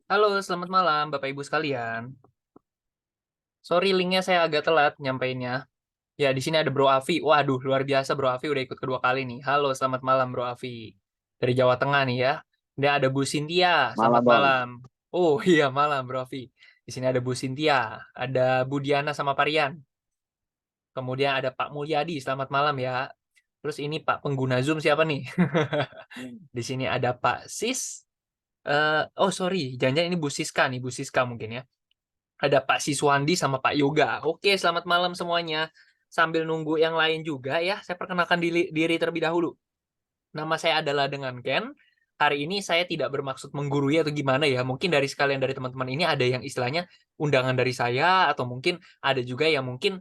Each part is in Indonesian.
Halo, selamat malam Bapak Ibu sekalian. Sorry linknya saya agak telat nyampeinnya. Ya, di sini ada Bro Avi. Waduh, luar biasa Bro Avi udah ikut kedua kali nih. Halo, selamat malam Bro Avi. Dari Jawa Tengah nih ya. Dan ada Bu Sintia, Malam, selamat Bang. malam. Oh iya, malam Bro Avi. Di sini ada Bu Sintia, ada Bu Diana sama Parian. Kemudian ada Pak Mulyadi, selamat malam ya. Terus ini Pak pengguna Zoom siapa nih? Di sini ada Pak Sis. Oh sorry, jangan-jangan ini Bu Siska nih, Bu Siska mungkin ya. Ada Pak Siswandi sama Pak Yoga. Oke, selamat malam semuanya. Sambil nunggu yang lain juga ya, saya perkenalkan diri terlebih dahulu. Nama saya adalah dengan Ken. Hari ini saya tidak bermaksud menggurui atau gimana ya. Mungkin dari sekalian dari teman-teman ini ada yang istilahnya undangan dari saya atau mungkin ada juga yang mungkin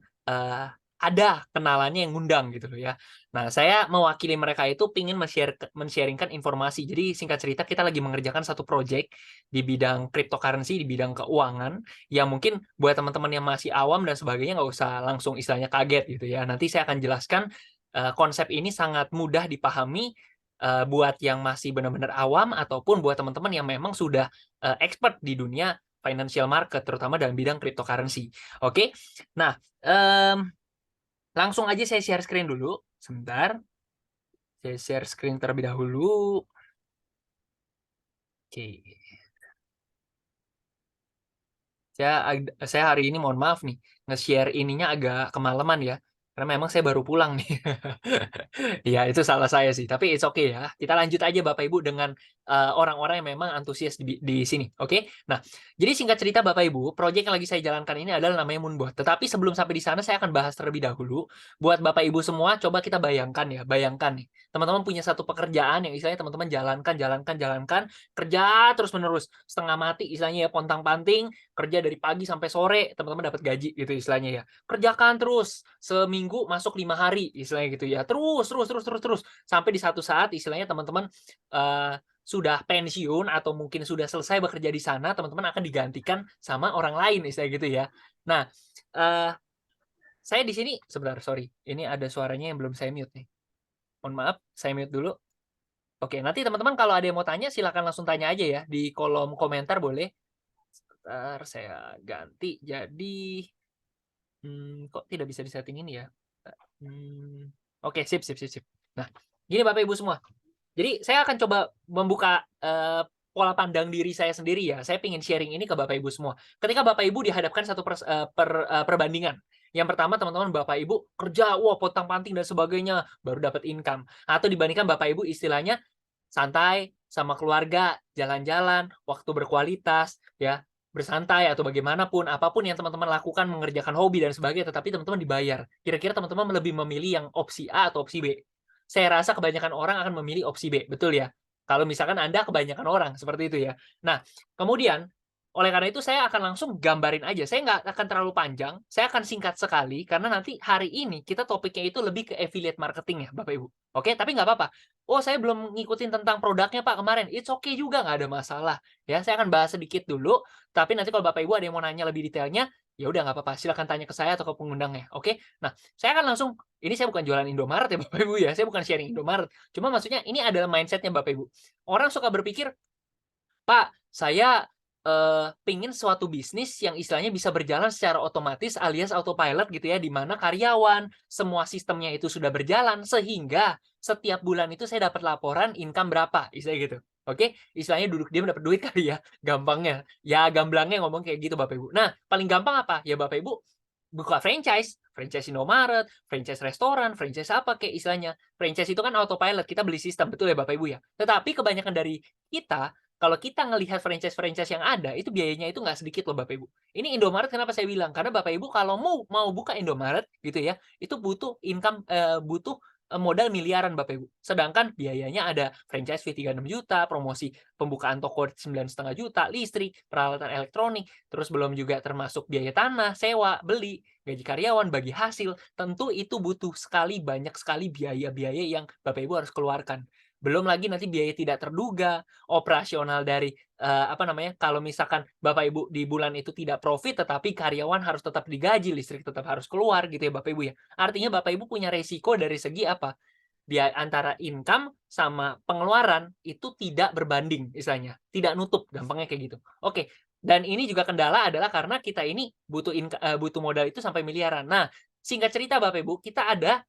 ada kenalannya yang ngundang gitu loh ya. Nah, saya mewakili mereka itu pingin men-sharingkan informasi. Jadi singkat cerita kita lagi mengerjakan satu project di bidang cryptocurrency, di bidang keuangan yang mungkin buat teman-teman yang masih awam dan sebagainya nggak usah langsung istilahnya kaget gitu ya. Nanti saya akan jelaskan konsep ini sangat mudah dipahami buat yang masih benar-benar awam ataupun buat teman-teman yang memang sudah expert di dunia financial market, terutama dalam bidang cryptocurrency. Oke, nah langsung aja saya share screen dulu. Sebentar, saya share screen terlebih dahulu. Oke, saya hari ini mohon maaf nih, nge-share ininya agak kemalaman ya. Karena memang saya baru pulang nih. Iya, itu salah saya sih. Tapi it's okay ya. Kita lanjut aja Bapak Ibu dengan orang-orang yang memang antusias di sini. Oke? Nah, jadi singkat cerita Bapak Ibu, proyek yang lagi saya jalankan ini adalah namanya Moonbot. Tetapi sebelum sampai di sana, saya akan bahas terlebih dahulu. Buat Bapak Ibu semua, coba kita bayangkan ya. Bayangkan nih. Teman-teman punya satu pekerjaan yang istilahnya teman-teman jalankan, jalankan, jalankan. Kerja terus-menerus. Setengah mati istilahnya ya, pontang-panting. Kerja dari pagi sampai sore, teman-teman dapat gaji gitu istilahnya ya. Kerjakan terus seminggu masuk 5 hari istilahnya gitu ya, terus sampai di satu saat istilahnya teman-teman sudah pensiun atau mungkin sudah selesai bekerja di sana, teman-teman akan digantikan sama orang lain istilah gitu ya. Nah, uh, saya di sini sebentar, sorry, ini ada suaranya yang belum saya mute nih, mohon maaf, saya mute dulu. Oke, nanti teman-teman kalau ada yang mau tanya silakan langsung tanya aja ya di kolom komentar boleh. Sebentar, saya ganti jadi kok tidak bisa disetting ini ya. Oke, sip, sip, sip, sip. Nah, gini Bapak Ibu semua. Jadi saya akan coba membuka pola pandang diri saya sendiri ya. Saya ingin sharing ini ke Bapak Ibu semua. Ketika Bapak Ibu dihadapkan satu perbandingan. Yang pertama teman-teman Bapak Ibu kerja, wah pontang-panting dan sebagainya, baru dapat income. Atau dibandingkan Bapak Ibu istilahnya santai sama keluarga, jalan-jalan, waktu berkualitas, ya bersantai atau bagaimanapun, apapun yang teman-teman lakukan, mengerjakan hobi dan sebagainya, tetapi teman-teman dibayar. Kira-kira teman-teman lebih memilih yang opsi A atau opsi B? Saya rasa kebanyakan orang akan memilih opsi B, betul ya? Kalau misalkan Anda kebanyakan orang, seperti itu ya. Nah, kemudian, oleh karena itu saya akan langsung gambarin aja. Saya nggak akan terlalu panjang, saya akan singkat sekali, karena nanti hari ini kita topiknya itu lebih ke affiliate marketing ya, Bapak Ibu. Oke, tapi nggak apa-apa. Oh, saya belum ngikutin tentang produknya Pak kemarin. It's okay juga, nggak ada masalah. Ya, saya akan bahas sedikit dulu, tapi nanti kalau Bapak Ibu ada yang mau nanya lebih detailnya, ya udah nggak apa-apa. Silakan tanya ke saya atau ke pengundangnya. Oke? Nah, saya akan langsung, ini saya bukan jualan Indomaret ya Bapak Ibu ya. Saya bukan sharing Indomaret. Cuma maksudnya ini adalah mindsetnya Bapak Ibu. Orang suka berpikir, Pak, saya pingin suatu bisnis yang istilahnya bisa berjalan secara otomatis alias autopilot gitu ya, di mana karyawan, semua sistemnya itu sudah berjalan sehingga setiap bulan itu saya dapat laporan income berapa, istilahnya gitu. Oke, istilahnya duduk diam dapat duit kali ya, gampangnya. Ya gamblangnya ngomong kayak gitu Bapak Ibu. Nah, paling gampang apa? Ya Bapak Ibu buka franchise, franchise Indomaret, franchise restoran, franchise apa kayak istilahnya. Franchise itu kan autopilot, kita beli sistem, betul ya Bapak Ibu ya. Tetapi kebanyakan dari kita, kalau kita ngelihat franchise-franchise yang ada, itu biayanya itu nggak sedikit loh Bapak Ibu. Ini Indomaret kenapa saya bilang? Karena Bapak Ibu kalau mau buka Indomaret gitu ya, itu butuh income, butuh modal miliaran Bapak Ibu. Sedangkan biayanya ada franchise fee 36 juta, promosi pembukaan toko 9,5 juta, listrik, peralatan elektronik, terus belum juga termasuk biaya tanah, sewa, beli, gaji karyawan, bagi hasil. Tentu itu butuh sekali, banyak sekali biaya-biaya yang Bapak Ibu harus keluarkan. Belum lagi nanti biaya tidak terduga, operasional dari apa namanya, kalau misalkan Bapak Ibu di bulan itu tidak profit, tetapi karyawan harus tetap digaji, listrik tetap harus keluar gitu ya Bapak Ibu ya. Artinya Bapak Ibu punya resiko dari segi apa? Dia antara income sama pengeluaran itu tidak berbanding istilahnya, tidak nutup, gampangnya kayak gitu. Oke, dan ini juga kendala adalah karena kita ini butuh modal itu sampai miliaran. Nah, singkat cerita Bapak Ibu, kita ada,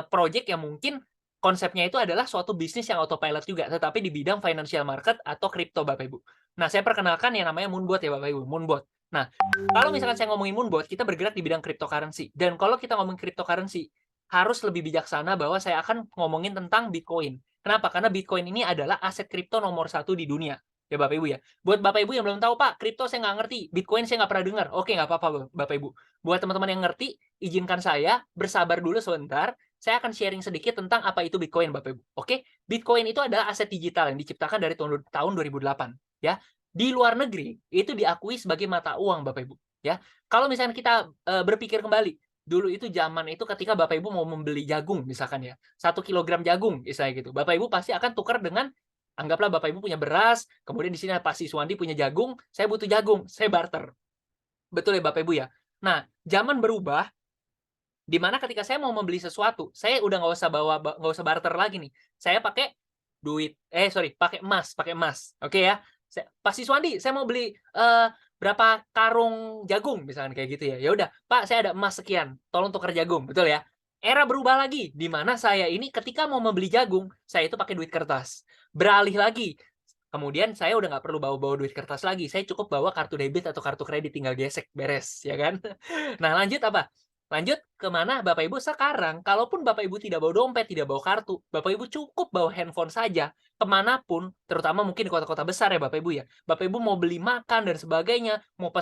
project yang mungkin konsepnya itu adalah suatu bisnis yang autopilot juga, tetapi di bidang financial market atau kripto Bapak Ibu. Nah, saya perkenalkan yang namanya Moonbot ya Bapak Ibu, Moonbot. Nah, kalau misalkan saya ngomongin Moonbot, kita bergerak di bidang cryptocurrency. Dan kalau kita ngomongin cryptocurrency, harus lebih bijaksana bahwa saya akan ngomongin tentang Bitcoin. Kenapa? Karena Bitcoin ini adalah aset kripto nomor 1 di dunia. Ya Bapak Ibu ya. Buat Bapak Ibu yang belum tahu, Pak, kripto saya nggak ngerti, Bitcoin saya nggak pernah dengar. Oke, nggak apa-apa Bapak Ibu. Buat teman-teman yang ngerti, izinkan saya bersabar dulu sebentar. Saya akan sharing sedikit tentang apa itu Bitcoin, Bapak Ibu. Oke, Bitcoin itu adalah aset digital yang diciptakan dari tahun 2008. Ya, di luar negeri itu diakui sebagai mata uang, Bapak Ibu. Ya, kalau misalnya kita berpikir kembali, dulu itu zaman itu ketika Bapak Ibu mau membeli jagung misalkan ya, 1 kilogram jagung misalnya gitu. Bapak Ibu pasti akan tukar dengan anggaplah Bapak Ibu punya beras, kemudian di sini Pak Siswandi punya jagung, saya butuh jagung, saya barter. Betul ya Bapak Ibu ya? Nah, zaman berubah di mana ketika saya mau membeli sesuatu, saya udah nggak usah barter lagi nih. Saya pakai pakai emas, pakai emas. Oke ya. Pak Siswandi, saya mau beli berapa karung jagung misalkan kayak gitu ya. Ya udah, Pak, saya ada emas sekian, tolong tukar jagung, betul ya? Era berubah lagi, di mana saya ini ketika mau membeli jagung, saya itu pakai duit kertas. Beralih lagi, kemudian saya udah nggak perlu bawa-bawa duit kertas lagi, saya cukup bawa kartu debit atau kartu kredit, tinggal gesek, beres, ya kan? Nah, lanjut apa? Lanjut ke mana Bapak Ibu sekarang, kalaupun Bapak Ibu tidak bawa dompet, tidak bawa kartu, Bapak Ibu cukup bawa handphone saja, kemanapun, terutama mungkin di kota-kota besar ya Bapak Ibu ya. Bapak Ibu mau beli makan dan sebagainya, mau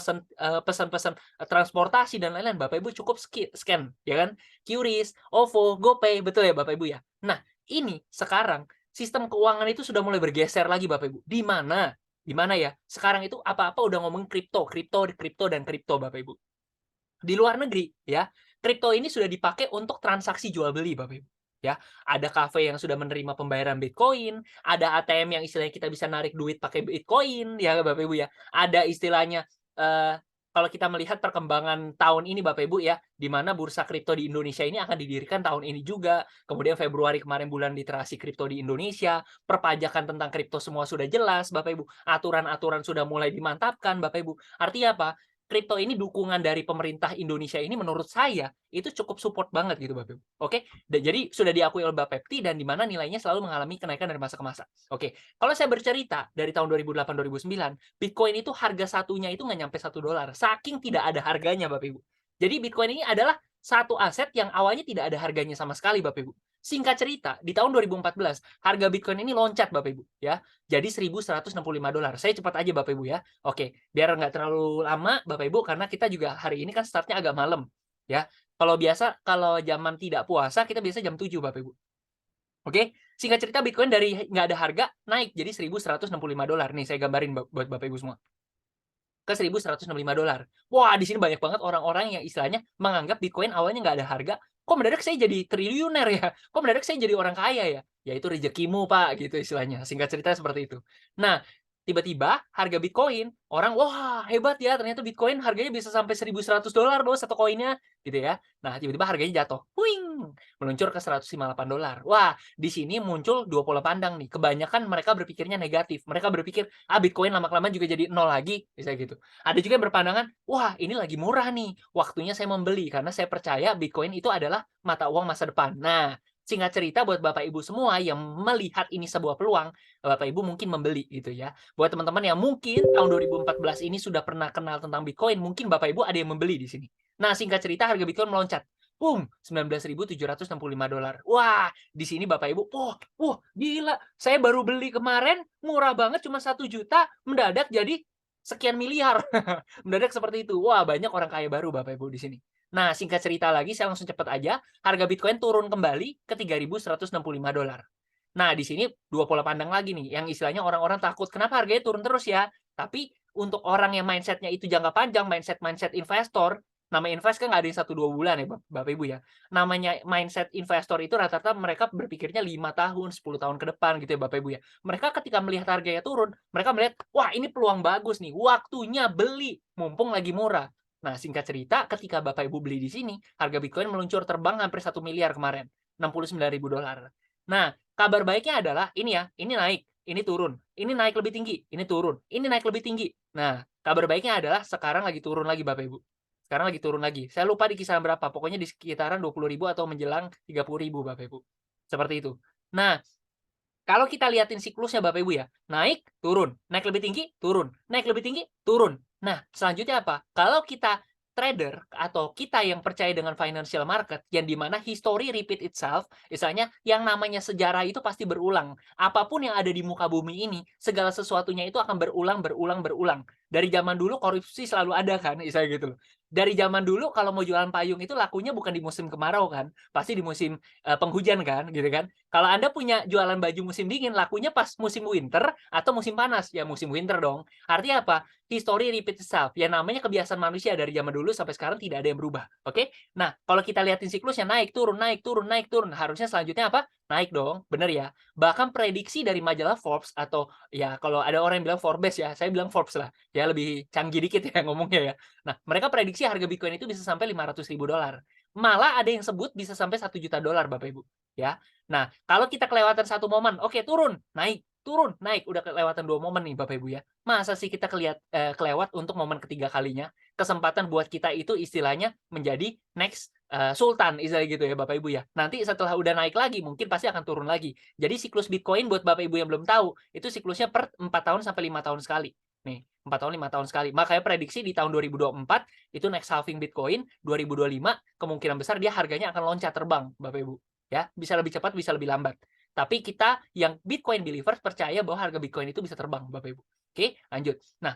pesan-pesan transportasi dan lain-lain, Bapak Ibu cukup scan, ya kan? QRIS, OVO, GoPay, betul ya Bapak Ibu ya. Nah, ini sekarang sistem keuangan itu sudah mulai bergeser lagi Bapak Ibu. Di mana? Di mana ya? Sekarang itu apa-apa udah ngomongin kripto dan kripto Bapak Ibu. Di luar negeri ya, kripto ini sudah dipakai untuk transaksi jual beli Bapak Ibu. Ya, ada kafe yang sudah menerima pembayaran Bitcoin, ada ATM yang istilahnya kita bisa narik duit pakai Bitcoin ya Bapak Ibu ya. Ada istilahnya kalau kita melihat perkembangan tahun ini Bapak Ibu ya, di mana bursa kripto di Indonesia ini akan didirikan tahun ini juga. Kemudian Februari kemarin bulan literasi kripto di Indonesia, perpajakan tentang kripto semua sudah jelas Bapak Ibu. Aturan-aturan sudah mulai dimantapkan Bapak Ibu. Artinya apa? Kripto ini dukungan dari pemerintah Indonesia ini menurut saya itu cukup support banget gitu Bapak Ibu. Oke, jadi sudah diakui oleh Bapepti dan di mana nilainya selalu mengalami kenaikan dari masa ke masa. Oke, kalau saya bercerita dari tahun 2008-2009, Bitcoin itu harga satunya itu nggak nyampe $1, saking tidak ada harganya Bapak Ibu. Jadi Bitcoin ini adalah satu aset yang awalnya tidak ada harganya sama sekali Bapak Ibu. Singkat cerita, di tahun 2014 harga Bitcoin ini loncat Bapak Ibu ya. Jadi $1.165. Saya cepat aja Bapak Ibu ya. Oke, biar nggak terlalu lama Bapak Ibu karena kita juga hari ini kan startnya agak malam ya. Kalau zaman tidak puasa kita biasa jam 7 Bapak Ibu. Oke, singkat cerita Bitcoin dari nggak ada harga naik jadi $1.165. Nih saya gambarin buat Bapak Ibu semua. Ke $1.165. Wah, di sini banyak banget orang-orang yang istilahnya menganggap Bitcoin awalnya nggak ada harga, kok mendadak saya jadi triliuner ya? Kok mendadak saya jadi orang kaya ya? Ya itu rezekimu, Pak, gitu istilahnya. Singkat cerita seperti itu. Nah, tiba-tiba harga Bitcoin, orang, wah hebat ya, ternyata Bitcoin harganya bisa sampai $1.100 loh satu koinnya, gitu ya. Nah, tiba-tiba harganya jatuh, wing, meluncur ke $158. Wah, di sini muncul dua pola pandang nih. Kebanyakan mereka berpikirnya negatif. Mereka berpikir, Bitcoin lama-kelamaan juga jadi nol lagi, misalnya gitu. Ada juga yang berpandangan, wah ini lagi murah nih, waktunya saya membeli karena saya percaya Bitcoin itu adalah mata uang masa depan. Nah, singkat cerita buat Bapak Ibu semua yang melihat ini sebuah peluang, Bapak Ibu mungkin membeli gitu ya. Buat teman-teman yang mungkin tahun 2014 ini sudah pernah kenal tentang Bitcoin, mungkin Bapak Ibu ada yang membeli di sini. Nah, singkat cerita harga Bitcoin meloncat. Boom, $19.765. Wah, di sini Bapak Ibu, gila. Saya baru beli kemarin, murah banget cuma 1 juta, mendadak jadi sekian miliar. Mendadak seperti itu. Wah, banyak orang kaya baru Bapak Ibu di sini. Nah, singkat cerita lagi, saya langsung cepat aja. Harga Bitcoin turun kembali ke $3.165. Nah, di sini dua pola pandang lagi nih, yang istilahnya orang-orang takut, kenapa harganya turun terus ya? Tapi untuk orang yang mindsetnya itu jangka panjang, mindset investor, nama invest kan nggak ada yang 1-2 bulan ya Bapak Ibu ya. Namanya mindset investor itu rata-rata mereka berpikirnya 5 tahun, 10 tahun ke depan gitu ya Bapak Ibu ya. Mereka ketika melihat harganya turun, mereka melihat, wah ini peluang bagus nih, waktunya beli, mumpung lagi murah. Nah, singkat cerita, ketika Bapak Ibu beli di sini, harga Bitcoin meluncur terbang hampir 1 miliar kemarin, $69.000. Nah, kabar baiknya adalah ini ya, ini naik, ini turun, ini naik lebih tinggi, ini turun, ini naik lebih tinggi. Nah, kabar baiknya adalah sekarang lagi turun lagi Bapak Ibu. Sekarang lagi turun lagi. Saya lupa di kisaran berapa, pokoknya di sekitaran 20.000 atau menjelang 30.000 Bapak Ibu. Seperti itu. Nah, kalau kita liatin siklusnya Bapak Ibu ya, naik, turun, naik lebih tinggi, turun, naik lebih tinggi, turun. Nah, selanjutnya apa? Kalau kita trader atau kita yang percaya dengan financial market yang dimana history repeat itself, misalnya yang namanya sejarah itu pasti berulang. Apapun yang ada di muka bumi ini, segala sesuatunya itu akan berulang, berulang, berulang. Dari zaman dulu korupsi selalu ada kan, misalnya gitu loh. Dari zaman dulu kalau mau jualan payung itu lakunya bukan di musim kemarau kan, pasti di musim penghujan kan, gitu kan. Kalau Anda punya jualan baju musim dingin, lakunya pas musim winter atau musim panas? Ya musim winter dong. Artinya apa? History repeat itself. Ya namanya kebiasaan manusia dari zaman dulu sampai sekarang tidak ada yang berubah. Oke? Nah, kalau kita lihatin siklusnya naik, turun, naik, turun, naik, turun. Harusnya selanjutnya apa? Naik dong. Bener ya? Bahkan prediksi dari majalah Forbes atau ya kalau ada orang yang bilang Forbes ya, saya bilang Forbes lah. Ya lebih canggih dikit ya ngomongnya ya. Nah, mereka prediksi harga Bitcoin itu bisa sampai $500.000. Malah ada yang sebut bisa sampai $1 juta Bapak Ibu. Ya. Nah, kalau kita kelewatan satu momen, oke turun, naik, udah kelewatan 2 momen nih Bapak Ibu ya. Masa sih kita kelewat untuk momen ketiga kalinya? Kesempatan buat kita itu istilahnya menjadi next sultan, istilahnya gitu ya Bapak Ibu ya. Nanti setelah udah naik lagi, mungkin pasti akan turun lagi. Jadi siklus Bitcoin buat Bapak Ibu yang belum tahu, itu siklusnya per 4 tahun sampai 5 tahun sekali. Nih, 4 tahun, 5 tahun sekali. Makanya prediksi di tahun 2024 itu next halving Bitcoin, 2025 kemungkinan besar dia harganya akan loncat terbang Bapak Ibu. Ya, bisa lebih cepat, bisa lebih lambat. Tapi kita yang Bitcoin believers percaya bahwa harga Bitcoin itu bisa terbang, Bapak Ibu. Oke, lanjut. Nah,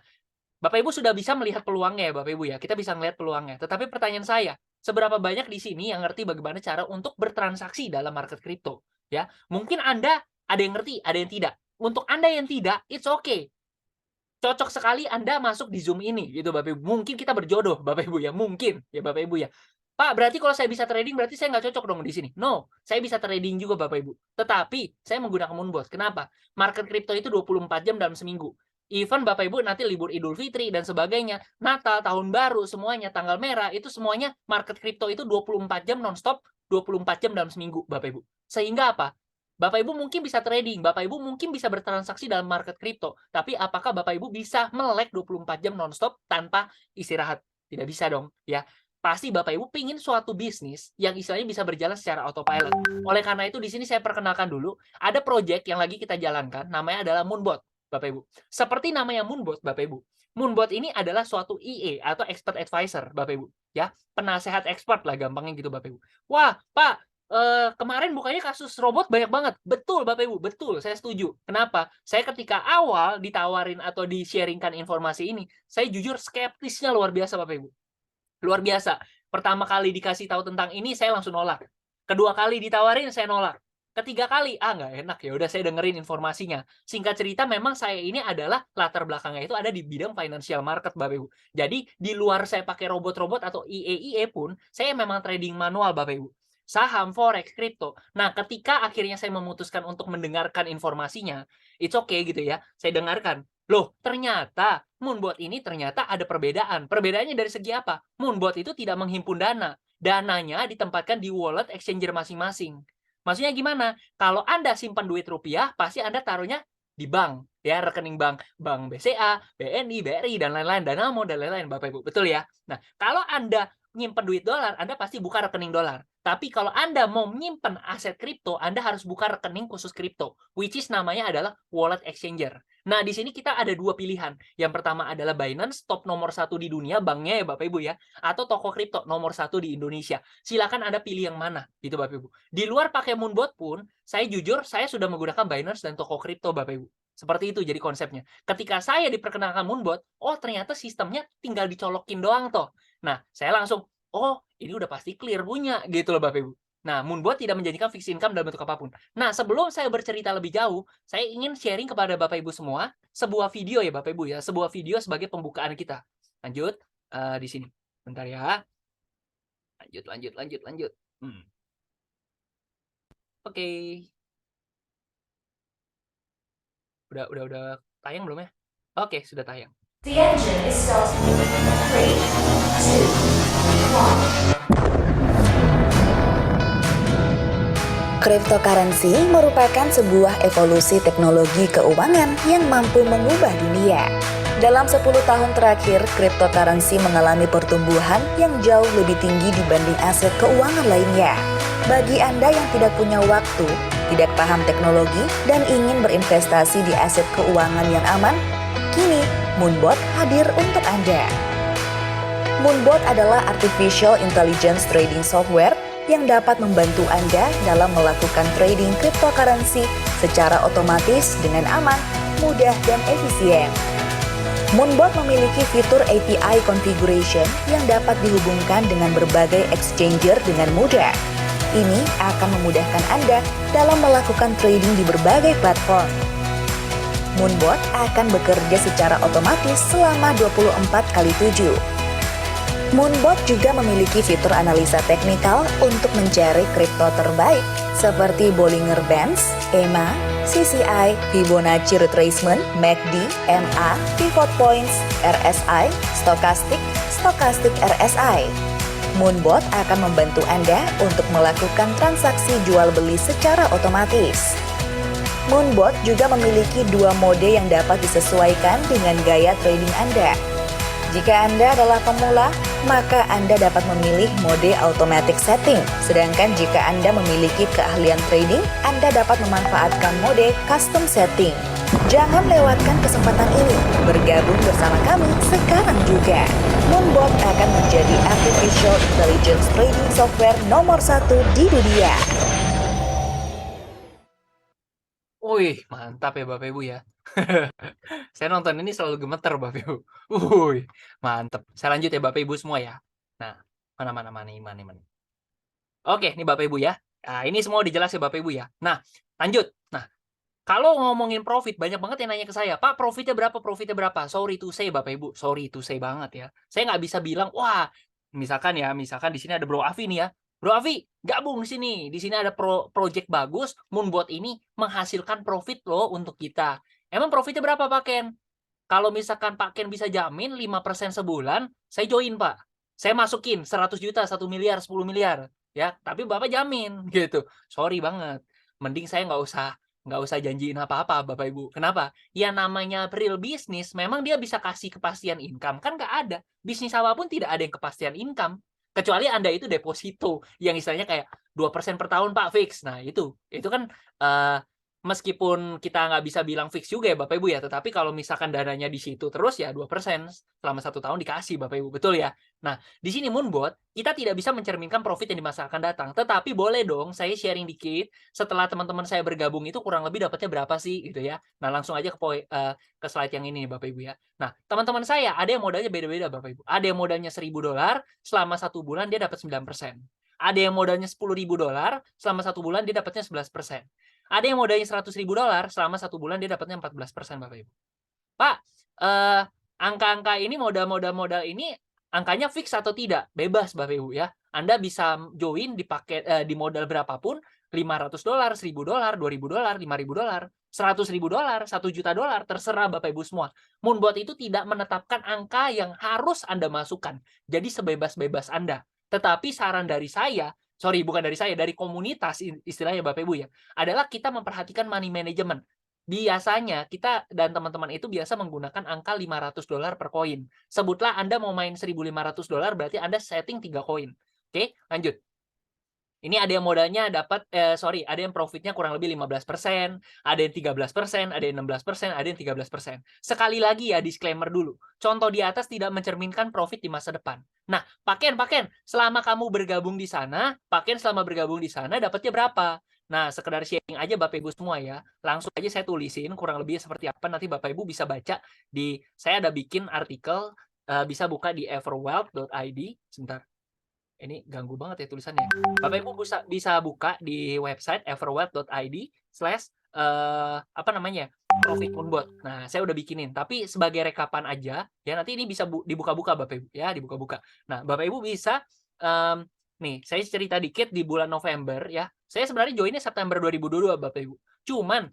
Bapak Ibu sudah bisa melihat peluangnya ya, Bapak Ibu ya. Kita bisa melihat peluangnya. Tetapi pertanyaan saya, seberapa banyak di sini yang ngerti bagaimana cara untuk bertransaksi dalam market kripto? Ya, mungkin Anda ada yang ngerti, ada yang tidak. Untuk Anda yang tidak, it's okay. Cocok sekali Anda masuk di Zoom ini gitu Bapak Ibu. Mungkin kita berjodoh Bapak Ibu ya, mungkin ya Bapak Ibu ya. Pak, berarti kalau saya bisa trading berarti saya nggak cocok dong di sini. No, saya bisa trading juga Bapak Ibu. Tetapi saya menggunakan Moonbot. Kenapa? Market crypto itu 24 jam dalam seminggu. Even Bapak Ibu nanti libur Idul Fitri dan sebagainya, Natal, Tahun Baru, semuanya tanggal merah, itu semuanya market crypto itu 24 jam nonstop, 24 jam dalam seminggu Bapak Ibu. Sehingga apa? Bapak Ibu mungkin bisa trading, Bapak Ibu mungkin bisa bertransaksi dalam market kripto, tapi apakah Bapak Ibu bisa melek 24 jam nonstop tanpa istirahat? Tidak bisa dong, ya. Pasti Bapak Ibu pingin suatu bisnis yang istilahnya bisa berjalan secara autopilot. Oleh karena itu di sini saya perkenalkan dulu, ada project yang lagi kita jalankan, namanya adalah Moonbot, Bapak Ibu. Seperti namanya Moonbot, Bapak Ibu. Moonbot ini adalah suatu EA atau expert advisor, Bapak Ibu, ya. Penasehat expert lah gampangnya gitu, Bapak Ibu. Wah, Pak, kemarin bukannya kasus robot banyak banget. Betul Bapak Ibu, betul, saya setuju. Kenapa? Saya ketika awal ditawarin atau di-sharing-kan informasi ini, saya jujur skeptisnya luar biasa Bapak Ibu. Luar biasa. Pertama kali dikasih tahu tentang ini, saya langsung nolak. Kedua kali ditawarin, saya nolak. Ketiga kali, nggak enak, ya udah saya dengerin informasinya. Singkat cerita, memang saya ini adalah latar belakangnya itu ada di bidang financial market, Bapak Ibu. Jadi, di luar saya pakai robot-robot atau IE-IE pun, saya memang trading manual, Bapak Ibu. Saham, forex, kripto. Nah, ketika akhirnya saya memutuskan untuk mendengarkan informasinya, it's okay gitu ya, saya dengarkan. Loh, ternyata Moonbot ini ternyata ada perbedaan. Perbedaannya dari segi apa? Moonbot itu tidak menghimpun dana. Dananya ditempatkan di wallet exchanger masing-masing. Maksudnya gimana? Kalau Anda simpan duit rupiah, pasti Anda taruhnya di bank. Ya, rekening bank. Bank BCA, BNI, BRI, dan lain-lain. Danamo, dan lain-lain, Bapak Ibu. Betul ya? Nah, kalau Anda nyimpan duit dolar, Anda pasti buka rekening dolar. Tapi kalau Anda mau menyimpan aset kripto, Anda harus buka rekening khusus kripto, which is namanya adalah wallet exchanger. Nah, di sini kita ada dua pilihan. Yang pertama adalah Binance, top nomor 1 di dunia, banknya ya Bapak Ibu ya, atau toko kripto nomor 1 di Indonesia. Silakan Anda pilih yang mana, gitu Bapak Ibu. Di luar pakai Moonbot pun, saya jujur, saya sudah menggunakan Binance dan toko kripto Bapak Ibu. Seperti itu jadi konsepnya. Ketika saya diperkenalkan Moonbot, oh ternyata sistemnya tinggal dicolokin doang toh. Nah, saya langsung, oh ini udah pasti clear punya, gitu loh Bapak Ibu. Nah, Moonbot tidak menjadikan fixed income dalam bentuk apapun. Nah, sebelum saya bercerita lebih jauh, saya ingin sharing kepada Bapak Ibu semua sebuah video ya Bapak Ibu ya, sebuah video sebagai pembukaan kita. Lanjut, di sini. Bentar ya. Lanjut. Oke. Udah tayang belum ya? Oke, sudah tayang. The engine is starting. 3, 2, 1. Cryptocurrency merupakan sebuah evolusi teknologi keuangan yang mampu mengubah dunia. Dalam 10 tahun terakhir, cryptocurrency mengalami pertumbuhan yang jauh lebih tinggi dibanding aset keuangan lainnya. Bagi Anda yang tidak punya waktu, tidak paham teknologi, dan ingin berinvestasi di aset keuangan yang aman, kini Moonbot hadir untuk Anda. Moonbot adalah artificial intelligence trading software yang dapat membantu Anda dalam melakukan trading cryptocurrency secara otomatis dengan aman, mudah, dan efisien. Moonbot memiliki fitur API configuration yang dapat dihubungkan dengan berbagai exchanger dengan mudah. Ini akan memudahkan Anda dalam melakukan trading di berbagai platform. Moonbot akan bekerja secara otomatis selama 24/7. Moonbot juga memiliki fitur analisa teknikal untuk mencari kripto terbaik seperti Bollinger Bands, EMA, CCI, Fibonacci Retracement, MACD, MA, Pivot Points, RSI, Stochastic RSI. Moonbot akan membantu Anda untuk melakukan transaksi jual beli secara otomatis. Moonbot juga memiliki 2 mode yang dapat disesuaikan dengan gaya trading Anda. Jika Anda adalah pemula, maka Anda dapat memilih mode automatic setting. Sedangkan jika Anda memiliki keahlian trading, Anda dapat memanfaatkan mode custom setting. Jangan lewatkan kesempatan ini. Bergabung bersama kami sekarang juga. Moonbot akan menjadi artificial intelligence trading software nomor 1 di dunia. Wih, mantap ya Bapak Ibu ya. Saya nonton ini selalu gemeter Bapak Ibu. Wuih, mantap. Saya lanjut ya Bapak Ibu semua ya. Nah, mana. Oke, ini Bapak Ibu ya. Nah, ini semua udah jelas ya Bapak Ibu ya. Nah, lanjut. Nah, kalau ngomongin profit, banyak banget yang nanya ke saya, "Pak, profitnya berapa? Profitnya berapa?" Sorry to say Bapak Ibu, sorry to say banget ya. Saya nggak bisa bilang, "Wah," misalkan di sini ada Bro Avi nih ya, "Bro Avi, gabung di sini. Di sini ada project bagus, Moonbot ini menghasilkan profit loh untuk kita." Emang profitnya berapa Pak Ken? Kalau misalkan Pak Ken bisa jamin 5% sebulan, saya join Pak. Saya masukin 100 juta, 1 miliar, 10 miliar, ya. Tapi Bapak jamin gitu. Sorry banget. Mending saya nggak usah janjiin apa-apa Bapak Ibu. Kenapa? Ya namanya real bisnis, memang dia bisa kasih kepastian income. Kan nggak ada. Bisnis apapun tidak ada yang kepastian income. Kecuali Anda itu deposito yang istilahnya kayak 2% per tahun Pak fix. Nah itu kan meskipun kita nggak bisa bilang fix juga ya Bapak Ibu ya, tetapi kalau misalkan dananya di situ terus ya 2% selama 1 tahun dikasih Bapak Ibu, betul ya? Nah, di sini Moonbot, kita tidak bisa mencerminkan profit yang di masa akan datang, tetapi boleh dong saya sharing dikit, setelah teman-teman saya bergabung itu kurang lebih dapatnya berapa sih gitu ya. Nah, langsung aja ke slide yang ini nih Bapak Ibu ya. Nah, teman-teman saya ada yang modalnya beda-beda Bapak Ibu. Ada yang modalnya $1.000 selama 1 bulan dia dapat 9%. Ada yang modalnya $10.000 selama 1 bulan dia dapatnya 11%. Ada yang modalnya $100.000 selama 1 bulan dia dapatnya 14% Bapak Ibu. Pak, angka-angka ini modal ini angkanya fix atau tidak? Bebas Bapak Ibu ya. Anda bisa join di paket di modal berapapun, $500, $1.000, $2.000, $5.000, $100.000, $1.000.000, terserah Bapak Ibu semua. Moonbot itu tidak menetapkan angka yang harus Anda masukkan. Jadi sebebas-bebas Anda. Tetapi saran dari saya, bukan dari saya, dari komunitas istilahnya Bapak Ibu ya, adalah kita memperhatikan money management. Biasanya kita dan teman-teman itu biasa menggunakan angka $500 per koin. Sebutlah Anda mau main $1.500, berarti Anda setting 3 koin. Oke, lanjut. Ini ada yang modalnya dapat ada yang profitnya kurang lebih 15%, ada yang 13%, ada yang 16%, ada yang 13%. Sekali lagi ya disclaimer dulu. Contoh di atas tidak mencerminkan profit di masa depan. Nah, Pak Ken, selama kamu bergabung di sana, dapatnya berapa? Nah, sekedar sharing aja Bapak Ibu semua ya. Langsung aja saya tulisin kurang lebih seperti apa, nanti Bapak Ibu bisa baca saya ada bikin artikel, bisa buka di everwealth.id. Sebentar. Ini ganggu banget ya tulisannya. Bapak Ibu bisa buka di website everwealth.id slash profit Moonbot. Nah, saya udah bikinin. Tapi sebagai rekapan aja, ya nanti ini bisa dibuka-buka Bapak Ibu ya, dibuka-buka. Nah, Bapak Ibu bisa nih, saya cerita dikit di bulan November ya. Saya sebenarnya joinnya September 2022 Bapak Ibu. Cuman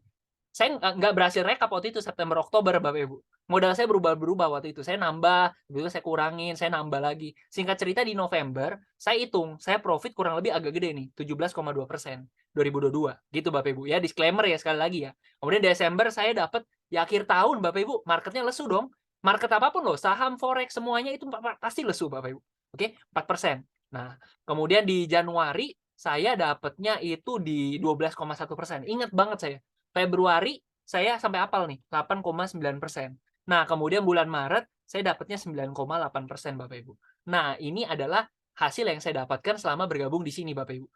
Saya nggak berhasil rekap waktu itu September, Oktober, Bapak Ibu. Modal saya berubah-berubah waktu itu. Saya nambah, habis itu saya kurangin, saya nambah lagi. Singkat cerita di November, saya hitung, saya profit kurang lebih agak gede nih, 17,2% 2022. Gitu Bapak Ibu ya, disclaimer ya sekali lagi ya. Kemudian Desember saya dapat ya akhir tahun Bapak Ibu, marketnya lesu dong. Market apapun loh, saham, forex semuanya itu pasti lesu Bapak Ibu. Oke, 4%. Nah, kemudian di Januari saya dapatnya itu di 12,1%. Ingat banget saya. Februari saya sampai hafal nih, 8,9%. Nah, kemudian bulan Maret saya dapatnya 9,8% Bapak Ibu. Nah, ini adalah hasil yang saya dapatkan selama bergabung di sini Bapak Ibu.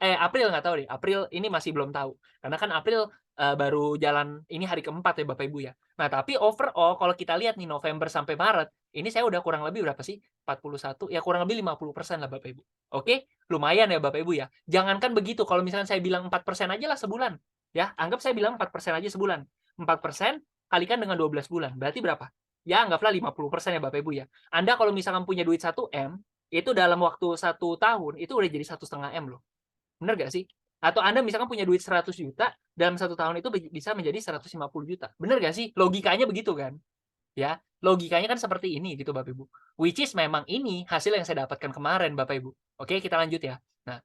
April nggak tahu deh. April ini masih belum tahu. Karena kan April baru jalan ini hari keempat ya Bapak Ibu ya. Nah, tapi overall kalau kita lihat nih November sampai Maret, ini saya udah kurang lebih berapa sih? 41, ya kurang lebih 50% lah Bapak Ibu. Oke, lumayan ya Bapak Ibu ya. Jangankan begitu, kalau misalkan saya bilang 4% aja lah sebulan. Ya, anggap saya bilang 4% aja sebulan. 4% kalikan dengan 12 bulan. Berarti berapa? Ya, anggaplah 50% ya Bapak Ibu ya. Anda kalau misalkan punya duit 1 M, itu dalam waktu 1 tahun, itu udah jadi 1,5 M loh. Bener gak sih? Atau Anda misalkan punya duit 100 juta, dalam 1 tahun itu bisa menjadi 150 juta. Bener gak sih? Logikanya begitu kan? Ya, logikanya kan seperti ini gitu Bapak Ibu. Which is memang ini hasil yang saya dapatkan kemarin Bapak Ibu. Oke, kita lanjut ya. Nah,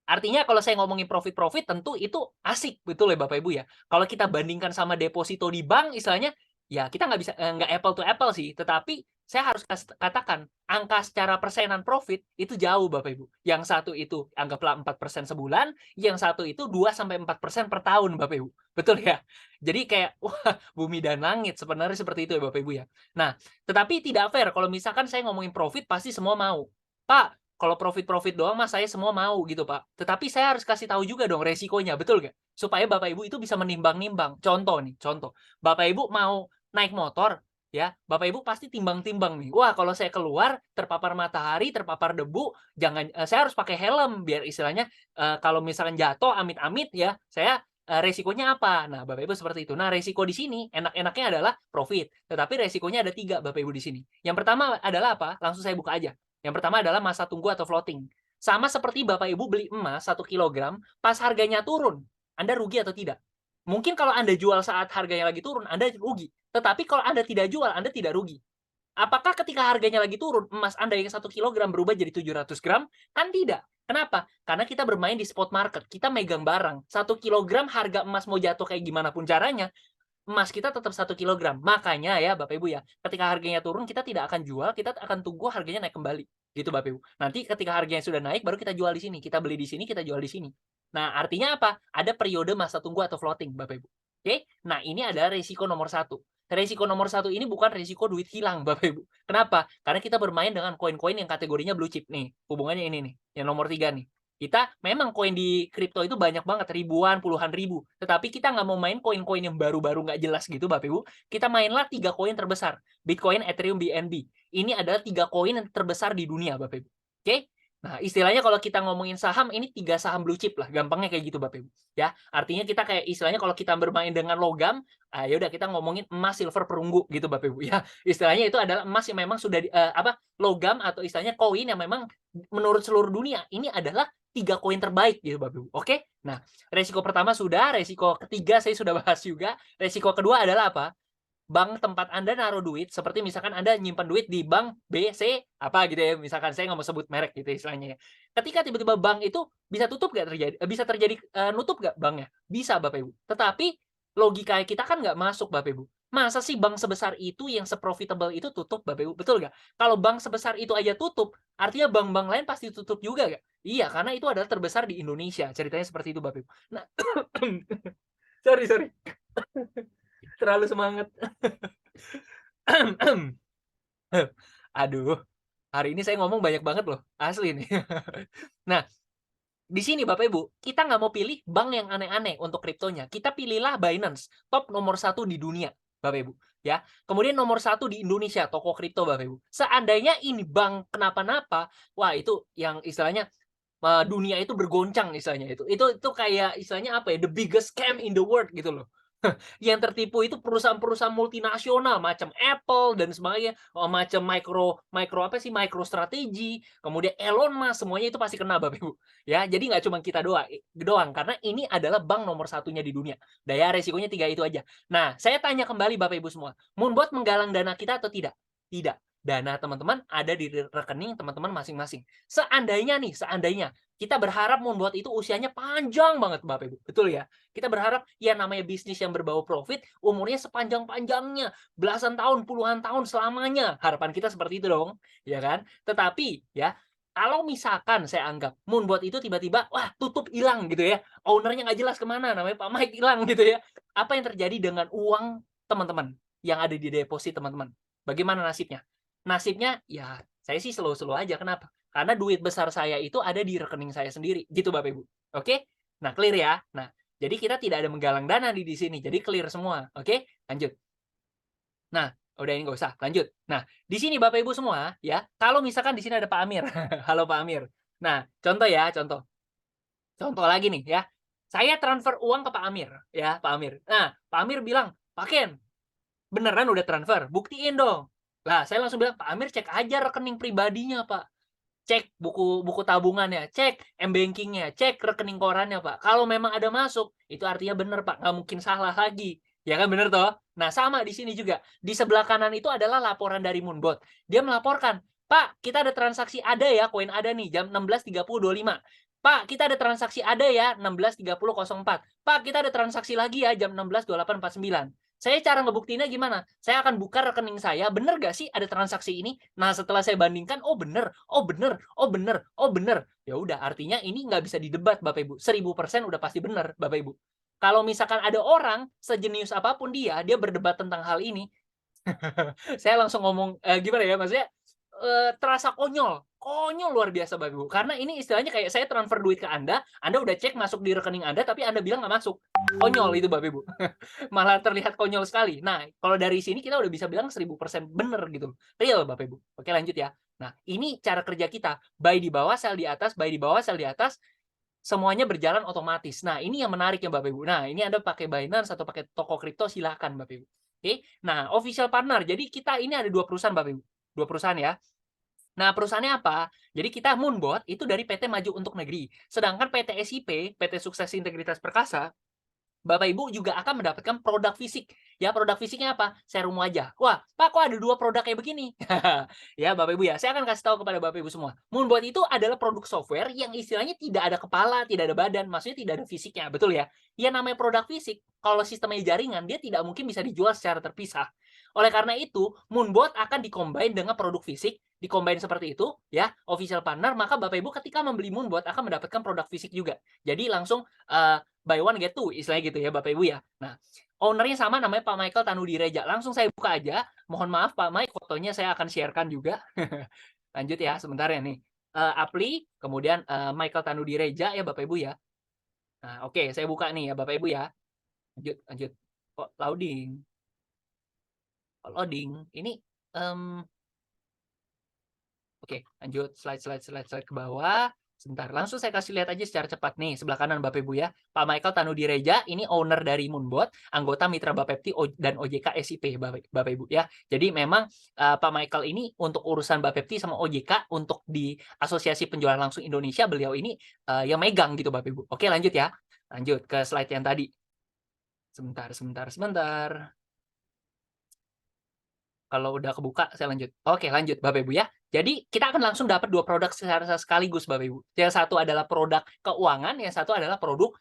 artinya kalau saya ngomongin profit-profit tentu itu asik betul ya Bapak Ibu ya. Kalau kita bandingkan sama deposito di bank istilahnya ya kita nggak bisa nggak apple to apple sih, tetapi saya harus katakan angka secara persenan profit itu jauh Bapak Ibu. Yang satu itu anggaplah 4% sebulan, yang satu itu 2 sampai 4% per tahun Bapak Ibu. Betul ya? Jadi kayak wah bumi dan langit sebenarnya seperti itu ya Bapak Ibu ya. Nah, tetapi tidak fair kalau misalkan saya ngomongin profit pasti semua mau. Pak, kalau profit-profit doang mas saya semua mau gitu Pak. Tetapi saya harus kasih tahu juga dong resikonya, betul nggak? Supaya Bapak Ibu itu bisa menimbang-nimbang. Contoh nih, contoh. Bapak Ibu mau naik motor, ya, Bapak Ibu pasti timbang-timbang nih. Wah, kalau saya keluar terpapar matahari, terpapar debu, saya harus pakai helm biar istilahnya kalau misalkan jatuh amit-amit ya, saya resikonya apa? Nah, Bapak Ibu seperti itu. Nah, resiko di sini enak-enaknya adalah profit. Tetapi resikonya ada 3 Bapak Ibu di sini. Yang pertama adalah apa? Langsung saya buka aja. Yang pertama adalah masa tunggu atau floating. Sama seperti Bapak Ibu beli emas 1 kilogram, pas harganya turun, Anda rugi atau tidak? Mungkin kalau Anda jual saat harganya lagi turun, Anda rugi. Tetapi kalau Anda tidak jual, Anda tidak rugi. Apakah ketika harganya lagi turun, emas Anda yang 1 kilogram berubah jadi 700 gram? Kan tidak. Kenapa? Karena kita bermain di spot market. Kita megang barang. 1 kilogram harga emas mau jatuh kayak gimana pun caranya, emas kita tetap 1 kilogram. Makanya ya Bapak Ibu ya, ketika harganya turun kita tidak akan jual, kita akan tunggu harganya naik kembali. Gitu Bapak Ibu. Nanti ketika harganya sudah naik baru kita jual di sini. Kita beli di sini, kita jual di sini. Nah, artinya apa? Ada periode masa tunggu atau floating Bapak Ibu. Oke? Nah, ini adalah risiko nomor 1. Risiko nomor 1 ini bukan risiko duit hilang Bapak Ibu. Kenapa? Karena kita bermain dengan koin-koin yang kategorinya blue chip nih. Hubungannya ini nih, yang nomor 3 nih. Kita memang koin di kripto itu banyak banget, ribuan, puluhan ribu. Tetapi kita nggak mau main koin-koin yang baru-baru nggak jelas gitu Bapak Ibu. Kita mainlah 3 koin terbesar. Bitcoin, Ethereum, BNB. Ini adalah 3 koin yang terbesar di dunia Bapak Ibu. Oke? Nah, istilahnya kalau kita ngomongin saham, ini 3 saham blue chip lah. Gampangnya kayak gitu Bapak Ibu. Ya, artinya kita kayak istilahnya kalau kita bermain dengan logam, ya udah kita ngomongin emas, silver, perunggu gitu Bapak Ibu ya. Istilahnya itu adalah emas yang memang sudah logam atau istilahnya koin yang memang menurut seluruh dunia ini adalah 3 koin terbaik gitu Bapak Ibu. Oke? Nah, resiko pertama sudah, resiko ketiga saya sudah bahas juga. Resiko kedua adalah apa? Bank tempat Anda naruh duit, seperti misalkan Anda nyimpan duit di bank B, C, apa gitu ya, misalkan saya nggak mau sebut merek gitu istilahnya ya. Ketika tiba-tiba bank itu bisa tutup nggak terjadi, bisa terjadi nutup nggak banknya? Bisa Bapak Ibu. Tetapi logika kita kan nggak masuk Bapak Ibu. Masa sih bank sebesar itu yang seprofitable itu tutup Bapak Ibu? Betul nggak? Kalau bank sebesar itu aja tutup, artinya bank-bank lain pasti tutup juga nggak? Iya, karena itu adalah terbesar di Indonesia. Ceritanya seperti itu Bapak Ibu. Nah, sorry. Terlalu semangat. Aduh, hari ini saya ngomong banyak banget loh, asli nih. Nah, di sini Bapak Ibu, kita nggak mau pilih bank yang aneh-aneh untuk kriptonya. Kita pilihlah Binance, top nomor 1 di dunia, Bapak Ibu. Ya, kemudian nomor 1 di Indonesia, toko kripto Bapak Ibu. Seandainya ini bank kenapa-napa, wah itu yang istilahnya dunia itu bergoncang istilahnya itu. Itu kayak istilahnya apa ya, the biggest scam in the world gitu loh. Yang tertipu itu perusahaan-perusahaan multinasional macam Apple dan sebagainya, macam MicroStrategy, kemudian Elon Musk, semuanya itu pasti kena Bapak Ibu. Ya, jadi nggak cuma kita doang, karena ini adalah bank nomor satunya di dunia. Daya resikonya 3 itu aja. Nah, saya tanya kembali Bapak Ibu semua, Moonbot menggalang dana kita atau tidak? Tidak. Dana teman-teman ada di rekening teman-teman masing-masing. Seandainya kita berharap Moonbot itu usianya panjang banget Bapak Ibu, betul ya? Kita berharap ya namanya bisnis yang berbau profit, umurnya sepanjang-panjangnya, belasan tahun, puluhan tahun selamanya. Harapan kita seperti itu dong, ya kan? Tetapi ya, kalau misalkan saya anggap Moonbot itu tiba-tiba, wah tutup hilang gitu ya, ownernya nggak jelas kemana, namanya Pak Mike hilang gitu ya. Apa yang terjadi dengan uang teman-teman yang ada di deposit teman-teman? Bagaimana nasibnya? Nasibnya ya saya sih slow-slow aja. Kenapa? Karena duit besar saya itu ada di rekening saya sendiri, gitu Bapak Ibu. Oke? Nah, clear ya. Nah, jadi kita tidak ada menggalang dana di sini. Jadi clear semua. Oke? Lanjut. Nah, udah ini nggak usah. Lanjut. Nah, di sini Bapak Ibu semua ya, kalau misalkan di sini ada Pak Amir. Halo Pak Amir. Nah, contoh ya, contoh. Contoh lagi nih ya. Saya transfer uang ke Pak Amir, ya, Pak Amir. Nah, Pak Amir bilang, "Pak Ken, beneran udah transfer? Buktiin dong." Lah, saya langsung bilang, "Pak Amir cek aja rekening pribadinya, Pak. Cek buku buku tabungannya, cek m-banking-nya, cek rekening korannya, Pak. Kalau memang ada masuk, itu artinya benar, Pak, nggak mungkin salah lagi. Ya kan benar toh? Nah, sama di sini juga. Di sebelah kanan itu adalah laporan dari Moonbot. Dia melaporkan, "Pak, kita ada transaksi ada ya, koin ada nih jam 16.30.25. Pak, kita ada transaksi ada ya 16.30.04. Pak, kita ada transaksi lagi ya jam 16.28.49." Saya cara ngebuktiinnya gimana? Saya akan buka rekening saya, bener gak sih ada transaksi ini? Nah, setelah saya bandingkan, oh bener, oh bener, oh bener, oh bener. Ya udah, artinya ini nggak bisa didebat Bapak Ibu. 1000% udah pasti bener Bapak Ibu. Kalau misalkan ada orang sejenius apapun dia berdebat tentang hal ini, saya langsung ngomong, gimana ya, maksudnya, terasa konyol. Konyol luar biasa Bapak Ibu. Karena ini istilahnya kayak saya transfer duit ke Anda udah cek masuk di rekening Anda, tapi Anda bilang nggak masuk. Konyol itu Bapak Ibu. Malah terlihat konyol sekali. Nah, kalau dari sini kita udah bisa bilang 1000% bener gitu. Real Bapak Ibu. Oke lanjut ya. Nah, ini cara kerja kita. Buy di bawah, sell di atas, buy di bawah, sell di atas, semuanya berjalan otomatis. Nah, ini yang menarik ya Bapak Ibu. Nah, ini Anda pakai Binance atau pakai toko kripto silahkan Bapak Ibu. Oke. Nah, official partner. Jadi kita ini ada 2 perusahaan Bapak Ibu. 2 perusahaan ya. Nah, perusahaannya apa? Jadi kita Moonbot itu dari PT Maju Untuk Negeri. Sedangkan PT SIP, PT Sukses Integritas Perkasa, Bapak Ibu juga akan mendapatkan produk fisik. Ya, produk fisiknya apa? Serum wajah. Wah, Pak, kok ada 2 produk kayak begini? Ya, Bapak Ibu ya, saya akan kasih tahu kepada Bapak Ibu semua. Moonbot itu adalah produk software yang istilahnya tidak ada kepala, tidak ada badan, maksudnya tidak ada fisiknya, betul ya? Ya namanya produk fisik, kalau sistemnya jaringan, dia tidak mungkin bisa dijual secara terpisah. Oleh karena itu, Moonbot akan di-combine dengan produk fisik, di-combine seperti itu, ya, official partner, maka Bapak Ibu ketika membeli Moonbot akan mendapatkan produk fisik juga. Jadi langsung buy one get two istilahnya gitu ya Bapak Ibu ya. Nah, ownernya sama namanya Pak Michael Tanudireja. Langsung saya buka aja. Mohon maaf Pak Mike, fotonya saya akan share-kan juga. Lanjut ya, sebentar ya nih. Apli, kemudian Michael Tanudireja ya Bapak Ibu ya. Nah, oke, saya buka nih ya Bapak Ibu ya. Lanjut, lanjut. Kok loading? Kok loading? Ini oke, lanjut slide ke bawah. Sebentar, langsung saya kasih lihat aja secara cepat nih, sebelah kanan Bapak Ibu ya. Pak Michael Tanudireja, ini owner dari Moonbot, anggota mitra Bapepti dan OJK SIP Bapak Ibu ya. Jadi memang Pak Michael ini untuk urusan Bapepti sama OJK untuk di Asosiasi Penjualan Langsung Indonesia, beliau ini yang megang gitu Bapak Ibu. Oke, lanjut ya. Lanjut ke slide yang tadi. Sebentar. Kalau udah kebuka, saya lanjut. Oke, lanjut Bapak Ibu ya. Jadi kita akan langsung dapat 2 produk secara sekaligus Bapak Ibu. Yang satu adalah produk keuangan, yang satu adalah produk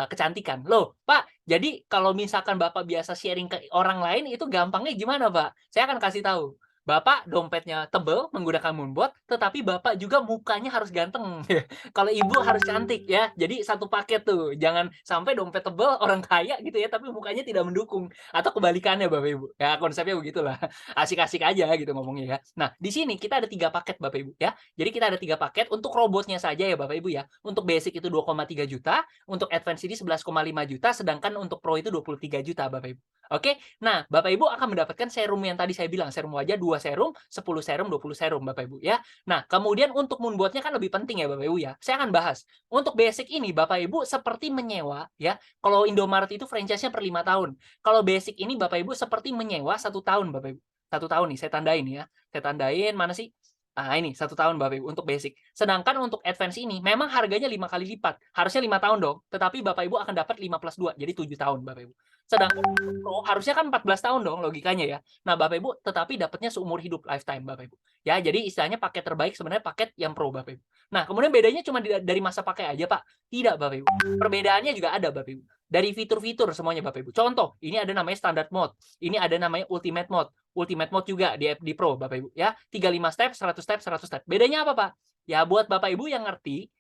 kecantikan. Loh, Pak, jadi kalau misalkan Bapak biasa sharing ke orang lain itu gampangnya gimana, Pak? Saya akan kasih tahu. Bapak dompetnya tebel menggunakan Moonbot, tetapi Bapak juga mukanya harus ganteng. Kalau Ibu harus cantik ya. Jadi satu paket tuh. Jangan sampai dompet tebel orang kaya gitu ya, tapi mukanya tidak mendukung. Atau kebalikannya Bapak Ibu. Ya konsepnya begitulah. Asik-asik aja gitu ngomongnya ya. Nah, di sini kita ada 3 paket Bapak Ibu ya. Jadi kita ada 3 paket untuk robotnya saja ya Bapak Ibu ya. Untuk basic itu 2,3 juta, untuk advance ini 11,5 juta, sedangkan untuk pro itu 23 juta Bapak Ibu. Oke. Nah, Bapak Ibu akan mendapatkan serum yang tadi saya bilang, serum wajah 2 serum, 10 serum, 20 serum Bapak Ibu ya. Nah, kemudian untuk moonboard-nya kan lebih penting ya Bapak Ibu ya. Saya akan bahas. Untuk basic ini Bapak Ibu seperti menyewa ya. Kalau Indomaret itu franchise-nya per 5 tahun. Kalau basic ini Bapak Ibu seperti menyewa 1 tahun Bapak Ibu. 1 tahun nih, saya tandain ya. Saya tandain mana sih? Nah, ini 1 tahun Bapak Ibu untuk basic. Sedangkan untuk advance ini memang harganya 5 kali lipat. Harusnya 5 tahun dong. Tetapi Bapak Ibu akan dapat 5 plus 2, jadi 7 tahun Bapak Ibu. Sedangkan Pro harusnya kan 14 tahun dong logikanya ya. Nah, Bapak Ibu tetapi dapatnya seumur hidup lifetime Bapak Ibu. Ya, jadi istilahnya paket terbaik sebenarnya paket yang Pro Bapak Ibu. Nah, kemudian bedanya cuma dari masa pakai aja, Pak. Tidak, Bapak Ibu. Perbedaannya juga ada, Bapak Ibu. Dari fitur-fitur semuanya, Bapak Ibu. Contoh, ini ada namanya standard mode. Ini ada namanya ultimate mode. Ultimate mode juga di Pro, Bapak Ibu ya. 35 step, 100 step, 100 step. Bedanya apa, Pak? Ya buat Bapak Ibu yang ngerti,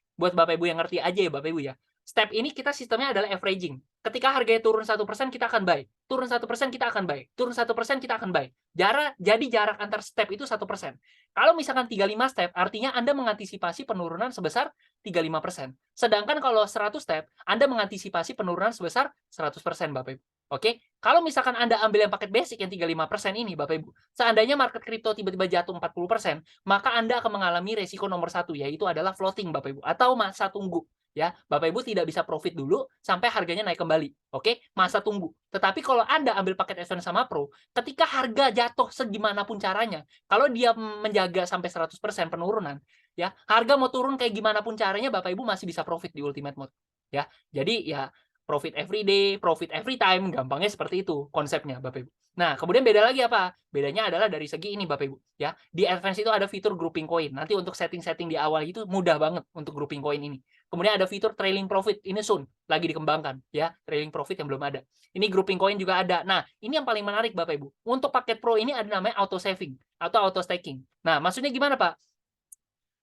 aja ya Bapak Ibu ya. Step ini kita sistemnya adalah averaging. Ketika harganya turun 1% kita akan buy. Turun 1% kita akan buy. Turun 1% kita akan buy. Jadi jarak antar step itu 1%. Kalau misalkan 35 step, artinya Anda mengantisipasi penurunan sebesar 35%. Sedangkan kalau 100 step, Anda mengantisipasi penurunan sebesar 100% Bapak Ibu. Oke? Kalau misalkan Anda ambil yang paket basic yang 35% ini Bapak Ibu, seandainya market kripto tiba-tiba jatuh 40%, maka Anda akan mengalami resiko nomor 1, yaitu adalah floating Bapak Ibu, atau masa tunggu. Ya, Bapak Ibu tidak bisa profit dulu sampai harganya naik kembali. Oke, masa tunggu. Tetapi kalau Anda ambil paket advance sama Pro, ketika harga jatuh segimanapun caranya, kalau dia menjaga sampai 100% penurunan, ya, harga mau turun kayak gimana pun caranya Bapak Ibu masih bisa profit di ultimate mode. Ya. Jadi ya profit every day, profit every time, gampangnya seperti itu konsepnya Bapak Ibu. Nah, kemudian beda lagi apa? Bedanya adalah dari segi ini Bapak Ibu, ya. Di advance itu ada fitur grouping coin. Nanti untuk setting-setting di awal itu mudah banget untuk grouping coin ini. Kemudian ada fitur trailing profit, ini soon lagi dikembangkan ya, trailing profit yang belum ada. Ini grouping coin juga ada. Nah, ini yang paling menarik Bapak Ibu. Untuk paket Pro ini ada namanya auto saving atau auto staking. Nah, maksudnya gimana, Pak?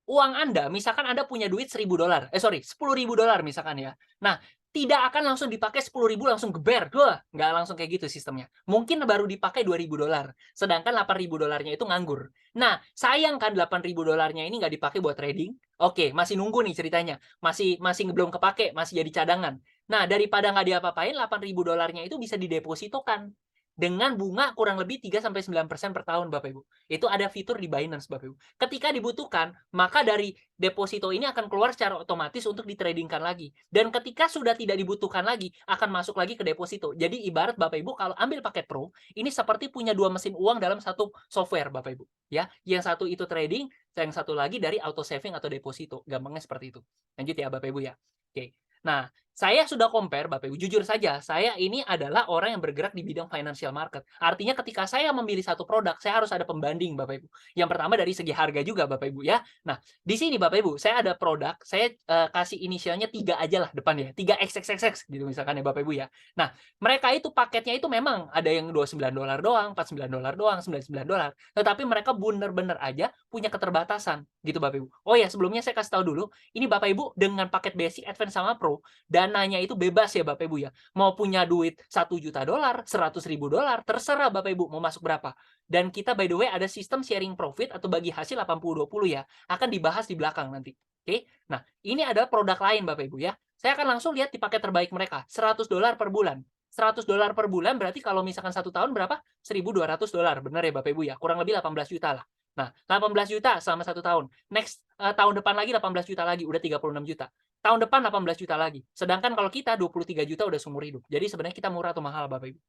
Uang Anda, misalkan Anda punya duit $1.000, $10.000 misalkan ya. Nah, tidak akan langsung dipakai 10.000 langsung geber. Wah, nggak langsung kayak gitu sistemnya. Mungkin baru dipakai $2.000, sedangkan $8.000-nya itu nganggur. Nah, sayang kan $8.000-nya ini nggak dipakai buat trading. Oke, masih nunggu nih ceritanya. Masih belum kepake, masih jadi cadangan. Nah, daripada nggak diapa-apain, $8.000-nya itu bisa didepositokan dengan bunga kurang lebih 3-9% per tahun Bapak Ibu. Itu ada fitur di Binance Bapak Ibu. Ketika dibutuhkan, maka dari deposito ini akan keluar secara otomatis untuk ditradingkan lagi. Dan ketika sudah tidak dibutuhkan lagi, akan masuk lagi ke deposito. Jadi ibarat Bapak Ibu kalau ambil paket Pro, ini seperti punya 2 mesin uang dalam satu software Bapak Ibu. Ya, yang satu itu trading, yang satu lagi dari auto saving atau deposito. Gampangnya seperti itu. Lanjut ya Bapak Ibu ya. Oke. Nah, saya sudah compare Bapak Ibu, jujur saja, saya ini adalah orang yang bergerak di bidang financial market. Artinya ketika saya memilih satu produk, saya harus ada pembanding Bapak Ibu. Yang pertama dari segi harga juga Bapak Ibu ya. Nah, di sini Bapak Ibu, saya ada produk, saya kasih inisialnya 3 aja lah depannya, 3XXXX gitu misalkan ya Bapak Ibu ya. Nah, mereka itu paketnya itu memang ada yang $29 doang, $49 doang, $99. Tetapi mereka benar-benar aja punya keterbatasan gitu Bapak Ibu. Oh ya, sebelumnya saya kasih tahu dulu, ini Bapak Ibu dengan paket basic, advance sama Pro, dananya itu bebas ya Bapak Ibu ya. Mau punya duit $1 juta, $100.000, terserah Bapak Ibu mau masuk berapa. Dan kita by the way ada sistem sharing profit atau bagi hasil 80-20 ya. Akan dibahas di belakang nanti. Oke. Nah, ini adalah produk lain Bapak Ibu ya. Saya akan langsung lihat di paket terbaik mereka, $100 per bulan. $100 per bulan berarti kalau misalkan 1 tahun berapa? $1.200. Benar ya Bapak Ibu ya. Kurang lebih 18 juta lah. Nah, 18 juta selama 1 tahun. Next tahun depan lagi 18 juta lagi, udah 36 juta. Tahun depan 18 juta lagi. Sedangkan kalau kita 23 juta udah seumur hidup. Jadi sebenarnya kita murah atau mahal Bapak Ibu?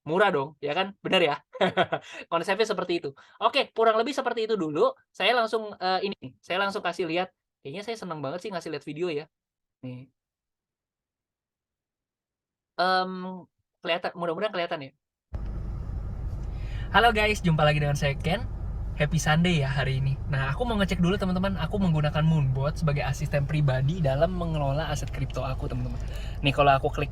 Murah dong, ya kan? Benar ya? Konsepnya seperti itu. Oke, kurang lebih seperti itu dulu. Saya langsung saya langsung kasih lihat. Kayaknya saya senang banget sih ngasih lihat video ya. Nih. Kelihatan, mudah-mudahan kelihatan ya. Halo guys, jumpa lagi dengan saya Ken. Happy Sunday ya hari ini. Nah, aku mau ngecek dulu teman-teman, aku menggunakan Moonbot sebagai asisten pribadi dalam mengelola aset kripto aku, teman-teman. Nih kalau aku klik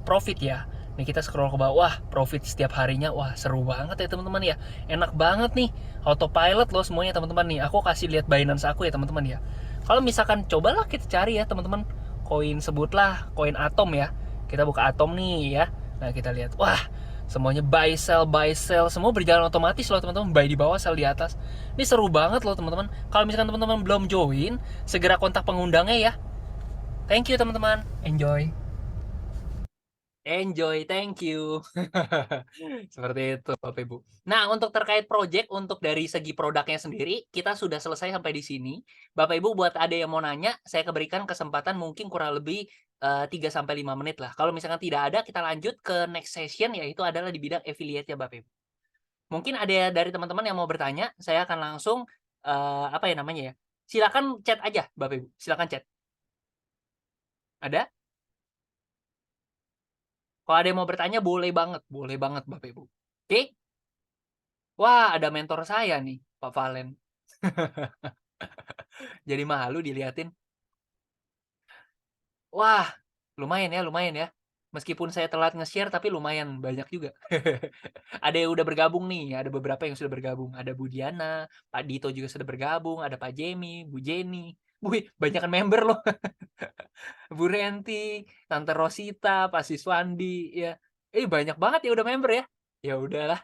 profit ya. Nih kita scroll ke bawah, wah, profit setiap harinya. Wah, seru banget ya teman-teman ya. Enak banget nih. Autopilot loh semuanya teman-teman nih. Aku kasih lihat Binance aku ya teman-teman ya. Kalau misalkan cobalah kita cari ya teman-teman. Koin sebutlah koin Atom ya. Kita buka Atom nih ya. Nah, kita lihat. Wah, semuanya buy sell, semua berjalan otomatis loh teman-teman. Buy di bawah, sell di atas. Ini seru banget loh teman-teman. Kalau misalkan teman-teman belum join, segera kontak pengundangnya ya. Thank you teman-teman, enjoy. Enjoy, thank you. Seperti itu, Bapak Ibu. Nah, untuk terkait project, untuk dari segi produknya sendiri, kita sudah selesai sampai di sini. Bapak Ibu buat ada yang mau nanya, saya berikan kesempatan mungkin kurang lebih, 3 sampai 5 menit lah. Kalau misalkan tidak ada, kita lanjut ke next session, yaitu adalah di bidang affiliate ya, Bapak Ibu. Mungkin ada dari teman-teman yang mau bertanya, saya akan langsung, apa ya namanya ya, silakan chat aja, Bapak Ibu, silakan chat. Ada? Kalau ada yang mau bertanya boleh banget Bapak Ibu. Oke? Wah, ada mentor saya nih, Pak Valen. Jadi malu diliatin. Wah, lumayan ya. Meskipun saya telat nge-share tapi lumayan banyak juga. Ada yang udah bergabung nih, ada beberapa yang sudah bergabung. Ada Bu Diana, Pak Dito juga sudah bergabung, ada Pak Jemi, Bu Jenny. Wih, banyakan member loh. Bu Renti, Tante Rosita, Pak Siswandi, ya. Banyak banget ya udah member ya. Ya udahlah.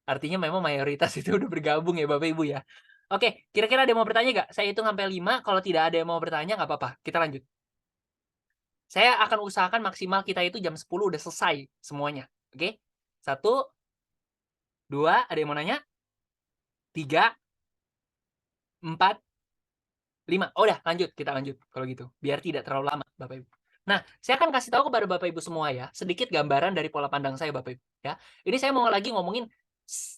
Artinya memang mayoritas itu udah bergabung ya Bapak Ibu ya. Oke, kira-kira ada yang mau bertanya nggak? Saya hitung sampai 5, kalau tidak ada yang mau bertanya nggak apa-apa, kita lanjut. Saya akan usahakan maksimal kita itu jam 10 udah selesai semuanya, oke? 1, 2, ada yang mau nanya? 3, 4, 5. Oh udah lanjut, kita lanjut kalau gitu, biar tidak terlalu lama Bapak Ibu. Nah, saya akan kasih tahu kepada Bapak Ibu semua ya, sedikit gambaran dari pola pandang saya Bapak Ibu, ya. Ini saya mau lagi ngomongin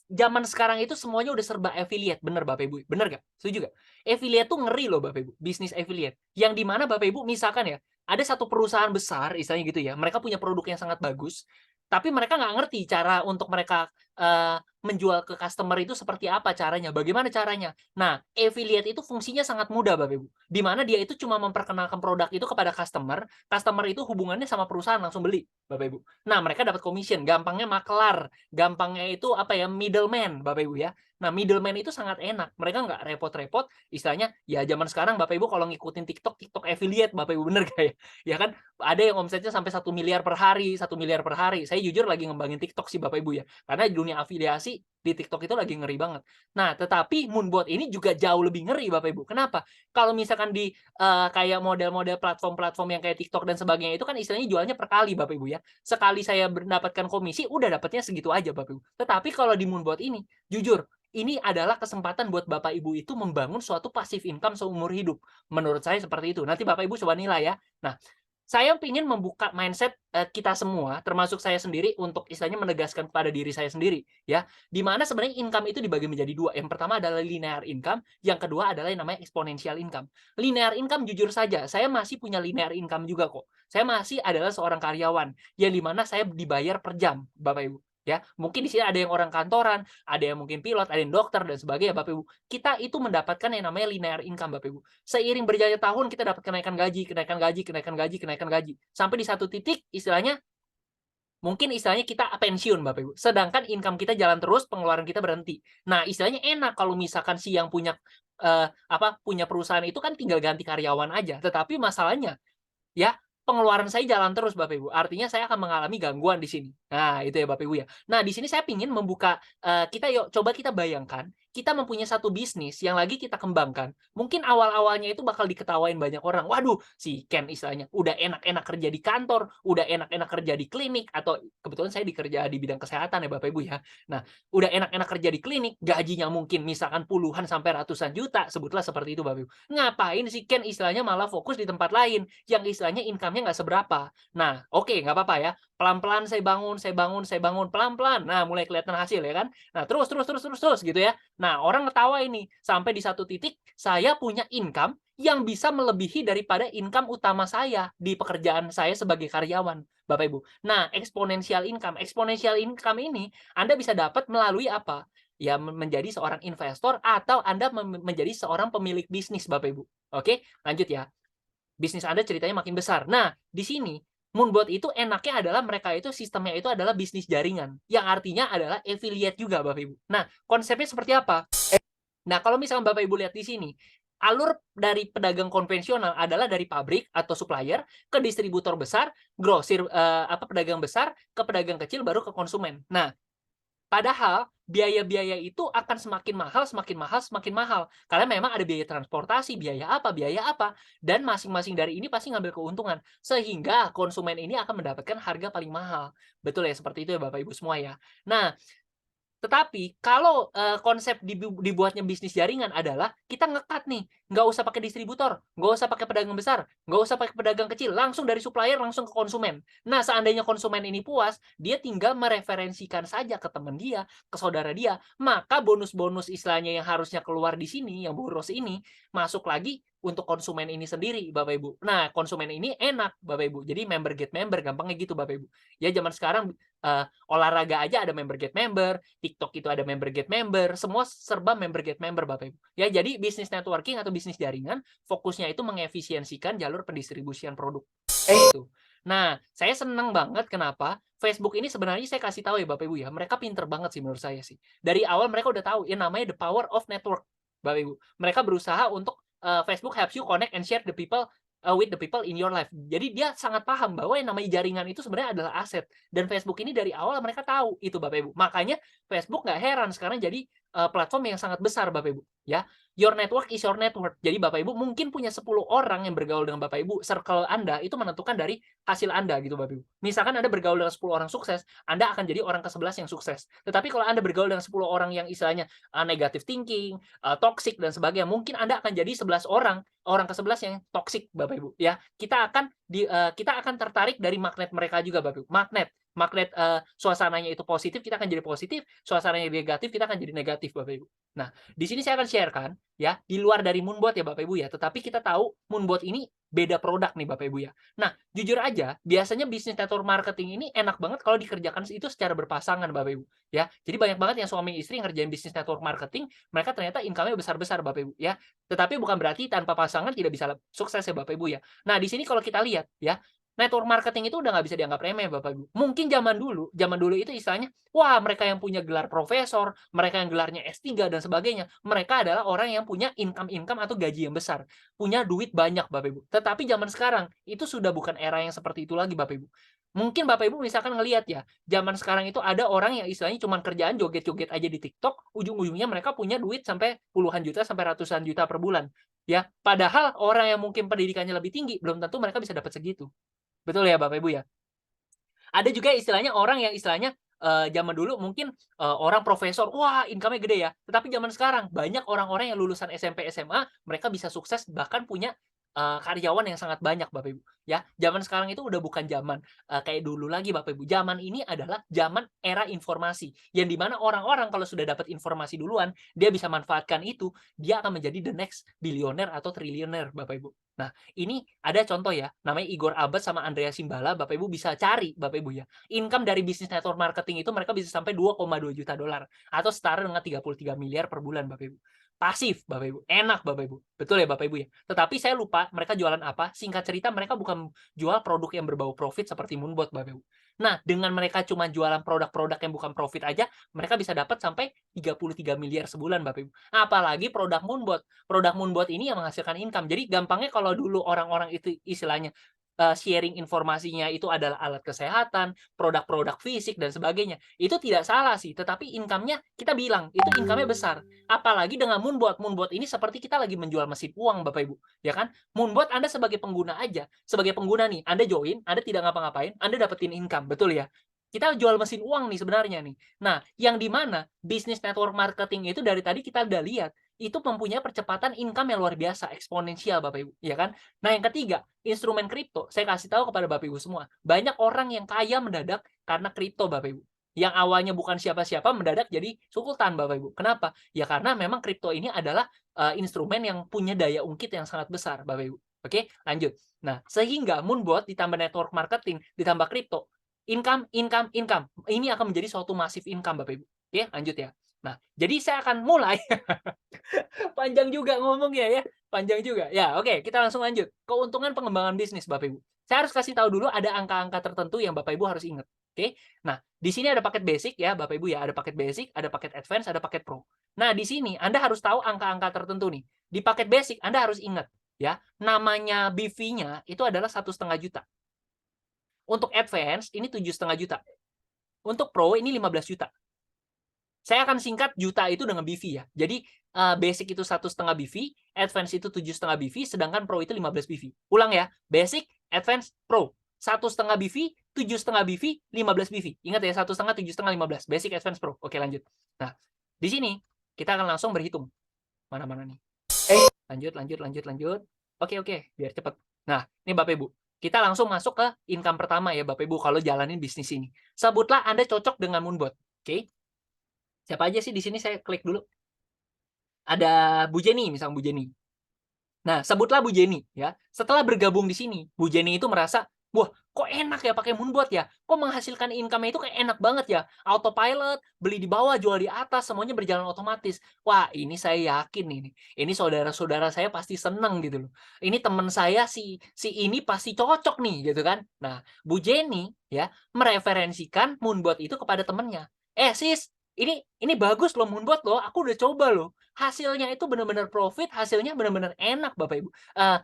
zaman sekarang itu semuanya udah serba affiliate, bener Bapak Ibu, bener nggak? Setuju nggak? Affiliate tuh ngeri loh Bapak Ibu, bisnis affiliate. Yang di mana Bapak Ibu misalkan ya, ada satu perusahaan besar istilahnya gitu ya, mereka punya produk yang sangat bagus, tapi mereka nggak ngerti cara untuk mereka, menjual ke customer itu seperti apa caranya, bagaimana caranya. Nah, affiliate itu fungsinya sangat mudah Bapak Ibu, di mana dia itu cuma memperkenalkan produk itu kepada customer, customer itu hubungannya sama perusahaan langsung beli, Bapak Ibu. Nah, mereka dapat commission, gampangnya makelar, gampangnya itu apa ya, middleman Bapak Ibu ya. Nah, middleman itu sangat enak, mereka nggak repot-repot, istilahnya ya zaman sekarang Bapak Ibu kalau ngikutin TikTok, TikTok affiliate Bapak Ibu, bener nggak ya? Ya kan, ada yang omsetnya sampai 1 miliar per hari, 1 miliar per hari. Saya jujur lagi ngembangin TikTok sih Bapak Ibu ya, karena dunia afiliasi di TikTok itu lagi ngeri banget. Nah, tetapi Moonbot ini juga jauh lebih ngeri Bapak Ibu. Kenapa? Kalau misalkan di, kayak model-model platform-platform yang kayak TikTok dan sebagainya itu kan istilahnya jualnya per kali Bapak Ibu ya. Sekali saya mendapatkan komisi, udah dapatnya segitu aja Bapak Ibu. Tetapi kalau di Moonbot ini, jujur, ini adalah kesempatan buat Bapak Ibu itu membangun suatu passive income seumur hidup. Menurut saya seperti itu. Nanti Bapak Ibu coba nilai ya. Nah, saya ingin membuka mindset, kita semua, termasuk saya sendiri untuk istilahnya menegaskan kepada diri saya sendiri, ya. Di mana sebenarnya income itu dibagi menjadi 2. Yang pertama adalah linear income, yang kedua adalah yang namanya exponential income. Linear income jujur saja, saya masih punya linear income juga kok. Saya masih adalah seorang karyawan, yang di mana saya dibayar per jam, Bapak Ibu, ya. Mungkin di sini ada yang orang kantoran, ada yang mungkin pilot, ada yang dokter dan sebagainya, Bapak Ibu. Kita itu mendapatkan yang namanya linear income, Bapak Ibu. Seiring berjalannya tahun kita dapat kenaikan gaji, kenaikan gaji, kenaikan gaji, kenaikan gaji. Sampai di satu titik istilahnya mungkin istilahnya kita pensiun Bapak Ibu. Sedangkan income kita jalan terus, pengeluaran kita berhenti. Nah, istilahnya enak kalau misalkan si yang punya punya perusahaan itu kan tinggal ganti karyawan aja. Tetapi masalahnya ya, pengeluaran saya jalan terus Bapak Ibu, artinya saya akan mengalami gangguan di sini. Nah, itu ya Bapak Ibu ya. Nah, di sini saya ingin membuka, coba kita bayangkan, kita mempunyai satu bisnis yang lagi kita kembangkan. Mungkin awal-awalnya itu bakal diketawain banyak orang, "Waduh, si Ken istilahnya udah enak-enak kerja di kantor, udah enak-enak kerja di klinik," atau kebetulan saya dikerja di bidang kesehatan ya Bapak Ibu ya. Nah, udah enak-enak kerja di klinik, gajinya mungkin misalkan puluhan sampai ratusan juta, sebutlah seperti itu Bapak Ibu. Ngapain si Ken istilahnya malah fokus di tempat lain, yang istilahnya income-nya nggak seberapa. Nah, oke, nggak apa-apa ya. Pelan-pelan saya bangun, saya bangun, saya bangun, pelan-pelan. Nah, mulai kelihatan hasil ya kan. Nah, terus gitu ya. Nah, orang ketawa ini. Sampai di satu titik, saya punya income yang bisa melebihi daripada income utama saya di pekerjaan saya sebagai karyawan, Bapak Ibu. Nah, exponential income. Exponential income ini Anda bisa dapat melalui apa? Ya, menjadi seorang investor atau Anda menjadi seorang pemilik bisnis, Bapak Ibu. Oke, lanjut ya. Bisnis Anda ceritanya makin besar. Nah, di sini Moonbot itu enaknya adalah mereka itu sistemnya itu adalah bisnis jaringan, yang artinya adalah affiliate juga Bapak Ibu. Nah, konsepnya seperti apa? Nah, kalau misalnya Bapak Ibu lihat di sini, alur dari pedagang konvensional adalah dari pabrik atau supplier ke distributor besar, grosir pedagang besar ke pedagang kecil baru ke konsumen. Nah, Padahal biaya-biaya itu akan semakin mahal, semakin mahal, semakin mahal. Karena memang ada biaya transportasi, biaya apa, dan masing-masing dari ini pasti ngambil keuntungan. Sehingga konsumen ini akan mendapatkan harga paling mahal. Betul ya, seperti itu ya Bapak Ibu semua ya. Nah, tetapi kalau, konsep dibuatnya bisnis jaringan adalah kita ngekat nih, nggak usah pakai distributor, nggak usah pakai pedagang besar, nggak usah pakai pedagang kecil, langsung dari supplier langsung ke konsumen. Nah, seandainya konsumen ini puas, dia tinggal mereferensikan saja ke teman dia, ke saudara dia, maka bonus-bonus istilahnya yang harusnya keluar di sini, yang boros ini, masuk lagi untuk konsumen ini sendiri, Bapak Ibu. Nah, konsumen ini enak, Bapak Ibu. Jadi member get member, gampangnya gitu, Bapak Ibu. Ya zaman sekarang, olahraga aja ada member get member, TikTok itu ada member get member, semua serba member get member Bapak Ibu. Ya, jadi bisnis networking atau bisnis jaringan fokusnya itu mengefisiensikan jalur pendistribusian produk. Gitu. Nah, saya senang banget kenapa Facebook ini sebenarnya saya kasih tahu ya Bapak Ibu ya, mereka pinter banget sih menurut saya sih. Dari awal mereka udah tahu yang namanya the power of network, Bapak Ibu. Mereka berusaha untuk Facebook helps you connect and share the people with the people in your life. Jadi dia sangat paham bahwa yang namanya jaringan itu sebenarnya adalah aset. Dan Facebook ini dari awal mereka tahu itu Bapak Ibu. Makanya Facebook nggak heran sekarang jadi platform yang sangat besar Bapak Ibu. Ya, your network is your network. Jadi Bapak Ibu mungkin punya 10 orang yang bergaul dengan Bapak Ibu. Circle Anda itu menentukan dari hasil Anda gitu Bapak Ibu. Misalkan Anda bergaul dengan 10 orang sukses, Anda akan jadi orang ke-11 yang sukses. Tetapi kalau Anda bergaul dengan 10 orang yang istilahnya negative thinking, toxic dan sebagainya, mungkin Anda akan jadi 11 orang ke-11 yang toxic Bapak Ibu ya. Kita akan tertarik dari magnet mereka juga Bapak Ibu. Magnet suasananya itu positif, kita akan jadi positif, suasananya negatif, kita akan jadi negatif Bapak Ibu. Nah, di sini saya akan share-kan ya, di luar dari Moonbot ya Bapak Ibu ya, tetapi kita tahu Moonbot ini beda produk nih Bapak Ibu ya. Nah, jujur aja, biasanya bisnis network marketing ini enak banget kalau dikerjakan itu secara berpasangan Bapak Ibu ya. Jadi banyak banget yang suami istri ngerjain bisnis network marketing, mereka ternyata income-nya besar-besar Bapak Ibu ya. Tetapi bukan berarti tanpa pasangan tidak bisa sukses ya Bapak Ibu ya. Nah, di sini kalau kita lihat ya, network marketing itu udah nggak bisa dianggap remeh Bapak Ibu. Mungkin zaman dulu itu istilahnya, wah mereka yang punya gelar profesor, mereka yang gelarnya S3 dan sebagainya, mereka adalah orang yang punya income-income atau gaji yang besar, punya duit banyak Bapak Ibu. Tetapi zaman sekarang itu sudah bukan era yang seperti itu lagi Bapak Ibu. Mungkin Bapak Ibu misalkan ngelihat ya, zaman sekarang itu ada orang yang istilahnya cuma kerjaan joget-joget aja di TikTok, ujung-ujungnya mereka punya duit sampai puluhan juta sampai ratusan juta per bulan. Ya, padahal orang yang mungkin pendidikannya lebih tinggi belum tentu mereka bisa dapat segitu. Betul ya Bapak Ibu ya? Ada juga istilahnya orang yang istilahnya, zaman dulu mungkin, orang profesor, wah income-nya gede ya. Tetapi zaman sekarang banyak orang-orang yang lulusan SMP, SMA, mereka bisa sukses bahkan punya, karyawan yang sangat banyak Bapak Ibu, ya. Zaman sekarang itu udah bukan zaman, kayak dulu lagi Bapak Ibu. Zaman ini adalah zaman era informasi, yang di mana orang-orang kalau sudah dapat informasi duluan, dia bisa manfaatkan itu, dia akan menjadi the next billionaire atau triliuner Bapak Ibu. Nah, ini ada contoh ya, namanya Igor Abad sama Andrea Simbala, Bapak Ibu bisa cari Bapak Ibu ya. Income dari bisnis network marketing itu mereka bisa sampai 2,2 juta dolar atau setara dengan 33 miliar per bulan Bapak Ibu. Pasif Bapak Ibu, enak Bapak Ibu. Betul ya Bapak Ibu ya. Tetapi saya lupa mereka jualan apa. Singkat cerita mereka bukan jual produk yang berbau profit seperti Moonbot Bapak Ibu. Nah, dengan mereka cuma jualan produk-produk yang bukan profit aja, mereka bisa dapat sampai 33 miliar sebulan Bapak Ibu. Apalagi produk Moonbot. Produk Moonbot ini yang menghasilkan income. Jadi gampangnya kalau dulu orang-orang itu istilahnya sharing informasinya itu adalah alat kesehatan, produk-produk fisik dan sebagainya. Itu tidak salah sih, tetapi income-nya kita bilang itu income-nya besar. Apalagi dengan Moonbot. Moonbot ini seperti kita lagi menjual mesin uang Bapak Ibu, ya kan? Moonbot Anda sebagai pengguna aja, sebagai pengguna nih, Anda join, Anda tidak ngapa-ngapain, Anda dapetin income, betul ya? Kita jual mesin uang nih sebenarnya nih. Nah, yang di mana bisnis network marketing itu dari tadi kita udah lihat, itu mempunyai percepatan income yang luar biasa, eksponensial Bapak Ibu, ya kan? Nah, yang ketiga, instrumen kripto. Saya kasih tahu kepada Bapak Ibu semua, banyak orang yang kaya mendadak karena kripto Bapak Ibu. Yang awalnya bukan siapa-siapa mendadak jadi sultan Bapak Ibu. Kenapa? Ya karena memang kripto ini adalah instrumen yang punya daya ungkit yang sangat besar Bapak Ibu. Oke, lanjut. Nah, sehingga Moonbot ditambah network marketing, ditambah kripto, income. Ini akan menjadi suatu masif income Bapak Ibu. Oke, lanjut ya. Nah, jadi saya akan mulai panjang juga ngomongnya ya, panjang juga. Ya, oke, kita langsung lanjut. Keuntungan pengembangan bisnis Bapak Ibu. Saya harus kasih tahu dulu ada angka-angka tertentu yang Bapak Ibu harus ingat. Oke. Nah, di sini ada paket basic ya Bapak Ibu ya, ada paket basic, ada paket advance, ada paket pro. Nah, di sini Anda harus tahu angka-angka tertentu nih. Di paket basic Anda harus ingat ya, namanya BV-nya itu adalah 1,5 juta. Untuk advance ini 7,5 juta. Untuk pro ini 15 juta. Saya akan singkat juta itu dengan BV ya. Jadi basic itu 1,5 BV, advance itu 7,5 BV, sedangkan pro itu 15 BV. Ulang ya, basic, advance, pro. 1,5 BV, 7,5 BV, 15 BV. Ingat ya, 1,5, 7,5, 15. Basic, advance, pro. Oke, lanjut. Nah, di sini kita akan langsung berhitung. Mana-mana nih. Lanjut. Oke, biar cepet. Nah, ini Bapak Ibu. Kita langsung masuk ke income pertama ya Bapak Ibu kalau jalanin bisnis ini. Sebutlah Anda cocok dengan Moonbot. Oke. Siapa aja sih di sini, saya klik dulu. Ada Bu Jenny, misalnya Bu Jenny. Nah, sebutlah Bu Jenny ya. Setelah bergabung di sini, Bu Jenny itu merasa, wah, kok enak ya pakai Moonbot ya? Kok menghasilkan income-nya itu kayak enak banget ya? Autopilot, beli di bawah, jual di atas, semuanya berjalan otomatis. Wah, ini saya yakin ini. Ini saudara-saudara saya pasti seneng gitu loh. Ini teman saya si ini pasti cocok nih gitu kan. Nah, Bu Jenny ya mereferensikan Moonbot itu kepada temannya. Sis, ini bagus loh Moonbot loh. Aku udah coba loh. Hasilnya itu benar-benar profit, hasilnya benar-benar enak Bapak Ibu.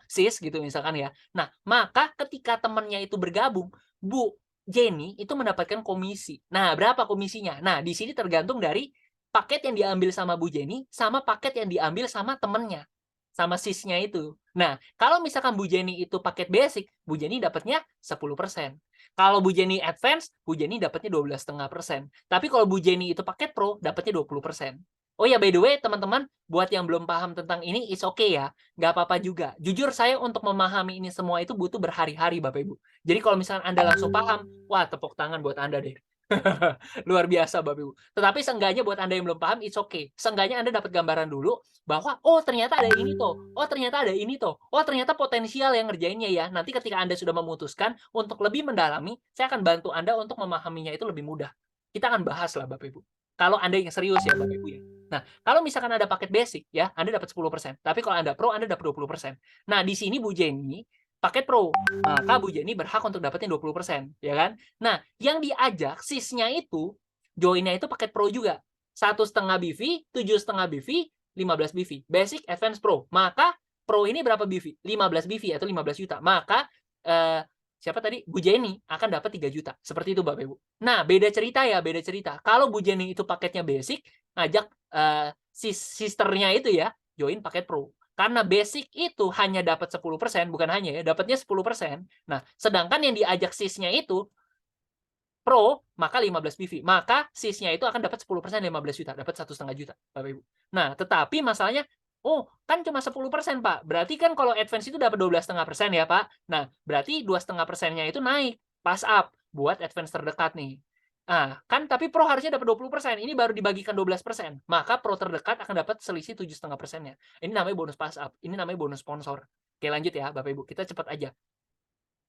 Sis gitu misalkan ya. Nah, maka ketika temannya itu bergabung, Bu Jenny itu mendapatkan komisi. Nah, berapa komisinya? Nah, di sini tergantung dari paket yang diambil sama Bu Jenny sama paket yang diambil sama temannya, sama sisnya itu. Nah, kalau misalkan Bu Jenny itu paket basic, Bu Jenny dapatnya 10%. Kalau Bu Jenny advance, Bu Jenny dapatnya 12,5%. Tapi kalau Bu Jenny itu paket pro, dapatnya 20%. Oh ya, by the way, teman-teman, buat yang belum paham tentang ini, it's okay ya. Nggak apa-apa juga. Jujur, saya untuk memahami ini semua itu butuh berhari-hari, Bapak Ibu. Jadi kalau misalnya Anda langsung paham, wah, tepuk tangan buat Anda deh. Luar biasa, Bapak Ibu. Tetapi seenggaknya buat Anda yang belum paham, it's okay. Seenggaknya Anda dapat gambaran dulu bahwa, oh ternyata ada ini tuh. Oh ternyata ada ini tuh. Oh ternyata potensial yang ngerjainnya ya. Nanti ketika Anda sudah memutuskan untuk lebih mendalami, saya akan bantu Anda untuk memahaminya itu lebih mudah. Kita akan bahas lah, Bapak Ibu. Kalau Anda yang serius ya, Bapak Ibu ya. Nah, kalau misalkan ada paket basic ya, Anda dapat 10%. Tapi kalau Anda pro, Anda dapat 20%. Nah, di sini Bu Jenny paket pro. Maka Bu Jenny berhak untuk dapetin 20%, ya kan? Nah, yang diajak sisnya itu joinnya itu paket pro juga. 1,5 BV, 7,5 BV, 15 BV. Basic, Advance, Pro. Maka pro ini berapa BV? 15 BV atau 15 juta. Maka siapa tadi? Bu Jenny akan dapat 3 juta. Seperti itu Bapak Ibu. Nah, beda cerita ya, beda cerita. Kalau Bu Jenny itu paketnya basic, ngajak sisternya itu ya, join paket pro. Karena basic itu hanya dapat 10%, bukan hanya ya, dapatnya 10%. Nah, sedangkan yang diajak sisnya itu pro, maka 15 BV. Maka sisnya itu akan dapat 10% 15 juta, dapat 1,5 juta, Bapak Ibu. Nah, tetapi masalahnya, oh, kan cuma 10%, Pak. Berarti kan kalau advance itu dapat 12,5% ya, Pak. Nah, berarti 2,5%-nya itu naik, pass up buat advance terdekat nih. Ah, kan tapi pro harusnya dapat 20%, ini baru dibagikan 12%. Maka pro terdekat akan dapat selisih 7,5%-nya. Ini namanya bonus pass up, ini namanya bonus sponsor. Oke, lanjut ya, Bapak Ibu. Kita cepat aja.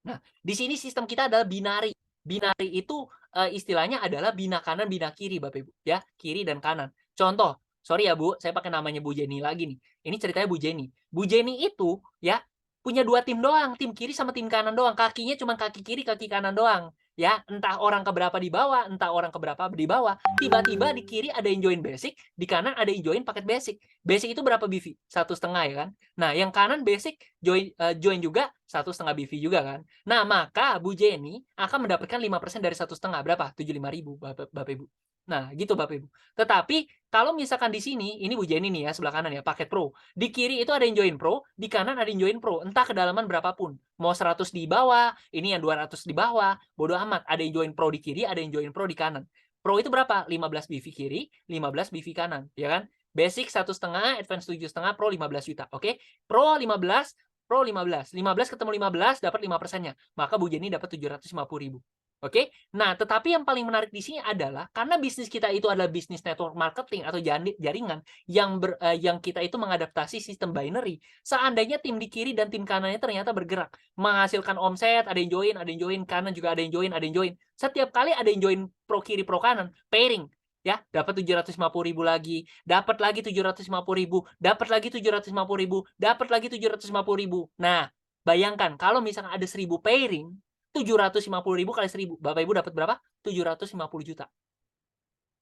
Nah, di sini sistem kita adalah binari. Binari itu istilahnya adalah bina kanan, bina kiri, Bapak Ibu, ya, kiri dan kanan. Contoh, sorry ya Bu, saya pakai namanya Bu Jenny lagi nih. Ini ceritanya Bu Jenny. Bu Jenny itu ya punya 2 tim doang, tim kiri sama tim kanan doang. Kakinya cuma kaki kiri, kaki kanan doang. Ya, entah orang keberapa di bawah, entah orang keberapa di bawah. Tiba-tiba di kiri ada yang join basic, di kanan ada yang join paket basic. Basic itu berapa BV? 1,5 ya kan? Nah, yang kanan basic join juga 1,5 BV juga kan. Nah, maka Bu Jenny akan mendapatkan 5% dari 1,5. Berapa? 75.000 Bapak Ibu. Nah, gitu Bapak Ibu. Tetapi kalau misalkan di sini, ini Bu Jenny nih ya, sebelah kanan ya, paket pro. Di kiri itu ada yang join pro, di kanan ada yang join pro. Entah kedalaman berapapun. Mau 100 di bawah, ini yang 200 di bawah, bodo amat. Ada yang join pro di kiri, ada yang join pro di kanan. Pro itu berapa? 15 BV kiri, 15 BV kanan, ya kan? Basic 1,5, advance 7,5, pro 15 juta. Oke? Pro 15, pro 15. 15 ketemu 15 dapat 5%-nya. Maka Bu Jenny dapat 750.000. Oke? Nah, tetapi yang paling menarik di sini adalah karena bisnis kita itu adalah bisnis network marketing atau jaringan yang kita itu mengadaptasi sistem binary. Seandainya tim di kiri dan tim kanannya ternyata bergerak, menghasilkan omset, ada yang join, kanan juga ada yang join, ada yang join. Setiap kali ada yang join pro kiri, pro kanan, pairing, ya, dapat 750.000 lagi, dapat lagi 750.000, dapat lagi 750.000, dapat lagi 750.000. Nah, bayangkan kalau misalnya ada 1.000 pairing, 750.000 kali 1.000, Bapak Ibu dapat berapa? 750 juta.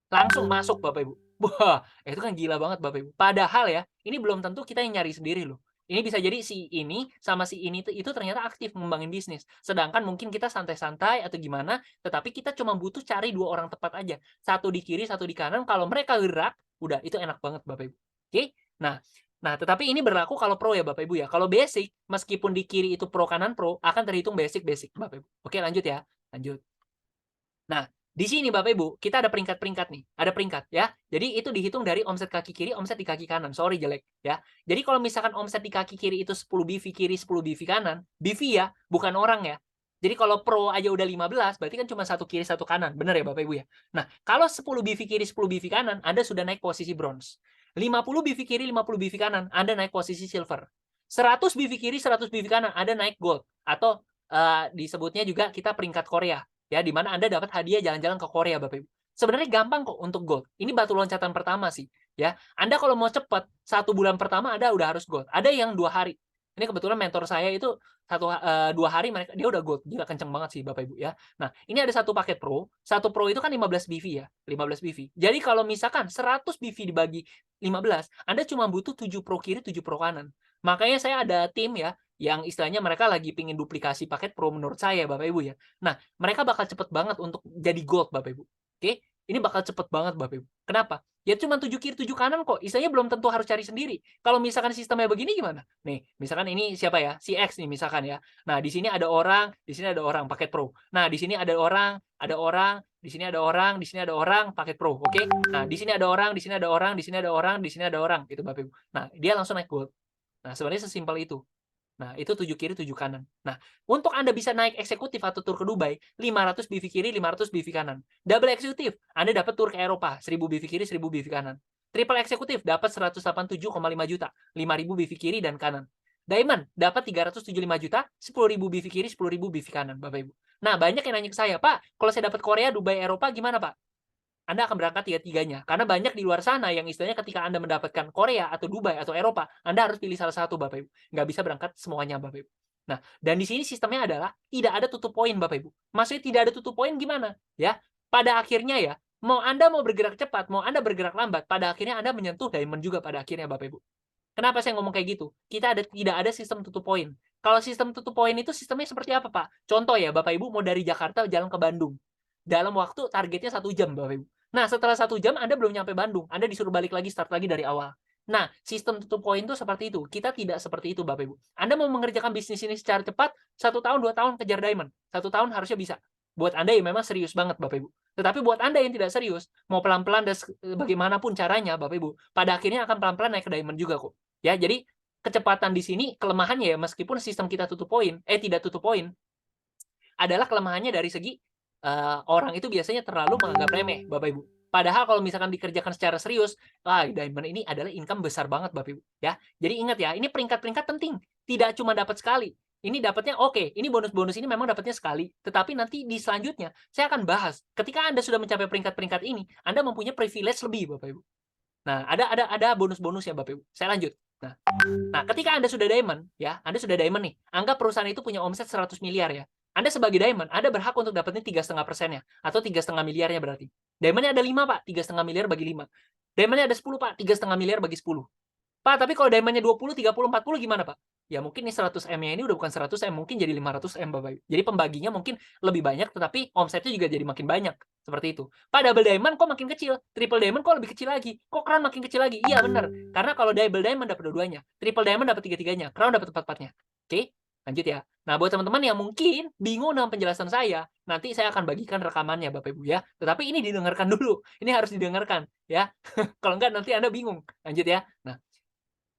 Langsung masuk Bapak Ibu. Wah, itu kan gila banget Bapak Ibu. Padahal ya, ini belum tentu kita yang nyari sendiri loh. Ini bisa jadi si ini sama si ini itu ternyata aktif ngembangin bisnis. Sedangkan mungkin kita santai-santai atau gimana, tetapi kita cuma butuh cari 2 orang tepat aja. Satu di kiri, satu di kanan, kalau mereka gerak, udah itu enak banget Bapak Ibu. Oke? Nah nah tetapi ini berlaku kalau pro ya Bapak Ibu ya. Kalau basic, meskipun di kiri itu pro, kanan pro, akan terhitung basic Bapak Ibu. Oke lanjut ya, lanjut. Nah, di sini Bapak Ibu, kita ada peringkat-peringkat nih, ada peringkat ya. Jadi itu dihitung dari omset kaki kiri, omset di kaki kanan. Sorry jelek ya. Jadi kalau misalkan omset di kaki kiri itu 10 BV kiri, 10 BV kanan, BV ya, bukan orang ya. Jadi kalau pro aja udah 15, berarti kan cuma satu kiri, satu kanan. Bener ya Bapak Ibu ya? Nah, kalau 10 BV kiri, 10 BV kanan, Anda sudah naik posisi bronze. 50 BV kiri, 50 BV kanan, Anda naik posisi silver. 100 BV kiri, 100 BV kanan, Anda naik gold. Atau disebutnya juga kita peringkat Korea ya, di mana Anda dapat hadiah jalan-jalan ke Korea Bapak Ibu. Sebenarnya gampang kok untuk gold. Ini batu loncatan pertama sih ya. Anda kalau mau cepat 1 bulan pertama Anda udah harus gold. Ada yang 2 hari. Ini kebetulan mentor saya itu 2 hari dia udah gold. Gila kenceng banget sih Bapak Ibu ya. Nah, ini ada satu paket pro. Satu pro itu kan 15 BV ya, 15 BV. Jadi kalau misalkan 100 BV dibagi 15, Anda cuma butuh 7 pro kiri, 7 pro kanan. Makanya saya ada tim ya, yang istilahnya mereka lagi pingin duplikasi paket pro menurut saya Bapak Ibu ya. Nah, mereka bakal cepet banget untuk jadi gold Bapak Ibu. Oke? Ini bakal cepet banget Bapak Ibu. Kenapa? Ya cuma 7 kiri 7 kanan kok. Istilahnya belum tentu harus cari sendiri. Kalau misalkan sistemnya begini gimana? Nih, misalkan ini siapa ya? Si X nih misalkan ya. Nah, di sini ada orang, di sini ada orang paket pro. Nah, di sini ada orang, di sini ada orang, di sini ada orang paket pro. Oke? Nah, di sini ada orang, di sini ada orang, di sini ada orang, di sini ada orang gitu Bapak Ibu. Nah, dia langsung naik gold. Nah, sebenarnya sesimpel itu. Nah, itu 7 kiri, 7 kanan. Nah, untuk Anda bisa naik eksekutif atau tur ke Dubai, 500 BV kiri, 500 BV kanan. Double eksekutif, Anda dapat tur ke Eropa, 1000 BV kiri, 1000 BV kanan. Triple eksekutif dapat 187,5 juta, 5000 BV kiri dan kanan. Diamond dapat 375 juta, 10.000 BV kiri, 10.000 BV kanan, Bapak Ibu. Nah, banyak yang nanya ke saya, "Pak, kalau saya dapat Korea, Dubai, Eropa gimana, Pak?" Anda akan berangkat tiga-tiganya. Karena banyak di luar sana yang istilahnya ketika Anda mendapatkan Korea atau Dubai atau Eropa, Anda harus pilih salah satu Bapak Ibu. Nggak bisa berangkat semuanya Bapak Ibu. Nah, dan di sini sistemnya adalah tidak ada tutup poin Bapak Ibu. Maksudnya tidak ada tutup poin gimana? Ya, pada akhirnya ya, mau Anda mau bergerak cepat, mau Anda bergerak lambat, pada akhirnya Anda menyentuh diamond juga pada akhirnya Bapak Ibu. Kenapa saya ngomong kayak gitu? Tidak ada sistem tutup poin. Kalau sistem tutup poin itu sistemnya seperti apa, Pak? Contoh ya, Bapak Ibu mau dari Jakarta jalan ke Bandung. Dalam waktu targetnya 1 jam, Bapak Ibu. Nah, setelah 1 jam Anda belum nyampe Bandung. Anda disuruh balik lagi, start lagi dari awal. Nah, sistem tutup poin itu seperti itu. Kita tidak seperti itu, Bapak Ibu. Anda mau mengerjakan bisnis ini secara cepat, 1 tahun, 2 tahun kejar diamond. 1 tahun harusnya bisa. Buat Anda yang memang serius banget, Bapak Ibu. Tetapi buat Anda yang tidak serius, mau pelan-pelan dan bagaimanapun caranya, Bapak Ibu, pada akhirnya akan pelan-pelan naik ke diamond juga kok. Ya, jadi kecepatan di sini kelemahannya ya, meskipun sistem kita tutup poin, tidak tutup poin, adalah kelemahannya dari segi orang itu biasanya terlalu menganggap remeh, Bapak Ibu. Padahal kalau misalkan dikerjakan secara serius, diamond ini adalah income besar banget, Bapak Ibu, ya. Jadi ingat ya, ini peringkat-peringkat penting. Tidak cuma dapat sekali. Ini dapatnya oke, ini bonus-bonus ini memang dapatnya sekali, tetapi nanti di selanjutnya saya akan bahas. Ketika Anda sudah mencapai peringkat-peringkat ini, Anda mempunyai privilege lebih, Bapak Ibu. Nah, ada bonus-bonus ya, Bapak Ibu. Saya lanjut. Nah, ketika Anda sudah diamond, ya, Anda sudah diamond nih. Anggap perusahaan itu punya omset 100 miliar ya. Anda sebagai diamond, Anda berhak untuk dapetin 3,5%-nya atau 3,5 miliarnya berarti. Diamondnya ada 5, Pak. 3,5 miliar bagi 5. Diamondnya ada 10, Pak. 3,5 miliar bagi 10. Pak, tapi kalau diamondnya 20, 30, 40 gimana, Pak? Ya mungkin nih 100M-nya ini udah bukan 100M, mungkin jadi 500M, Bapak. Jadi pembaginya mungkin lebih banyak, tetapi omsetnya juga jadi makin banyak. Seperti itu. Pak, double diamond kok makin kecil? Triple diamond kok lebih kecil lagi? Kok crown makin kecil lagi? Iya, benar. Karena kalau double diamond dapat dua-duanya. Triple diamond dapat tiga-tiganya. Crown dapat empat-empatnya. Oke? Lanjut ya. Nah, buat teman-teman yang mungkin bingung dengan penjelasan saya, nanti saya akan bagikan rekamannya, Bapak Ibu ya. Tetapi ini didengarkan dulu. Ini harus didengarkan, ya. Kalau enggak nanti Anda bingung. Lanjut ya. Nah,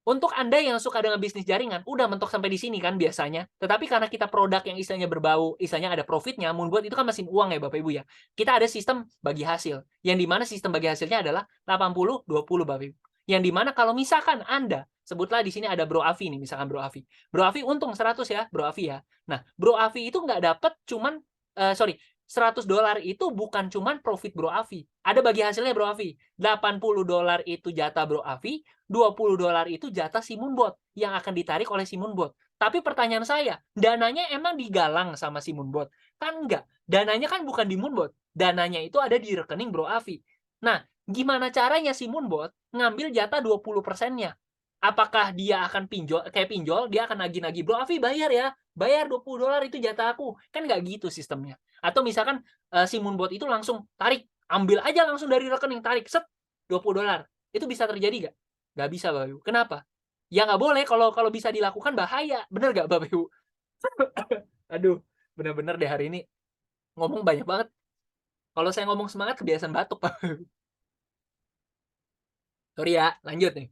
untuk Anda yang suka dengan bisnis jaringan, udah mentok sampai di sini kan biasanya. Tetapi karena kita produk yang istilahnya berbau, istilahnya ada profitnya, Moonbot itu kan mesin uang ya Bapak Ibu ya. Kita ada sistem bagi hasil. Yang dimana sistem bagi hasilnya adalah 80-20 Bapak Ibu. Yang dimana kalau misalkan Anda, sebutlah di sini ada Bro Avi nih, misalkan Bro Avi. Bro Avi untung 100 ya, Bro Avi ya. Nah, Bro Avi itu nggak dapat cuman, $100 itu bukan cuman profit Bro Avi. Ada bagi hasilnya Bro Avi. $80 itu jatah Bro Avi, $20 itu jatah si Moonbot yang akan ditarik oleh si Moonbot. Tapi pertanyaan saya, dananya emang digalang sama si Moonbot? Kan enggak. Dananya kan bukan di Moonbot. Dananya itu ada di rekening Bro Avi. Nah, gimana caranya si Moonbot ngambil jatah 20%-nya? Apakah dia akan pinjol, dia akan nagih-nagih, "Bro Afi bayar ya, bayar $20 itu jatah aku." Kan nggak gitu sistemnya. Atau misalkan, si Moonbot itu langsung tarik, ambil aja langsung dari rekening, tarik, set, $20. Itu bisa terjadi nggak? Nggak bisa, Bapak Ibu. Kenapa? Ya nggak boleh, kalau kalau bisa dilakukan bahaya, bener nggak Bapak Ibu? Aduh, bener-bener deh hari ini ngomong banyak banget. Kalau saya ngomong semangat kebiasaan batuk, Pak. Sorry ya, lanjut nih.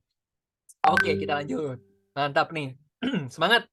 Oke, kita lanjut. Mantap nih. Semangat.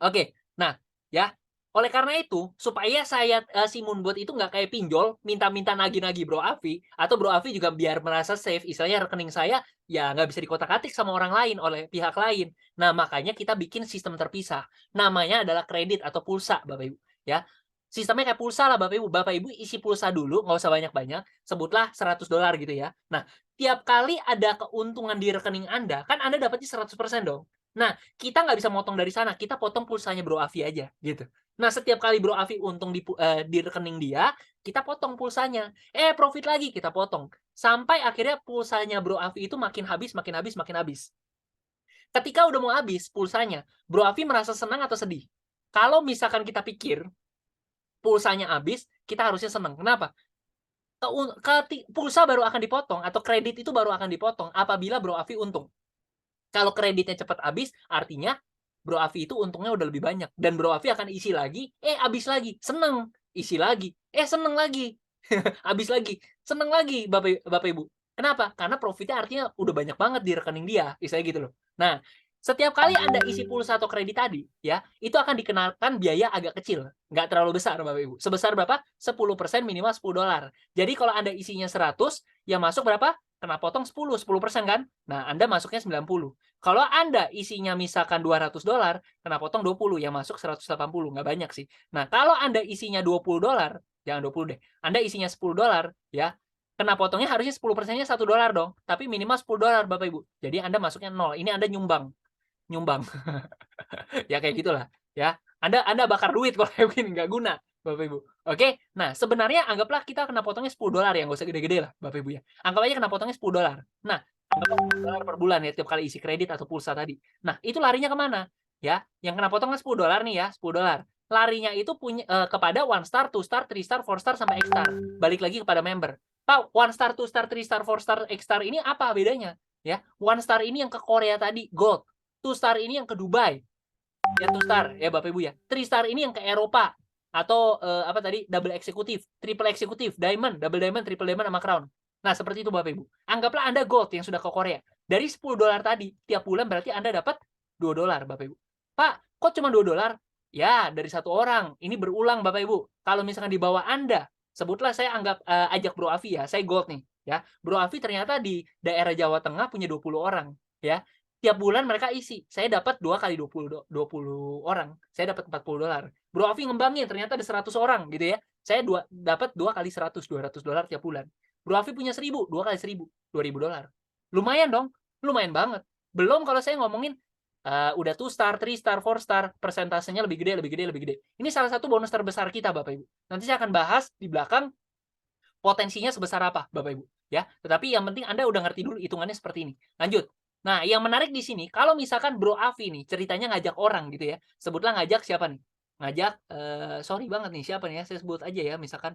Oke. Nah, ya, oleh karena itu, supaya saya, si Moonbot itu nggak kayak pinjol, minta-minta nagih-nagih Bro Afi, atau Bro Afi juga biar merasa safe, istilahnya rekening saya, ya nggak bisa dikotak-atik sama orang lain, oleh pihak lain. Nah, makanya kita bikin sistem terpisah. Namanya adalah kredit atau pulsa, Bapak Ibu, ya. Sistemnya kayak pulsa lah Bapak Ibu. Bapak Ibu isi pulsa dulu, nggak usah banyak-banyak, sebutlah $100 gitu ya. Nah, tiap kali ada keuntungan di rekening Anda, kan Anda dapatnya 100% dong. Nah, kita nggak bisa motong dari sana, kita potong pulsanya Bro Afi aja, gitu. Nah, setiap kali Bro Afi untung di rekening dia, kita potong pulsanya. Profit lagi, kita potong. Sampai akhirnya pulsanya Bro Afi itu makin habis makin habis makin habis. Ketika udah mau habis pulsanya, Bro Afi merasa senang atau sedih? Kalau misalkan kita pikir pulsanya habis, kita harusnya senang. Kenapa? Pulsa baru akan dipotong atau kredit itu baru akan dipotong apabila Bro Afi untung. Kalau kreditnya cepat habis, artinya Bro Afi itu untungnya udah lebih banyak. Dan Bro Afi akan isi lagi, habis lagi, seneng. Isi lagi, seneng lagi. Habis lagi, seneng lagi Bapak, Bapak Ibu. Kenapa? Karena profitnya artinya udah banyak banget di rekening dia, istilahnya gitu loh. Nah, setiap kali Anda isi pulsa atau kredit tadi, ya, itu akan dikenakan biaya agak kecil, nggak terlalu besar Bapak Ibu. Sebesar berapa? 10% minimal $10. Jadi kalau Anda isinya 100, yang masuk berapa? Kena potong 10% kan? Nah, Anda masuknya 90. Kalau Anda isinya misalkan $200, kena potong 20, yang masuk 180, nggak banyak sih. Nah, kalau Anda isinya $20, jangan 20 deh, Anda isinya $10, ya, kena potongnya harusnya 10%-nya $1 dong, tapi minimal $10 Bapak Ibu. Jadi Anda masuknya 0, ini Anda nyumbang. Nyumbang. Ya kayak gitulah, ya. Anda bakar duit kalau kayak begini, nggak guna, Bapak Ibu. Oke, nah sebenarnya anggaplah kita kena potongnya $10 ya, nggak usah gede-gede lah, Bapak Ibu ya. Anggap aja kena potongnya $10. Nah, anggaplah $10 per bulan ya, tiap kali isi kredit atau pulsa tadi. Nah, itu larinya kemana? Ya, yang kena potong kan $10 nih ya, $10. Larinya itu kepada 1 star, 2 star, 3 star, 4 star, sampai X star. Balik lagi kepada member. Pak, 1 star, 2 star, 3 star, 4 star, X star ini apa bedanya? Ya, 1 star ini yang ke Korea tadi, gold. 2 star ini yang ke Dubai, ya 2 star ya Bapak Ibu ya. 3 star ini yang ke Eropa atau apa tadi, double eksekutif, triple eksekutif, diamond, double diamond, triple diamond sama crown. Nah, seperti itu Bapak Ibu. Anggaplah Anda gold yang sudah ke Korea. Dari $10 tadi, tiap bulan berarti Anda dapat $2 Bapak Ibu. Pak, kok cuma $2? Ya, dari satu orang. Ini berulang Bapak Ibu. Kalau misalkan di bawah Anda, sebutlah saya anggap ajak Bro Afi ya, saya gold nih ya. Bro Afi ternyata di daerah Jawa Tengah punya 20 orang ya. Tiap bulan mereka isi, saya dapat 2 kali 20 orang, saya dapat $40. Bro Afi ngembangin, ternyata ada 100 orang gitu ya, saya dapat 2 kali 100, $200 tiap bulan. Bro Afi punya 1000, 2 kali 1000, $2000. Lumayan dong, lumayan banget. Belum kalau saya ngomongin, udah 2 star, 3 star, 4 star, persentasenya lebih gede lebih gede lebih gede. Ini salah satu bonus terbesar kita Bapak Ibu. Nanti saya akan bahas di belakang potensinya sebesar apa Bapak Ibu, ya. Tetapi yang penting Anda udah ngerti dulu hitungannya seperti ini. Lanjut. Nah, yang menarik di sini, kalau misalkan Bro Afi nih ceritanya ngajak orang gitu ya, sebutlah ngajak siapa nih? Ngajak, sorry banget nih siapa nih ya, saya sebut aja ya, misalkan,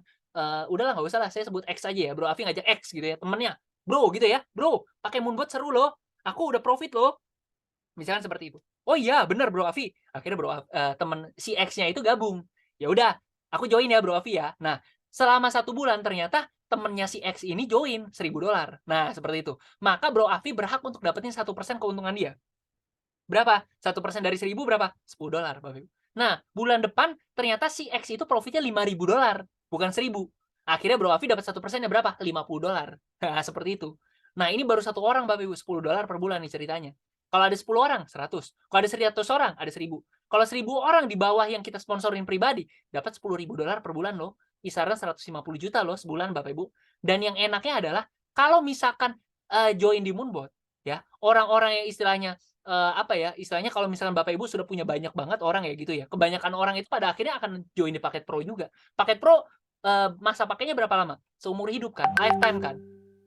udahlah nggak usah lah, saya sebut X aja ya, Bro Afi ngajak X gitu ya, temennya, "Bro," gitu ya, "Bro, pakai Moonbot seru loh, aku udah profit loh." Misalkan seperti itu. "Oh iya, bener Bro Afi." Akhirnya temen si X-nya itu gabung. Ya udah, "Aku join ya Bro Afi ya." Nah, selama 1 bulan ternyata temennya si X ini join $1000. Nah, seperti itu. Maka Bro Afi berhak untuk dapetin 1% keuntungan dia. Berapa? 1% dari 1000 berapa? $10 Bapak Ibu. Nah, bulan depan ternyata si X itu profitnya $5000, bukan 1000. Akhirnya Bro Afi dapat 1%-nya berapa? $50. Nah, seperti itu. Nah, ini baru 1 orang Bapak Ibu, $10 per bulan nih ceritanya. Kalau ada 10 orang, 100. Kalau ada 100 orang, ada 1000. Kalau 1000 orang di bawah yang kita sponsorin pribadi, dapat $10.000 per bulan loh. Kisaran 150 juta loh sebulan Bapak Ibu. Dan yang enaknya adalah kalau misalkan join di Moonbot, ya, orang-orang yang istilahnya apa ya, istilahnya kalau misalkan Bapak Ibu sudah punya banyak banget orang ya gitu ya, kebanyakan orang itu pada akhirnya akan join di paket Pro juga. Paket Pro, masa pakainya berapa lama? Seumur hidup kan, lifetime kan.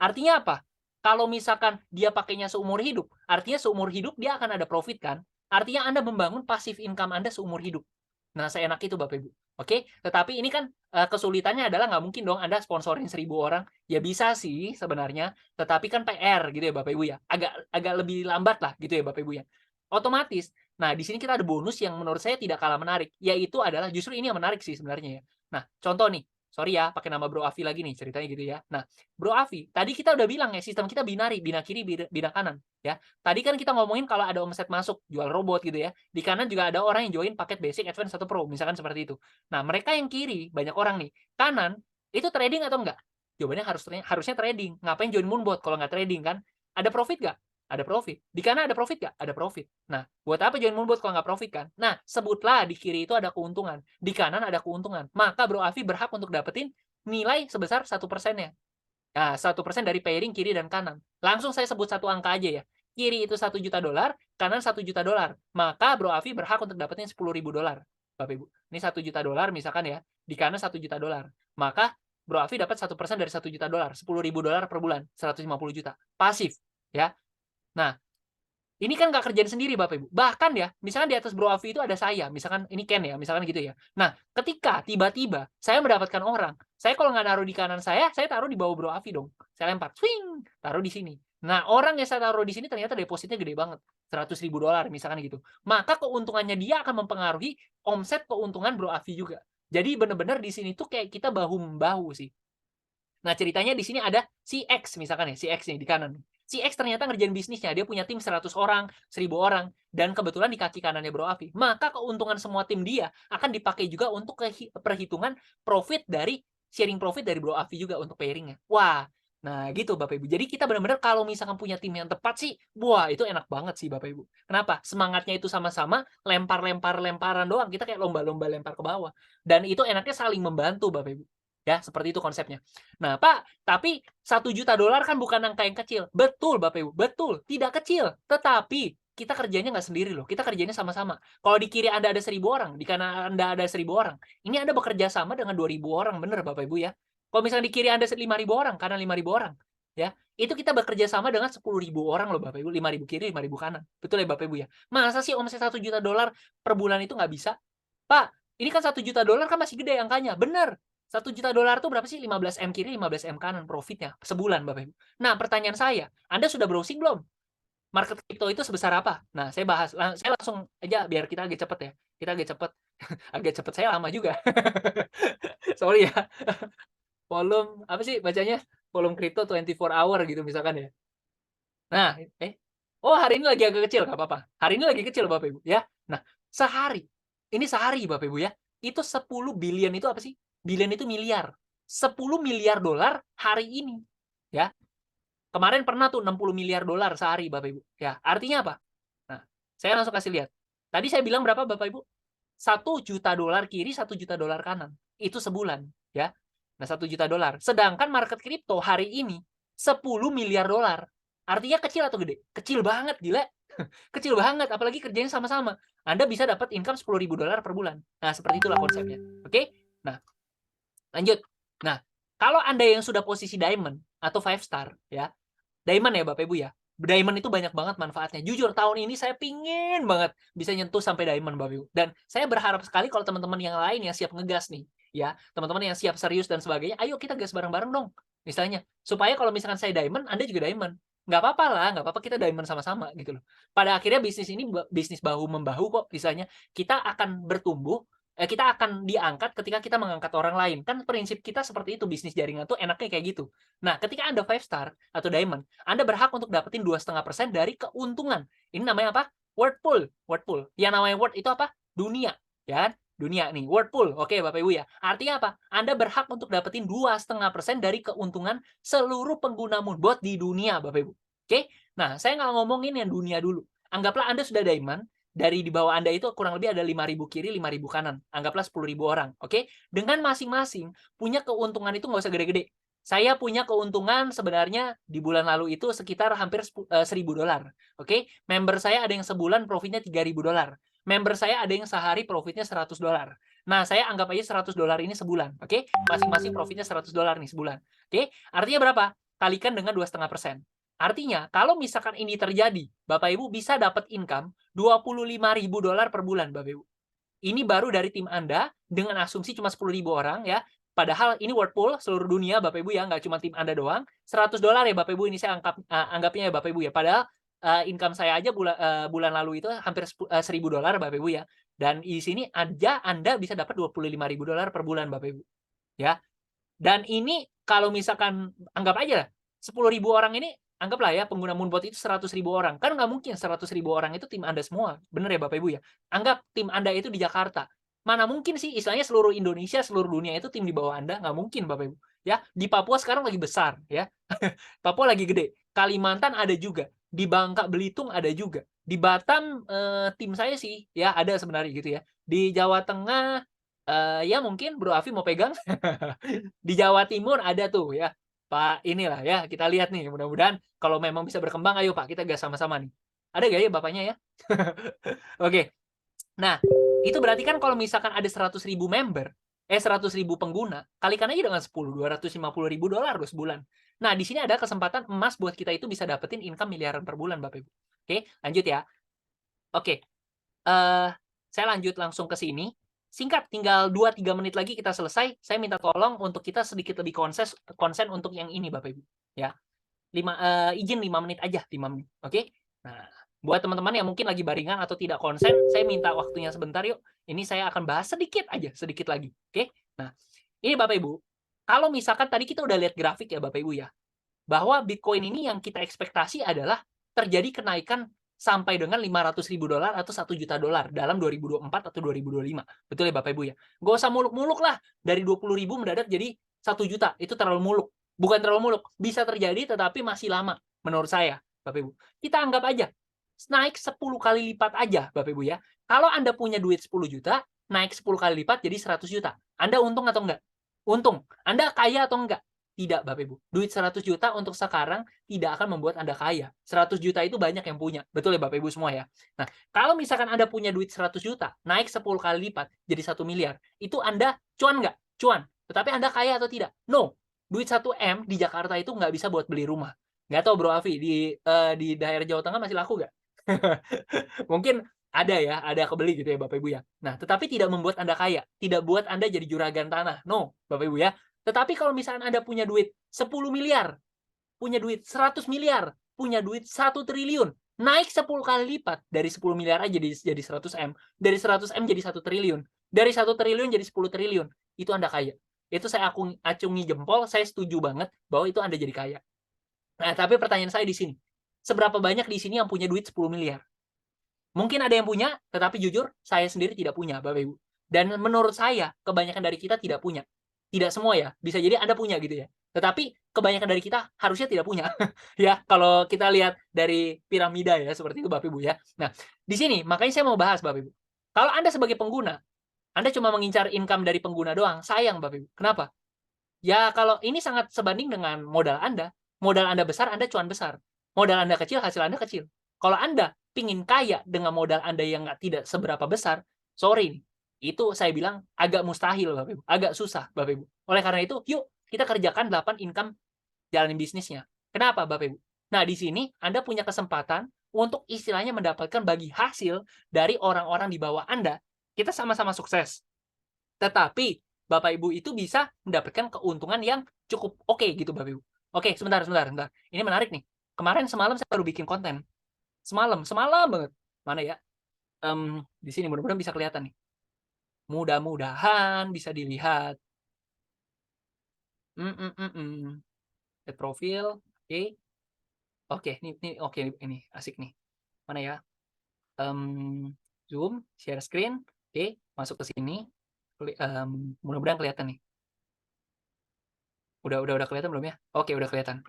Artinya apa? Kalau misalkan dia pakainya seumur hidup, artinya seumur hidup dia akan ada profit kan? Artinya Anda membangun passive income Anda seumur hidup. Nah, seenak itu Bapak Ibu. Oke, tetapi ini kan kesulitannya adalah nggak mungkin dong Anda sponsorin 1.000 orang. Ya bisa sih sebenarnya, tetapi kan PR gitu ya Bapak Ibu ya. Agak agak lebih lambat lah gitu ya Bapak Ibu ya. Otomatis. Nah, di sini kita ada bonus yang menurut saya tidak kalah menarik, yaitu adalah justru ini yang menarik sih sebenarnya ya. Nah, contoh nih, sorry ya pakai nama Bro Afi lagi nih ceritanya gitu ya. Nah, Bro Afi, tadi kita udah bilang ya sistem kita binari, bina kiri, bina kanan ya. Tadi kan kita ngomongin kalau ada omset masuk jual robot gitu ya. Di kanan juga ada orang yang join paket basic, advance atau pro, misalkan seperti itu. Nah, mereka yang kiri banyak orang nih. Kanan itu trading atau enggak? Jawabannya harusnya trading. Ngapain join Moonbot kalau nggak trading kan? Ada profit nggak? Ada profit. Di kanan ada profit nggak? Ada profit. Nah, buat apa join Moonbot kalau nggak profit kan? Nah, sebutlah di kiri itu ada keuntungan, di kanan ada keuntungan. Maka Bro Afi berhak untuk dapetin nilai sebesar 1%-nya. Nah, 1% dari pairing kiri dan kanan. Langsung saya sebut satu angka aja ya. Kiri itu $1 juta, kanan $1 juta. Maka Bro Afi berhak untuk dapetin $10.000. Bapak Ibu. Ini $1 juta misalkan ya. Di kanan $1 juta. Maka Bro Afi dapat 1% dari $1 juta, $10.000 per bulan, 150 juta. Pasif, ya. Nah, ini kan nggak kerjaan sendiri Bapak Ibu. Bahkan ya, misalkan di atas Bro Afi itu ada saya, misalkan ini Ken ya, misalkan gitu ya. Nah, ketika tiba-tiba saya mendapatkan orang, saya kalau nggak naruh di kanan saya taruh di bawah Bro Afi dong. Saya lempar, swing, taruh di sini. Nah, orang yang saya taruh di sini ternyata depositnya gede banget, $100.000 misalkan gitu. Maka keuntungannya dia akan mempengaruhi omset keuntungan Bro Afi juga. Jadi benar-benar di sini tuh kayak kita bahu-membahu sih. Nah, ceritanya di sini ada si X misalkan ya, si X nih di kanan. Si X ternyata ngerjain bisnisnya, dia punya tim 100 orang, 1.000 orang, dan kebetulan di kaki kanannya Bro Afi. Maka keuntungan semua tim dia akan dipakai juga untuk perhitungan profit dari sharing profit dari Bro Afi juga untuk pairingnya. Wah, nah gitu Bapak Ibu. Jadi kita benar-benar kalau misalkan punya tim yang tepat sih, wah itu enak banget sih Bapak Ibu. Kenapa? Semangatnya itu sama-sama, lemparan doang. Kita kayak lomba-lomba lempar ke bawah. Dan itu enaknya saling membantu Bapak Ibu. Ya, seperti itu konsepnya. Nah, Pak, tapi $1 juta kan bukan angka yang kecil. Betul, Bapak Ibu, betul. Tidak kecil. Tetapi kita kerjanya nggak sendiri loh. Kita kerjanya sama-sama. Kalau di kiri Anda ada 1.000 orang, di kanan Anda ada 1.000 orang. Ini Anda bekerja sama dengan 2.000 orang, bener Bapak Ibu ya. Kalau misalnya di kiri Anda 5.000 orang, kanan 5.000 orang, ya, itu kita bekerja sama dengan 10.000 orang loh Bapak Ibu. 5.000 kiri, 5.000 kanan. Betul ya Bapak Ibu ya. Masa sih omset $1 juta per bulan itu nggak bisa? Pak, ini kan $1 juta kan masih gede angkanya. Bener. $1 juta itu berapa sih? 15M kiri, 15M kanan profitnya sebulan, Bapak Ibu. Nah, pertanyaan saya, Anda sudah browsing belum? Market kripto itu sebesar apa? Nah, saya langsung aja biar kita agak cepet ya. Kita agak cepet. Agak cepet saya lama juga. Sorry ya. Volume apa sih bacanya? Volume kripto 24 hour gitu misalkan ya. Nah, oh hari ini lagi agak kecil, nggak apa-apa. Hari ini lagi kecil Bapak Ibu ya. Nah, sehari, ini sehari Bapak Ibu ya, itu 10 billion itu apa sih? Billion itu miliar. 10 miliar dolar hari ini. Ya. Kemarin pernah tuh 60 miliar dolar sehari Bapak Ibu. Ya, artinya apa? Nah, saya langsung kasih lihat. Tadi saya bilang berapa Bapak Ibu? $1 juta kiri, $1 juta kanan. Itu sebulan, ya. Nah, $1 juta. Sedangkan market kripto hari ini 10 miliar dolar. Artinya kecil atau gede? Kecil banget, gila. Kecil banget, apalagi kerjanya sama-sama. Anda bisa dapat income $10.000 per bulan. Nah, seperti itulah konsepnya. Oke? Nah, lanjut. Nah, kalau Anda yang sudah posisi diamond atau 5 star, ya. Diamond ya Bapak Ibu ya. Diamond itu banyak banget manfaatnya. Jujur tahun ini saya pingin banget bisa nyentuh sampai diamond Bapak Ibu. Dan saya berharap sekali kalau teman-teman yang lain yang siap ngegas nih, ya, teman-teman yang siap serius dan sebagainya, ayo kita gas bareng-bareng dong. Misalnya, supaya kalau misalkan saya diamond, Anda juga diamond. Nggak apa-apa lah, nggak apa-apa kita diamond sama-sama gitu loh. Pada akhirnya bisnis ini bisnis bahu-membahu kok, misalnya kita akan bertumbuh, kita akan diangkat ketika kita mengangkat orang lain. Kan prinsip kita seperti itu, bisnis jaringan tuh enaknya kayak gitu. Nah, ketika Anda 5 star atau diamond, Anda berhak untuk dapetin 2,5% dari keuntungan. Ini namanya apa? Word pool. Word pool. Yang namanya word itu apa? Dunia. Ya kan? Dunia nih. Word pool. Oke, Bapak Ibu ya. Artinya apa? Anda berhak untuk dapetin 2,5% dari keuntungan seluruh pengguna Moonbot di dunia, Bapak Ibu. Oke? Nah, saya nggak ngomongin yang dunia dulu. Anggaplah Anda sudah diamond, dari di bawah Anda itu kurang lebih ada 5.000 kiri, 5.000 kanan. Anggaplah 10.000 orang. Oke? Dengan masing-masing punya keuntungan itu nggak usah gede-gede. Saya punya keuntungan sebenarnya di bulan lalu itu sekitar hampir $1.000. Oke? Member saya ada yang sebulan profitnya $3.000. Member saya ada yang sehari profitnya $100. Nah, saya anggap aja $100 ini sebulan. Oke? Masing-masing profitnya $100 nih sebulan. Oke? Artinya berapa? Kalikan dengan 2,5%. Artinya, kalau misalkan ini terjadi, Bapak Ibu bisa dapat income $25.000 per bulan, Bapak Ibu. Ini baru dari tim Anda dengan asumsi cuma 10.000 orang ya. Padahal ini world pool seluruh dunia Bapak Ibu ya, nggak cuma tim Anda doang. $100 ya Bapak Ibu, ini saya anggapnya ya Bapak Ibu ya. Padahal income saya aja bulan lalu itu hampir $1.000 Bapak Ibu ya. Dan di sini aja Anda bisa dapat $25.000 per bulan Bapak Ibu. Ya. Dan ini kalau misalkan anggap aja lah 10.000 orang ini, anggaplah ya pengguna Moonbot itu 100.000 orang. Kan nggak mungkin 100.000 orang itu tim Anda semua. Bener ya Bapak Ibu ya? Anggap tim Anda itu di Jakarta. Mana mungkin sih istilahnya seluruh Indonesia, seluruh dunia itu tim di bawah Anda? Nggak mungkin Bapak Ibu. Ya, di Papua sekarang lagi besar ya. Papua lagi gede. Kalimantan ada juga. Di Bangka Belitung ada juga. Di Batam tim saya sih ya ada sebenarnya gitu ya. Di Jawa Tengah ya mungkin Bro Afi mau pegang. Di Jawa Timur ada tuh ya. Pak inilah ya, kita lihat nih mudah-mudahan kalau memang bisa berkembang ayo Pak, kita gas sama-sama nih. Ada nggak ya Bapaknya ya? Oke. Nah, itu berarti kan kalau misalkan ada 100.000 member, 100.000 pengguna, kalikan aja dengan 10, $250.000 loh sebulan. Nah, di sini ada kesempatan emas buat kita itu bisa dapetin income miliaran per bulan Bapak Ibu. Oke, lanjut ya. Oke. Saya lanjut langsung ke sini. Singkat, tinggal 2-3 menit lagi kita selesai. Saya minta tolong untuk kita sedikit lebih konsen untuk yang ini Bapak Ibu. Ya. Izin 5 menit aja, 5 menit. Oke? Nah, buat teman-teman yang mungkin lagi baringan atau tidak konsen, saya minta waktunya sebentar yuk. Ini saya akan bahas sedikit aja, sedikit lagi. Oke? Nah, ini Bapak Ibu. Kalau misalkan tadi kita udah lihat grafik ya Bapak Ibu ya, bahwa Bitcoin ini yang kita ekspektasi adalah terjadi kenaikan sampai dengan $500.000 atau $1 juta dalam 2024 atau 2025. Betul ya Bapak Ibu ya? Nggak usah muluk-muluk lah. Dari 20.000 mendadak jadi 1 juta. Itu terlalu muluk. Bukan terlalu muluk. Bisa terjadi tetapi masih lama menurut saya, Bapak Ibu. Kita anggap aja. Naik 10 kali lipat aja, Bapak Ibu ya. Kalau Anda punya duit 10 juta, naik 10 kali lipat jadi 100 juta. Anda untung atau enggak? Untung. Anda kaya atau enggak? Tidak, Bapak Ibu. Duit 100 juta untuk sekarang tidak akan membuat Anda kaya. 100 juta itu banyak yang punya. Betul ya Bapak Ibu semua ya? Nah, kalau misalkan Anda punya duit 100 juta, naik 10 kali lipat jadi 1 miliar, itu Anda cuan nggak? Cuan. Tetapi Anda kaya atau tidak? No. Duit 1 M di Jakarta itu nggak bisa buat beli rumah. Nggak tahu Bro Afi, di daerah Jawa Tengah masih laku nggak? Mungkin ada ya, ada kebeli gitu ya Bapak Ibu ya. Nah, tetapi tidak membuat Anda kaya. Tidak buat Anda jadi juragan tanah. No, Bapak Ibu ya. Tetapi kalau misalnya Anda punya duit 10 miliar, punya duit 100 miliar, punya duit 1 triliun, naik 10 kali lipat dari 10 miliar aja jadi 100 M, dari 100 M jadi 1 triliun, dari 1 triliun jadi 10 triliun, itu Anda kaya. Itu saya acungi jempol, saya setuju banget bahwa itu Anda jadi kaya. Nah, tapi pertanyaan saya di sini, seberapa banyak di sini yang punya duit 10 miliar? Mungkin ada yang punya, tetapi jujur saya sendiri tidak punya, Bapak Ibu. Dan menurut saya, kebanyakan dari kita tidak punya. Tidak semua ya, bisa jadi Anda punya gitu ya. Tetapi kebanyakan dari kita harusnya tidak punya. Ya, kalau kita lihat dari piramida ya, seperti itu Bapak Ibu ya. Nah, di sini makanya saya mau bahas Bapak Ibu. Kalau Anda sebagai pengguna, Anda cuma mengincar income dari pengguna doang, sayang Bapak Ibu. Kenapa? Ya, kalau ini sangat sebanding dengan modal Anda. Modal Anda besar, Anda cuan besar. Modal Anda kecil, hasil Anda kecil. Kalau Anda pingin kaya dengan modal Anda yang tidak seberapa besar, sorry nih, itu saya bilang agak mustahil Bapak Ibu, agak susah Bapak Ibu. Oleh karena itu, yuk kita kerjakan 8 income jalanin bisnisnya. Kenapa Bapak Ibu? Nah, di sini Anda punya kesempatan untuk istilahnya mendapatkan bagi hasil dari orang-orang di bawah Anda. Kita sama-sama sukses. Tetapi Bapak Ibu itu bisa mendapatkan keuntungan yang cukup oke gitu Bapak Ibu. Oke, sebentar. Ini menarik nih. Kemarin semalam saya baru bikin konten. Semalam banget. Mana ya? Di sini mudah-mudahan bisa kelihatan nih. Mudah-mudahan bisa dilihat. Lihat profil. Oke. Oke, ini oke ini asik nih. Mana ya? Zoom, share screen. Oke, masuk ke sini. Mudah-mudahan kelihatan nih. Udah kelihatan belum ya? Oke, udah kelihatan.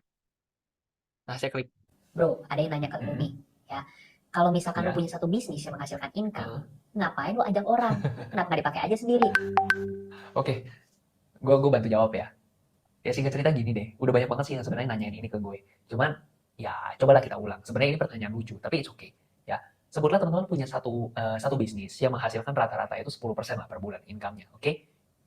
Nah, saya klik. Bro, ada yang nanya ke lu nih, ya. Kalau misalkan Ya. lu punya satu bisnis yang menghasilkan income, ngapain lu ajak orang? Kenapa nggak dipakai aja sendiri? Oke, gue bantu jawab ya. Ya singkat cerita gini deh, udah banyak banget sih yang sebenarnya nanyain ini ke gue. Cuman ya cobalah kita ulang. Sebenarnya ini pertanyaan lucu, tapi it's okay. Ya, sebutlah teman-teman punya satu bisnis yang menghasilkan rata-rata itu 10% lah per bulan income-nya, oke?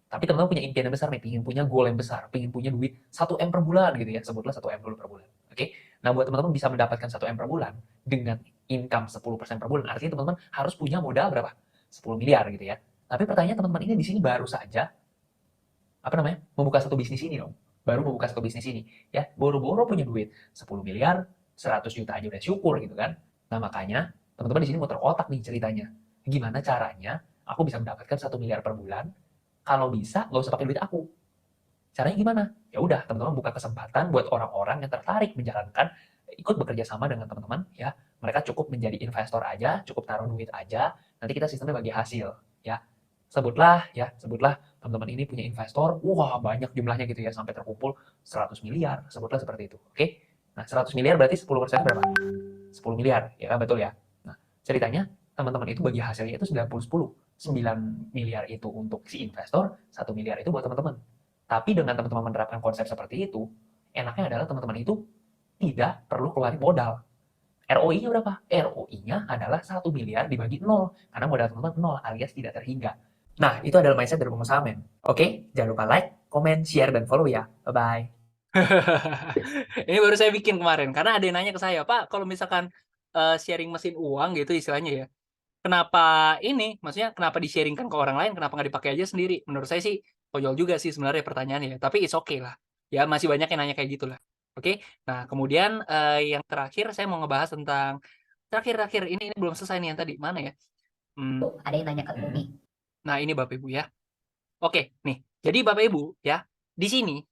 Tapi teman-teman punya impian yang besar nih, pingin punya goal yang besar, pingin punya duit 1 M per bulan gitu ya, sebutlah 1 M dulu per bulan, oke? Nah, buat teman-teman bisa mendapatkan 1 M per bulan dengan income 10% per bulan, artinya teman-teman harus punya modal berapa? 10 miliar gitu ya. Tapi pertanyaan teman-teman ini di sini baru saja membuka satu bisnis ini dong. Baru membuka satu bisnis ini ya. Boro-boro punya duit 10 miliar, 100 juta aja udah syukur gitu kan. Nah, makanya teman-teman di sini muter otak nih ceritanya. Gimana caranya aku bisa mendapatkan 1 miliar per bulan? Kalau bisa nggak usah pakai duit aku. Caranya gimana? Ya udah, teman-teman buka kesempatan buat orang-orang yang tertarik menjalankan ikut bekerja sama dengan teman-teman ya. Mereka cukup menjadi investor aja, cukup taruh duit aja. Nanti kita sistemnya bagi hasil ya. Sebutlah teman-teman ini punya investor, wah banyak jumlahnya gitu ya, sampai terkumpul 100 miliar, sebutlah seperti itu. Oke. Nah, 100 miliar berarti 10% berapa? 10 miliar, ya kan betul ya. Nah, ceritanya teman-teman itu bagi hasilnya itu 90-10. 9 miliar itu untuk si investor, 1 miliar itu buat teman-teman. Tapi dengan teman-teman menerapkan konsep seperti itu, enaknya adalah teman-teman itu tidak perlu keluarin modal. ROI-nya berapa? ROI-nya adalah 1 miliar dibagi 0. Karena modal teman-teman 0 alias tidak terhingga. Nah, itu adalah mindset dari pengusaha men. Oke, jangan lupa like, comment, share, dan follow ya. Bye-bye. Ini baru saya bikin kemarin, karena ada yang nanya ke saya, "Pak, kalau misalkan, sharing mesin uang," gitu istilahnya ya, "kenapa ini, maksudnya kenapa di-sharing-kan ke orang lain, kenapa nggak dipakai aja sendiri?" Menurut saya sih konyol juga sih sebenarnya pertanyaannya ya, tapi it's okay lah. Ya masih banyak yang nanya kayak gitu lah. Oke, nah kemudian, yang terakhir saya mau ngebahas tentang terakhir ini belum selesai nih yang tadi, mana ya? Tuh, ada yang nanya ke Umi. Nah ini Bapak Ibu ya. Oke, nih. Jadi Bapak Ibu ya, di sini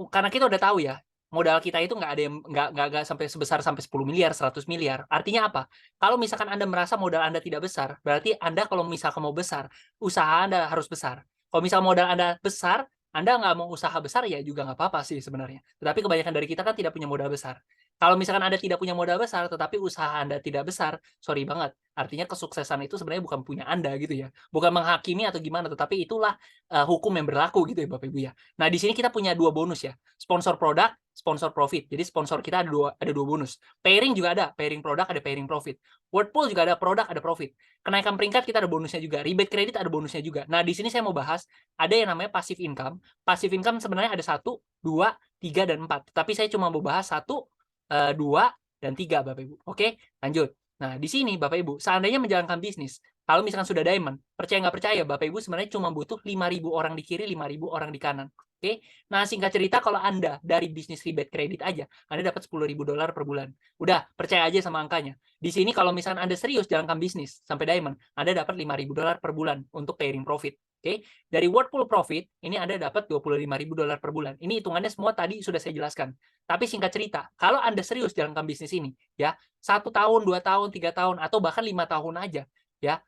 karena kita udah tahu ya, modal kita itu nggak ada yang nggak sampai sebesar sampai 10 miliar, 100 miliar. Artinya apa? Kalau misalkan Anda merasa modal Anda tidak besar, berarti Anda kalau misalkan mau besar, usaha Anda harus besar. Kalau misal modal Anda besar, Anda nggak mau usaha besar, ya juga nggak apa-apa sih sebenarnya. Tetapi kebanyakan dari kita kan tidak punya modal besar. Kalau misalkan Anda tidak punya modal besar, tetapi usaha Anda tidak besar, sorry banget. Artinya kesuksesan itu sebenarnya bukan punya Anda gitu ya. Bukan menghakimi atau gimana, tetapi itulah hukum yang berlaku gitu ya Bapak Ibu ya. Nah, di sini kita punya 2 bonus ya. Sponsor produk, sponsor profit. Jadi sponsor kita ada dua bonus. Pairing juga ada, pairing produk ada pairing profit. Wordpool juga ada produk, ada profit. Kenaikan peringkat kita ada bonusnya juga. Rebate kredit ada bonusnya juga. Nah, di sini saya mau bahas ada yang namanya passive income. Passive income sebenarnya ada 1, 2, 3, dan 4. Tapi saya cuma mau bahas 1, 2, dan 3 Bapak Ibu. Oke, lanjut. Nah, di sini Bapak Ibu, seandainya menjalankan bisnis, kalau misalkan sudah diamond, percaya nggak percaya, Bapak Ibu sebenarnya cuma butuh 5.000 orang di kiri, 5.000 orang di kanan. Oke, nah singkat cerita kalau Anda dari bisnis rebate kredit aja, Anda dapat $10.000 per bulan. Udah, percaya aja sama angkanya. Di sini kalau misalkan Anda serius jalankan bisnis sampai diamond, Anda dapat $5.000 per bulan untuk pairing profit. Oke, dari Wordpool profit, ini Anda dapat $25.000 per bulan. Ini hitungannya semua tadi sudah saya jelaskan. Tapi singkat cerita, kalau Anda serius jalankan bisnis ini, ya, 1 tahun, 2 tahun, 3 tahun, atau bahkan 5 tahun aja, ya,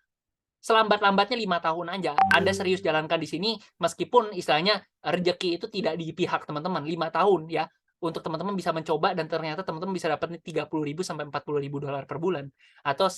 selambat-lambatnya 5 tahun aja, Anda serius jalankan di sini, meskipun istilahnya rezeki itu tidak di pihak teman-teman, 5 tahun ya, untuk teman-teman bisa mencoba dan ternyata teman-teman bisa dapat $30.000 sampai $40.000 per bulan. Atau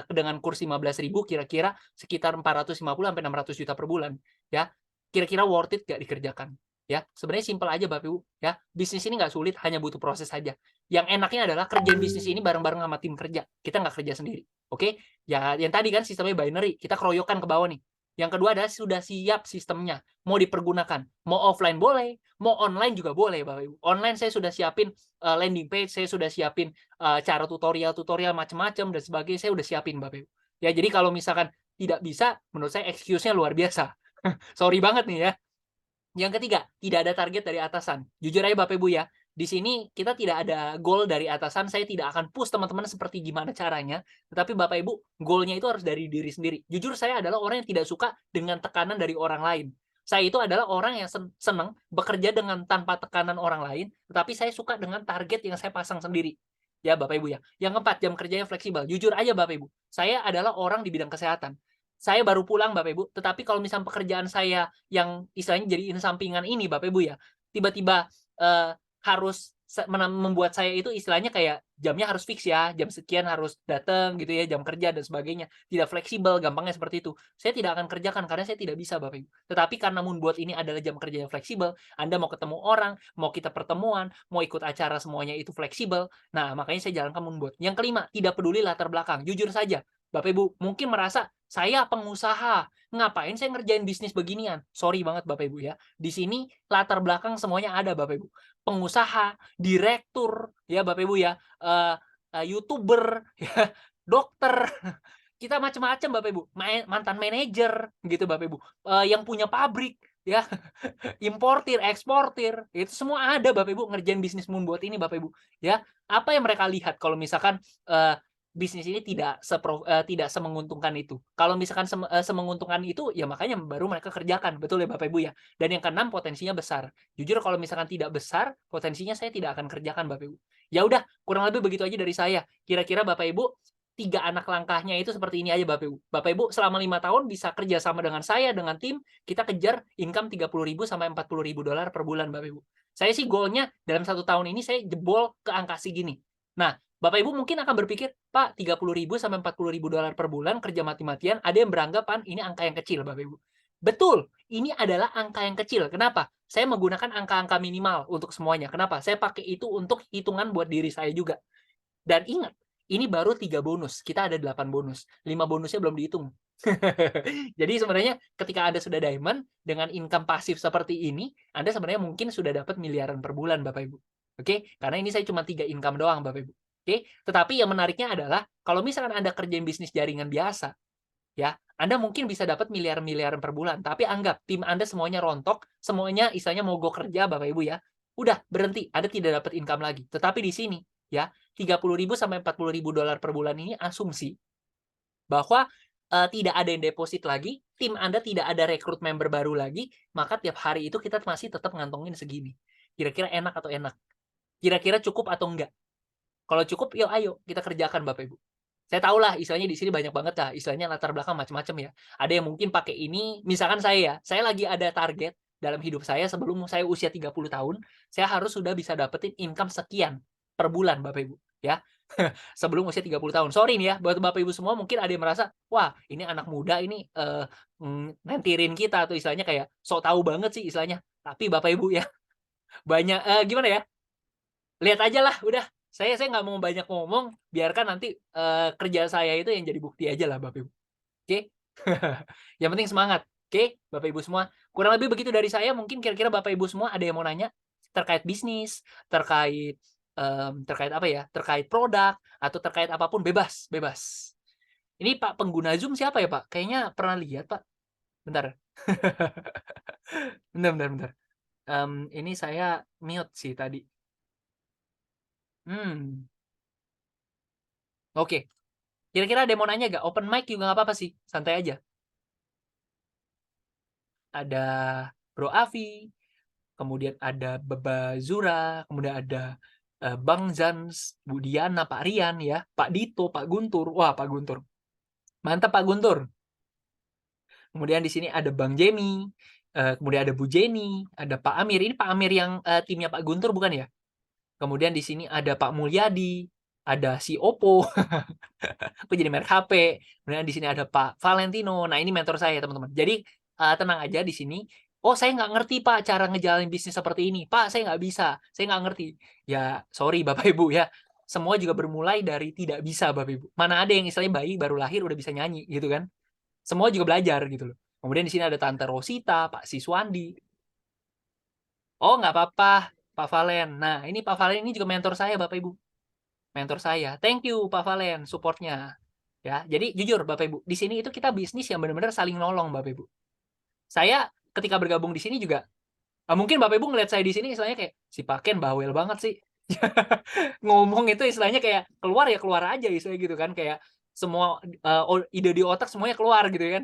dengan kurs 15.000 kira-kira sekitar 450 sampai 600 juta per bulan. Ya, kira-kira worth it gak dikerjakan? Ya, sebenarnya simpel aja Bapak Ibu. Ya, bisnis ini nggak sulit, hanya butuh proses saja. Yang enaknya adalah kerjain bisnis ini bareng-bareng sama tim kerja. Kita nggak kerja sendiri. Oke? Ya, yang tadi kan sistemnya binary, kita keroyokan ke bawah nih. Yang kedua adalah sudah siap sistemnya, mau dipergunakan. Mau offline boleh, mau online juga boleh, Bapak Ibu. Online saya sudah siapin landing page, saya sudah siapin cara tutorial macam-macam dan sebagainya, saya udah siapin, Bapak Ibu. Ya, jadi kalau misalkan tidak bisa, menurut saya excuse-nya luar biasa. Sorry banget nih ya. Yang ketiga, tidak ada target dari atasan. Jujur aja Bapak Ibu ya, di sini kita tidak ada goal dari atasan, saya tidak akan push teman-teman seperti gimana caranya, tetapi Bapak Ibu, goalnya itu harus dari diri sendiri. Jujur saya adalah orang yang tidak suka dengan tekanan dari orang lain. Saya itu adalah orang yang senang bekerja dengan tanpa tekanan orang lain, tetapi saya suka dengan target yang saya pasang sendiri. Ya Bapak Ibu ya. Yang keempat, jam kerjanya fleksibel. Jujur aja Bapak Ibu, saya adalah orang di bidang kesehatan. Saya baru pulang Bapak Ibu, tetapi kalau misalnya pekerjaan saya yang istilahnya jadiin sampingan ini Bapak Ibu ya, tiba-tiba harus membuat saya itu istilahnya kayak jamnya harus fix ya, jam sekian harus datang gitu ya, jam kerja dan sebagainya. Tidak fleksibel, gampangnya seperti itu. Saya tidak akan kerjakan karena saya tidak bisa Bapak Ibu. Tetapi karena Moonbot ini adalah jam kerja yang fleksibel, Anda mau ketemu orang, mau kita pertemuan, mau ikut acara semuanya itu fleksibel. Nah, makanya saya jalankan Moonbot. Yang kelima, tidak peduli latar belakang. Jujur saja, Bapak Ibu mungkin merasa, "Saya pengusaha, ngapain saya ngerjain bisnis beginian?" Sorry banget Bapak Ibu ya. Di sini latar belakang semuanya ada Bapak Ibu. Pengusaha, direktur, ya Bapak Ibu ya, YouTuber, ya, dokter, kita macam-macam Bapak Ibu, mantan manajer gitu Bapak Ibu, yang punya pabrik ya, importir, eksportir, itu semua ada Bapak Ibu ngerjain bisnis Moonbot ini Bapak Ibu, ya. Apa yang mereka lihat kalau misalkan, bisnis ini tidak semenguntungkan itu. Kalau misalkan semenguntungkan itu, ya makanya baru mereka kerjakan, betul ya Bapak Ibu ya. Dan yang keenam potensinya besar. Jujur kalau misalkan tidak besar, potensinya saya tidak akan kerjakan Bapak Ibu. Ya udah, kurang lebih begitu aja dari saya. Kira-kira Bapak Ibu 3 anak langkahnya itu seperti ini aja Bapak Ibu. Bapak Ibu selama 5 tahun bisa kerja sama dengan saya, dengan tim, kita kejar income 30.000 sampai 40.000 dolar per bulan Bapak Ibu. Saya sih goalnya dalam 1 tahun ini saya jebol ke angka segini. Nah, Bapak Ibu mungkin akan berpikir, "Pak, 30.000 sampai 40.000 dolar per bulan kerja mati-matian," ada yang beranggapan ini angka yang kecil Bapak Ibu. Betul, ini adalah angka yang kecil. Kenapa? Saya menggunakan angka-angka minimal untuk semuanya. Kenapa? Saya pakai itu untuk hitungan buat diri saya juga. Dan ingat, ini baru 3 bonus, kita ada 8 bonus, 5 bonusnya belum dihitung. Jadi sebenarnya ketika Anda sudah diamond, dengan income pasif seperti ini, Anda sebenarnya mungkin sudah dapat miliaran per bulan Bapak Ibu. Oke, karena ini saya cuma 3 income doang Bapak Ibu. Oke, tetapi yang menariknya adalah, kalau misalkan Anda kerjain bisnis jaringan biasa, ya, Anda mungkin bisa dapat miliaran-miliaran per bulan, tapi anggap tim Anda semuanya rontok, semuanya istilahnya mogok kerja Bapak Ibu ya, udah berhenti, Anda tidak dapat income lagi. Tetapi di sini, ya, 30.000 sampai 40.000 dolar per bulan ini asumsi bahwa tidak ada yang deposit lagi, tim Anda tidak ada rekrut member baru lagi, maka tiap hari itu kita masih tetap ngantongin segini. Kira-kira enak atau enak? Kira-kira cukup atau enggak? Kalau cukup, yuk ayo kita kerjakan Bapak Ibu. Saya tahu lah istilahnya di sini banyak banget lah, istilahnya latar belakang macam-macam ya. Ada yang mungkin pakai ini, misalkan saya lagi ada target dalam hidup saya sebelum saya usia 30 tahun, saya harus sudah bisa dapetin income sekian per bulan Bapak Ibu, ya. Sebelum usia 30 tahun. Sorry nih ya, buat Bapak Ibu semua mungkin ada yang merasa, "Wah, ini anak muda ini, nentirin kita," atau istilahnya kayak sok tahu banget sih istilahnya. Tapi Bapak Ibu ya, banyak gimana ya, lihat aja lah udah. Saya nggak mau banyak ngomong, biarkan nanti, kerja saya itu yang jadi bukti aja lah Bapak Ibu, oke? Yang penting semangat, oke, Bapak Ibu semua? Kurang lebih begitu dari saya, mungkin kira-kira Bapak Ibu semua ada yang mau nanya terkait bisnis, terkait apa ya, terkait produk, atau terkait apapun bebas bebas. Ini Pak pengguna Zoom siapa ya Pak? Kayaknya pernah lihat Pak. Bentar. Bentar. Ini saya mute sih tadi. Oke. Kira-kira ada yang mau nanya nggak? Open mic juga nggak apa-apa sih, santai aja. Ada Bro Avi, kemudian ada Baba Zura, kemudian ada Bang Zans, Bu Diana, Pak Rian ya, Pak Dito, Pak Guntur. Wah, Pak Guntur. Mantap Pak Guntur. Kemudian di sini ada Bang Jemi, kemudian ada Bu Jenny, ada Pak Amir. Ini Pak Amir yang timnya Pak Guntur bukan ya? Kemudian di sini ada Pak Mulyadi, ada si Oppo. Aku jadi merek HP. Kemudian di sini ada Pak Valentino. Nah, ini mentor saya, teman-teman. Jadi, tenang aja di sini. "Oh, saya nggak ngerti, Pak, cara ngejalanin bisnis seperti ini. Pak, saya nggak bisa. Saya nggak ngerti." Ya, sorry Bapak Ibu ya. Semua juga bermulai dari tidak bisa, Bapak Ibu. Mana ada yang istilahnya bayi baru lahir udah bisa nyanyi, gitu kan. Semua juga belajar, gitu loh. Kemudian di sini ada Tante Rosita, Pak Siswandi. Oh, nggak apa-apa, Pak Valen. Nah, ini Pak Valen ini juga mentor saya, Bapak Ibu. Mentor saya. Thank you Pak Valen support-nya. Ya, jadi jujur Bapak Ibu, di sini itu kita bisnis yang benar-benar saling nolong Bapak Ibu. Saya ketika bergabung di sini juga, mungkin Bapak Ibu ngeliat saya di sini istilahnya kayak, "Si Paken bawel banget sih." Ngomong itu istilahnya kayak keluar ya keluar aja istilahnya gitu kan, kayak semua ide di otak semuanya keluar gitu kan,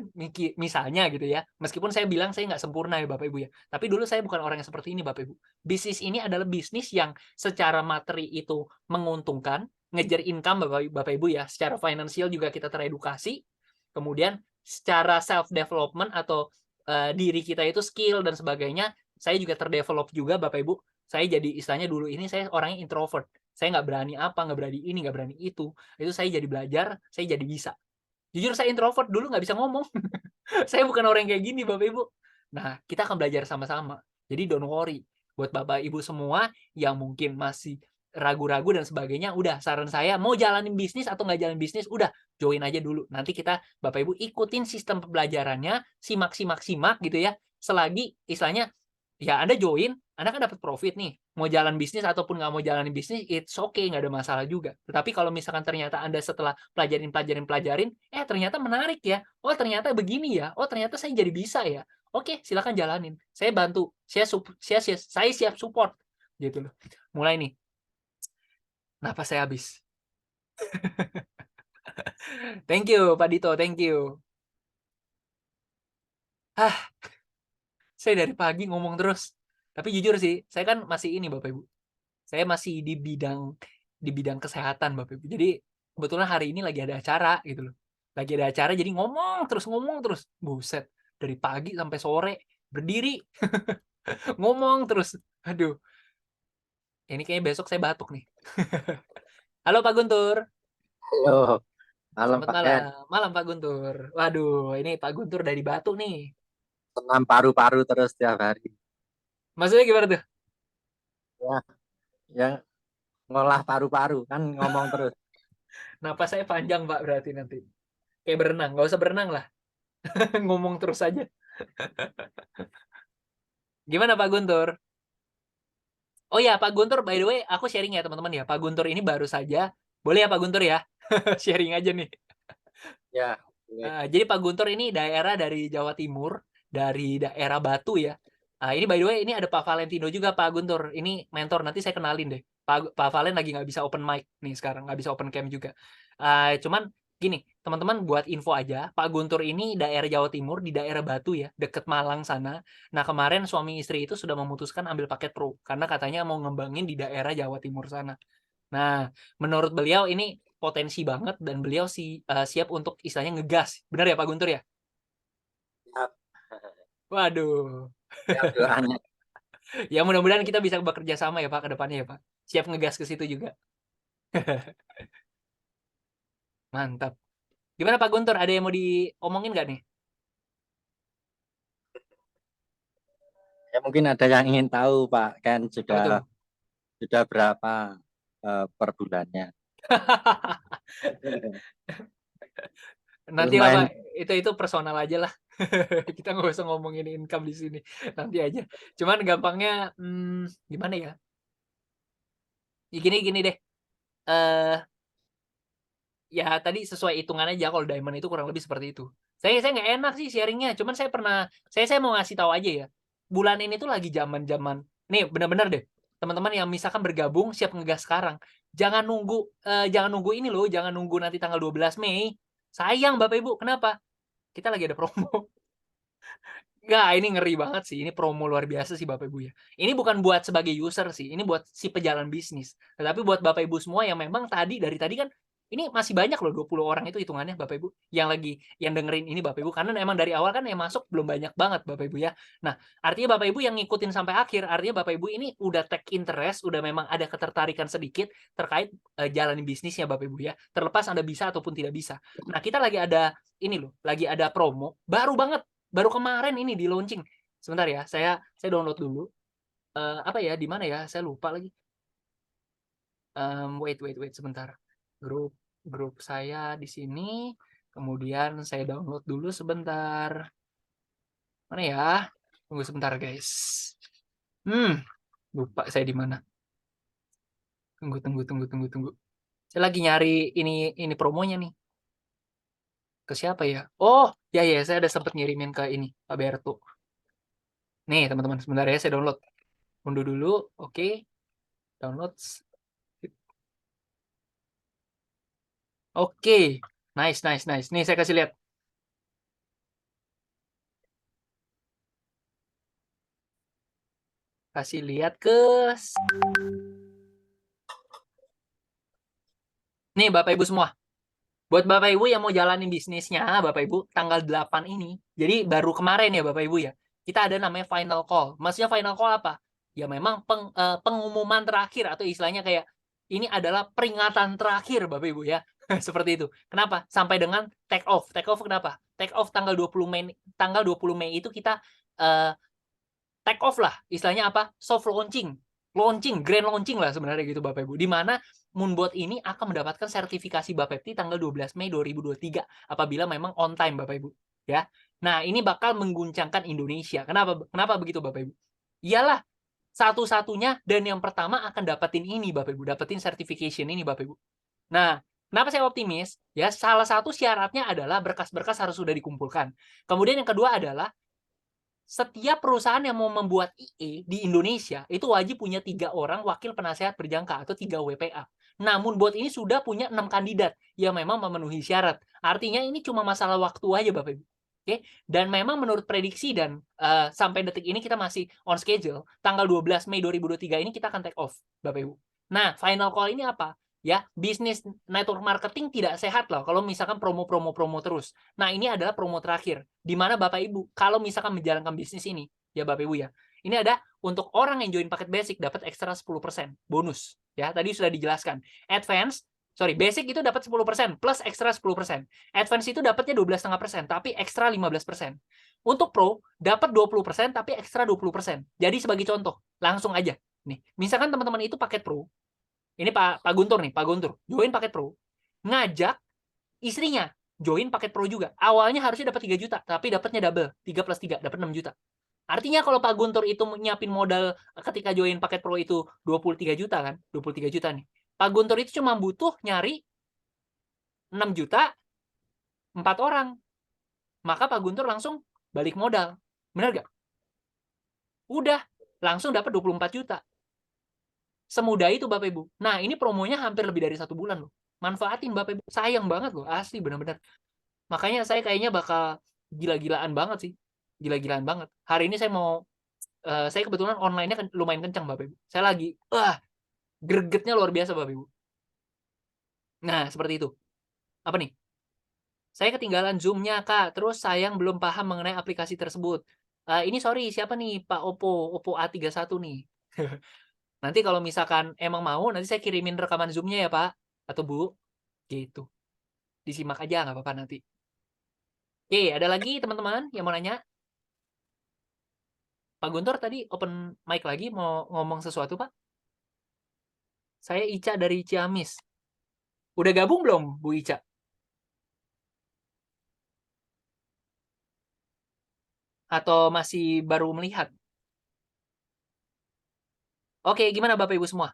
misalnya gitu ya. Meskipun saya bilang saya nggak sempurna ya Bapak Ibu ya, tapi dulu saya bukan orang yang seperti ini Bapak Ibu. Bisnis ini adalah bisnis yang secara materi itu menguntungkan, ngejar income Bapak Ibu ya, secara finansial juga kita teredukasi, kemudian secara self development atau diri kita itu skill dan sebagainya, saya juga terdevelop juga Bapak Ibu. Saya jadi istilahnya dulu ini saya orangnya introvert. Saya nggak berani apa, nggak berani ini, nggak berani itu. Itu saya jadi belajar, saya jadi bisa. Jujur saya introvert dulu nggak bisa ngomong. Saya bukan orang yang kayak gini Bapak Ibu. Nah, kita akan belajar sama-sama. Jadi don't worry. Buat Bapak Ibu semua yang mungkin masih ragu-ragu dan sebagainya, udah saran saya mau jalanin bisnis atau nggak jalan bisnis, udah join aja dulu. Nanti kita Bapak Ibu ikutin sistem pembelajarannya, simak gitu ya. Selagi istilahnya ya Anda join, Anda kan dapat profit nih. Mau jalan bisnis ataupun nggak mau jalanin bisnis, it's okay, nggak ada masalah juga. Tetapi kalau misalkan ternyata Anda setelah pelajarin, ternyata menarik ya. Oh ternyata begini ya. Oh ternyata saya jadi bisa ya. Oke, silakan jalanin. Saya bantu. Saya siap support. Gitu loh. Mulai nih. Napas saya habis. Thank you, Pak Dito. Thank you. Saya dari pagi ngomong terus. Tapi jujur sih, saya kan masih ini Bapak Ibu. Saya masih di bidang kesehatan Bapak Ibu. Jadi kebetulan hari ini lagi ada acara gitu loh. Lagi ada acara jadi ngomong terus. Buset, dari pagi sampai sore berdiri ngomong terus. Aduh. Ini kayaknya besok saya batuk nih. Halo Pak Guntur. Halo, malam Selamat Pak Ken. malam Pak Guntur. Waduh, ini Pak Guntur dari Batu nih. Senam paru-paru terus tiap hari. Maksudnya gimana tuh? Ya, yang ngolah paru-paru kan ngomong terus. Napas saya panjang Pak berarti nanti. Kayak berenang, nggak usah berenang lah. Ngomong terus aja. Gimana Pak Guntur? Oh ya Pak Guntur, by the way, aku sharing ya teman-teman ya. Pak Guntur ini baru saja, boleh ya Pak Guntur ya? Sharing aja nih. Ya, Jadi Pak Guntur ini daerah dari Jawa Timur, dari daerah Batu ya. Ini by the way, ini ada Pak Valentino juga Pak Guntur. Ini mentor, nanti saya kenalin deh. Pak Valen lagi nggak bisa open mic nih sekarang, nggak bisa open cam juga. Cuman gini, teman-teman buat info aja, Pak Guntur ini daerah Jawa Timur, di daerah Batu ya, deket Malang sana. Nah kemarin suami istri itu sudah memutuskan ambil paket pro, karena katanya mau ngembangin di daerah Jawa Timur sana. Nah, menurut beliau ini potensi banget dan beliau siap untuk istilahnya ngegas. Benar ya Pak Guntur ya? siap. Waduh. Siap doanya. Ya mudah-mudahan kita bisa bekerja sama ya Pak ke depannya ya Pak. Siap ngegas ke situ juga. Mantap. Gimana Pak Guntur? Ada yang mau diomongin nggak nih? Ya mungkin ada yang ingin tahu Pak Ken Apa tuh? sudah berapa per bulannya. Nanti lah Lumayan. Pak, itu personal aja lah. Kita nggak usah ngomongin income di sini. Nanti aja. Cuman gampangnya, gimana ya? Ya gini deh. Ya tadi sesuai hitungan aja kalau diamond itu kurang lebih seperti itu. Saya nggak enak sih sharingnya. Cuman saya mau ngasih tahu aja ya. Bulan ini tuh lagi zaman-zaman. Nih benar-benar deh. Teman-teman yang misalkan bergabung siap ngegas sekarang. Jangan nunggu ini loh. Jangan nunggu nanti tanggal 12 Mei. Sayang Bapak Ibu. Kenapa? Kita lagi ada promo. Nggak, ini ngeri banget sih. Ini promo luar biasa sih Bapak Ibu ya. Ini bukan buat sebagai user sih. Ini buat si pejalan bisnis. Tetapi buat Bapak Ibu semua yang memang dari tadi kan ini masih banyak loh 20 orang itu hitungannya Bapak Ibu yang dengerin ini Bapak Ibu karena emang dari awal kan yang masuk belum banyak banget Bapak Ibu ya. Nah, artinya Bapak Ibu yang ngikutin sampai akhir, artinya Bapak Ibu ini udah take interest, udah memang ada ketertarikan sedikit terkait jalanin bisnisnya Bapak Ibu ya. Terlepas Anda bisa ataupun tidak bisa. Nah, kita lagi ada ini loh, lagi ada promo baru banget. Baru kemarin ini di launching. Sebentar ya, saya download dulu. Apa ya, di mana ya? Saya lupa lagi. Wait sebentar. Grup saya di sini. Kemudian saya download dulu sebentar. Mana ya? Tunggu sebentar, guys. Lupa saya di mana. Tunggu. Saya lagi nyari ini promonya nih. Ke siapa ya? Oh, ya saya ada sempat ngirimin ke ini, Pak Berto. Nih, teman-teman, sebentar ya saya download. Unduh dulu, oke. Download. Oke. Nice. Nih saya kasih lihat. Kasih lihat ke nih Bapak Ibu semua. Buat Bapak Ibu yang mau jalanin bisnisnya, Bapak Ibu, tanggal 8 ini. Jadi baru kemarin ya Bapak Ibu ya. Kita ada namanya final call. Maksudnya final call apa? Ya memang pengumuman terakhir atau istilahnya kayak ini adalah peringatan terakhir Bapak Ibu ya. Seperti itu. Kenapa? Sampai dengan take off. Take off kenapa? Take off tanggal 20 Mei. Tanggal 20 Mei itu kita take off lah. Istilahnya apa? Soft launching. grand launching lah sebenarnya gitu Bapak Ibu. Di mana Moonbot ini akan mendapatkan sertifikasi Bapepti tanggal 12 Mei 2023 apabila memang on time Bapak Ibu, ya. Nah, ini bakal mengguncangkan Indonesia. Kenapa? Kenapa begitu Bapak Ibu? Iyalah satu-satunya dan yang pertama akan dapetin ini Bapak Ibu, dapetin certification ini Bapak Ibu. Nah, kenapa saya optimis? Ya, salah satu syaratnya adalah berkas-berkas harus sudah dikumpulkan. Kemudian yang kedua adalah setiap perusahaan yang mau membuat IE di Indonesia itu wajib punya 3 orang wakil penasehat berjangka atau 3 WPA. Namun bot ini sudah punya 6 kandidat yang memang memenuhi syarat. Artinya ini cuma masalah waktu aja Bapak Ibu. Oke, dan memang menurut prediksi dan sampai detik ini kita masih on schedule, tanggal 12 Mei 2023 ini kita akan take off Bapak Ibu. Nah, final call ini apa? Ya, bisnis network marketing tidak sehat loh kalau misalkan promo terus. Nah, ini adalah promo terakhir di mana Bapak Ibu kalau misalkan menjalankan bisnis ini, ya Bapak Ibu ya. Ini ada untuk orang yang join paket basic dapat ekstra 10% bonus. Ya, tadi sudah dijelaskan. Basic itu dapat 10% plus ekstra 10%. Advance itu dapatnya 12,5% tapi ekstra 15%. Untuk Pro dapat 20% tapi ekstra 20%. Jadi sebagai contoh, langsung aja. Nih, misalkan teman-teman itu paket Pro. Ini Pak Guntur nih, Pak Guntur. Join paket Pro. Ngajak istrinya join paket Pro juga. Awalnya harusnya dapat 3 juta, tapi dapatnya double. 3 plus 3, dapat 6 juta. Artinya kalau Pak Guntur itu nyiapin modal ketika join paket Pro itu 23 juta kan? 23 juta nih. Pak Guntur itu cuma butuh nyari 6 juta 4 orang. Maka Pak Guntur langsung balik modal. Benar gak? Udah, langsung dapat 24 juta. Semudah itu Bapak Ibu. Nah, ini promonya hampir lebih dari 1 bulan loh. Manfaatin Bapak Ibu. Sayang banget loh, asli benar-benar. Makanya saya kayaknya bakal gila-gilaan banget sih. Gila-gilaan banget. Hari ini saya kebetulan online-nya lumayan kencang Bapak Ibu. Saya lagi, gregetnya luar biasa Bapak Ibu. Nah, seperti itu. Apa nih? Saya ketinggalan Zoom-nya Kak, terus sayang belum paham mengenai aplikasi tersebut. Ini sorry, siapa nih? Pak Oppo A31 nih. Nanti kalau misalkan emang mau, nanti saya kirimin rekaman Zoom-nya ya Pak, atau Bu. Gitu. Disimak aja, nggak apa-apa nanti. Oke, ada lagi teman-teman yang mau nanya? Pak Guntur tadi open mic lagi, mau ngomong sesuatu Pak? Saya Ica dari Ciamis. Udah gabung belum Bu Ica? Atau masih baru melihat? Oke, gimana Bapak Ibu semua?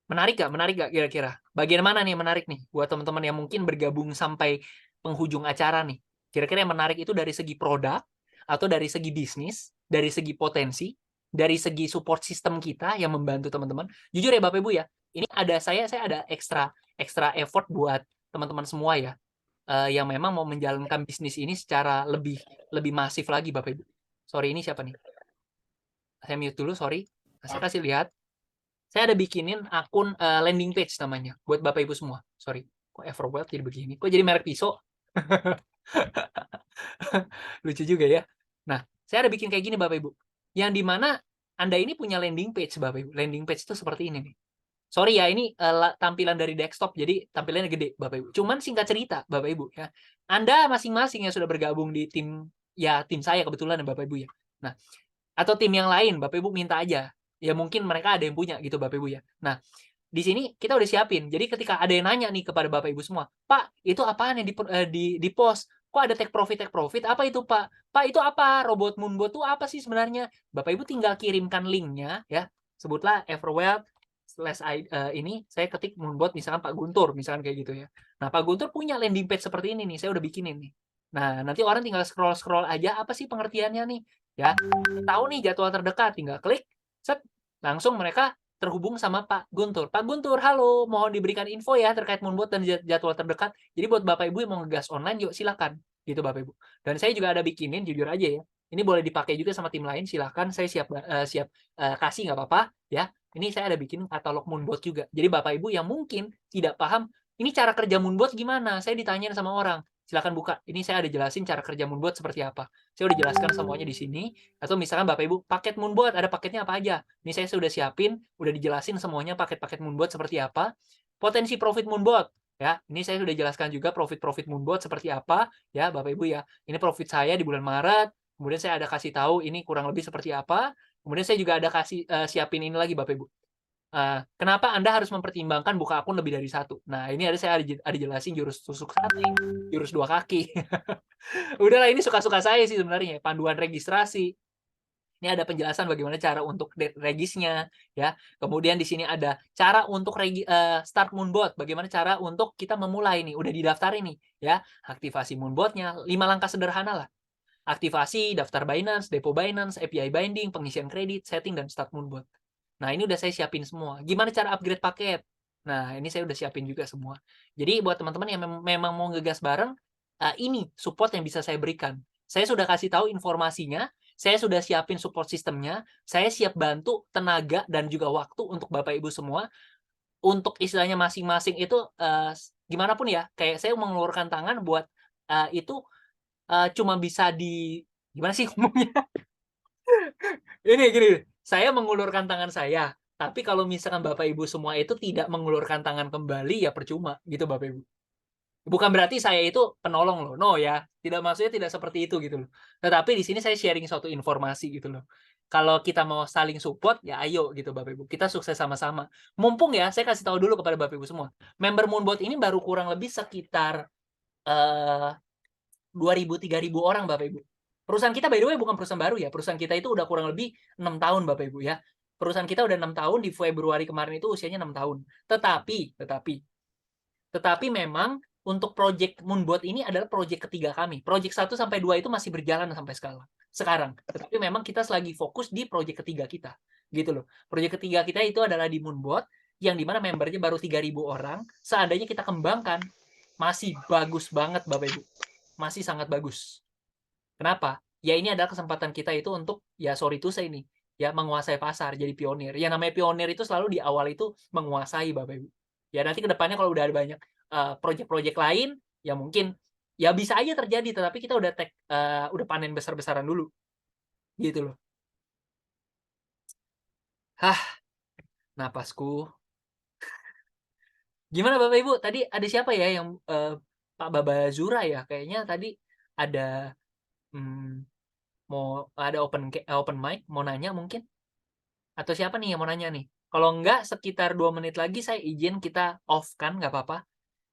Menarik gak? Menarik gak kira-kira? Bagian mana nih yang menarik nih? Buat teman-teman yang mungkin bergabung sampai penghujung acara nih. Kira-kira yang menarik itu dari segi produk, atau dari segi bisnis, dari segi potensi, dari segi support system kita yang membantu teman-teman. Jujur ya Bapak Ibu ya, ini saya ada extra effort buat teman-teman semua ya. Yang memang mau menjalankan bisnis ini secara lebih masif lagi Bapak Ibu. Sorry, ini siapa nih? Saya mute dulu, sorry. Saya kasih lihat. Saya ada bikinin akun landing page namanya buat Bapak Ibu semua. Sorry, kok Everwell jadi begini? Kok jadi merek pisau? Lucu juga ya. Nah, saya ada bikin kayak gini Bapak Ibu. Yang dimana Anda ini punya landing page Bapak Ibu. Landing page itu seperti ini nih. Sorry ya, ini tampilan dari desktop, jadi tampilannya gede Bapak Ibu. Cuman singkat cerita Bapak Ibu ya. Anda masing-masing yang sudah bergabung di tim saya kebetulan ya Bapak Ibu ya. Nah, atau tim yang lain Bapak Ibu minta aja. Ya mungkin mereka ada yang punya gitu Bapak Ibu ya. Nah, di sini kita udah siapin. Jadi ketika ada yang nanya nih kepada Bapak Ibu semua, Pak, itu apaan yang di post? Kok ada take profit? Apa itu Pak? Pak, itu apa? Robot Moonbot itu apa sih sebenarnya? Bapak Ibu tinggal kirimkan linknya ya. Sebutlah Everwell ini saya ketik Moonbot misalkan Pak Guntur misalkan kayak gitu ya. Nah, Pak Guntur punya landing page seperti ini nih. Saya udah bikinin nih. Nah, nanti orang tinggal scroll aja apa sih pengertiannya nih ya. Tahu nih jadwal terdekat, tinggal klik, set, langsung mereka terhubung sama Pak Guntur. Pak Guntur, halo, mohon diberikan info ya terkait Moonbot dan jadwal terdekat. Jadi buat Bapak Ibu yang mau ngegas online yuk silakan gitu Bapak Ibu. Dan saya juga ada bikinin jujur aja ya. Ini boleh dipakai juga sama tim lain, silakan. Saya siap kasih nggak apa-apa ya. Ini saya ada bikin katalog Moonbot juga. Jadi Bapak Ibu yang mungkin tidak paham ini cara kerja Moonbot gimana? Saya ditanyain sama orang. Silakan buka. Ini saya ada jelasin cara kerja Moonbot seperti apa. Saya udah jelaskan semuanya di sini. Atau misalkan Bapak Ibu, paket Moonbot, ada paketnya apa aja. Ini saya sudah siapin, udah dijelasin semuanya paket-paket Moonbot seperti apa. Potensi profit Moonbot. Ya, ini saya sudah jelaskan juga profit Moonbot seperti apa. Ya, Bapak Ibu ya. Ini profit saya di bulan Maret. Kemudian saya ada kasih tahu ini kurang lebih seperti apa. Kemudian saya juga ada siapin ini lagi Bapak Ibu. Kenapa Anda harus mempertimbangkan buka akun lebih dari satu? Nah, ini saya ada jelasin jurus tusuk sate, jurus 2 kaki. Udahlah ini suka-suka saya sih sebenarnya, panduan registrasi. Ini ada penjelasan bagaimana cara untuk regisnya, ya. Kemudian di sini ada cara untuk start Moonbot, bagaimana cara untuk kita memulai nih, udah didaftarin nih, ya. Aktivasi Moonbot-nya, 5 langkah sederhana lah. Aktivasi, daftar Binance, depo Binance, API binding, pengisian kredit, setting, dan start Moonbot. Nah, ini udah saya siapin semua. Gimana cara upgrade paket? Nah, ini saya udah siapin juga semua. Jadi buat teman-teman yang memang mau ngegas bareng, ini support yang bisa saya berikan. Saya sudah kasih tahu informasinya, saya sudah siapin support sistemnya, saya siap bantu tenaga dan juga waktu untuk Bapak Ibu semua. Untuk istilahnya masing-masing itu, gimana pun ya, kayak saya mengeluarkan tangan buat itu cuma bisa gimana sih ngomongnya? Ini gini, saya mengulurkan tangan saya, tapi kalau misalkan Bapak Ibu semua itu tidak mengulurkan tangan kembali, ya percuma gitu Bapak Ibu. Bukan berarti saya itu penolong loh, no ya. Tidak maksudnya tidak seperti itu gitu loh. Tetapi di sini saya sharing suatu informasi gitu loh. Kalau kita mau saling support, ya ayo gitu Bapak Ibu. Kita sukses sama-sama. Mumpung ya, saya kasih tahu dulu kepada Bapak Ibu semua. Member Moonbot ini baru kurang lebih sekitar 2.000 3.000 orang Bapak Ibu. Perusahaan kita by the way bukan perusahaan baru ya. Perusahaan kita itu udah kurang lebih 6 tahun Bapak Ibu ya. Perusahaan kita udah 6 tahun, di Februari kemarin itu usianya 6 tahun. Tetapi memang untuk project Moonbot ini adalah project ketiga kami. Project 1 sampai 2 itu masih berjalan sampai sekarang. Tetapi memang kita lagi fokus di project ketiga kita. Gitu loh. Project ketiga kita itu adalah di Moonbot, yang dimana membernya baru 3.000 orang. Seandainya kita kembangkan, masih bagus banget Bapak Ibu. Masih sangat bagus. Kenapa? Ya ini adalah kesempatan kita itu untuk, ya sorry to say nih, ya menguasai pasar, jadi pionir. Yang namanya pionir itu selalu di awal itu menguasai Bapak Ibu. Ya nanti kedepannya kalau udah ada banyak project-project lain, ya mungkin ya bisa aja terjadi, tetapi kita udah panen besar-besaran dulu, gitu loh. Napasku. Gimana Bapak Ibu? Tadi ada siapa ya yang Pak Baba Zura ya? Kayaknya tadi ada mau ada open mic, mau nanya mungkin? Atau siapa nih yang mau nanya nih? Kalau enggak, sekitar 2 menit lagi saya izin kita off kan, nggak apa-apa.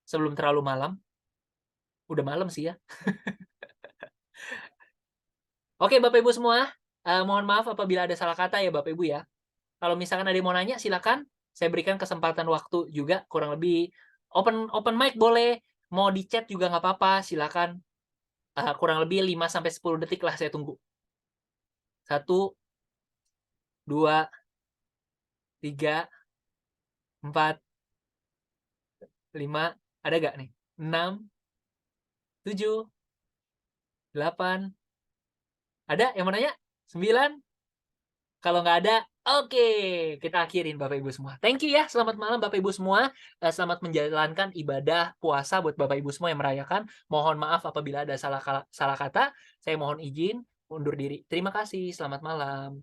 Sebelum terlalu malam. Udah malam sih ya. Oke Bapak Ibu semua, mohon maaf apabila ada salah kata ya Bapak Ibu ya. Kalau misalkan ada yang mau nanya silakan, saya berikan kesempatan waktu juga kurang lebih open mic boleh, mau di chat juga nggak apa-apa, silakan. Kurang lebih 5 sampai 10 detik lah saya tunggu. 1 2 3 4 5, ada nggak nih? 6 7 8, ada yang mau nanya? 9? Kalau nggak ada, oke, kita akhirin Bapak Ibu semua. Thank you ya, selamat malam Bapak Ibu semua. Selamat menjalankan ibadah puasa buat Bapak Ibu semua yang merayakan. Mohon maaf apabila ada salah kata. Saya mohon izin undur diri. Terima kasih, selamat malam.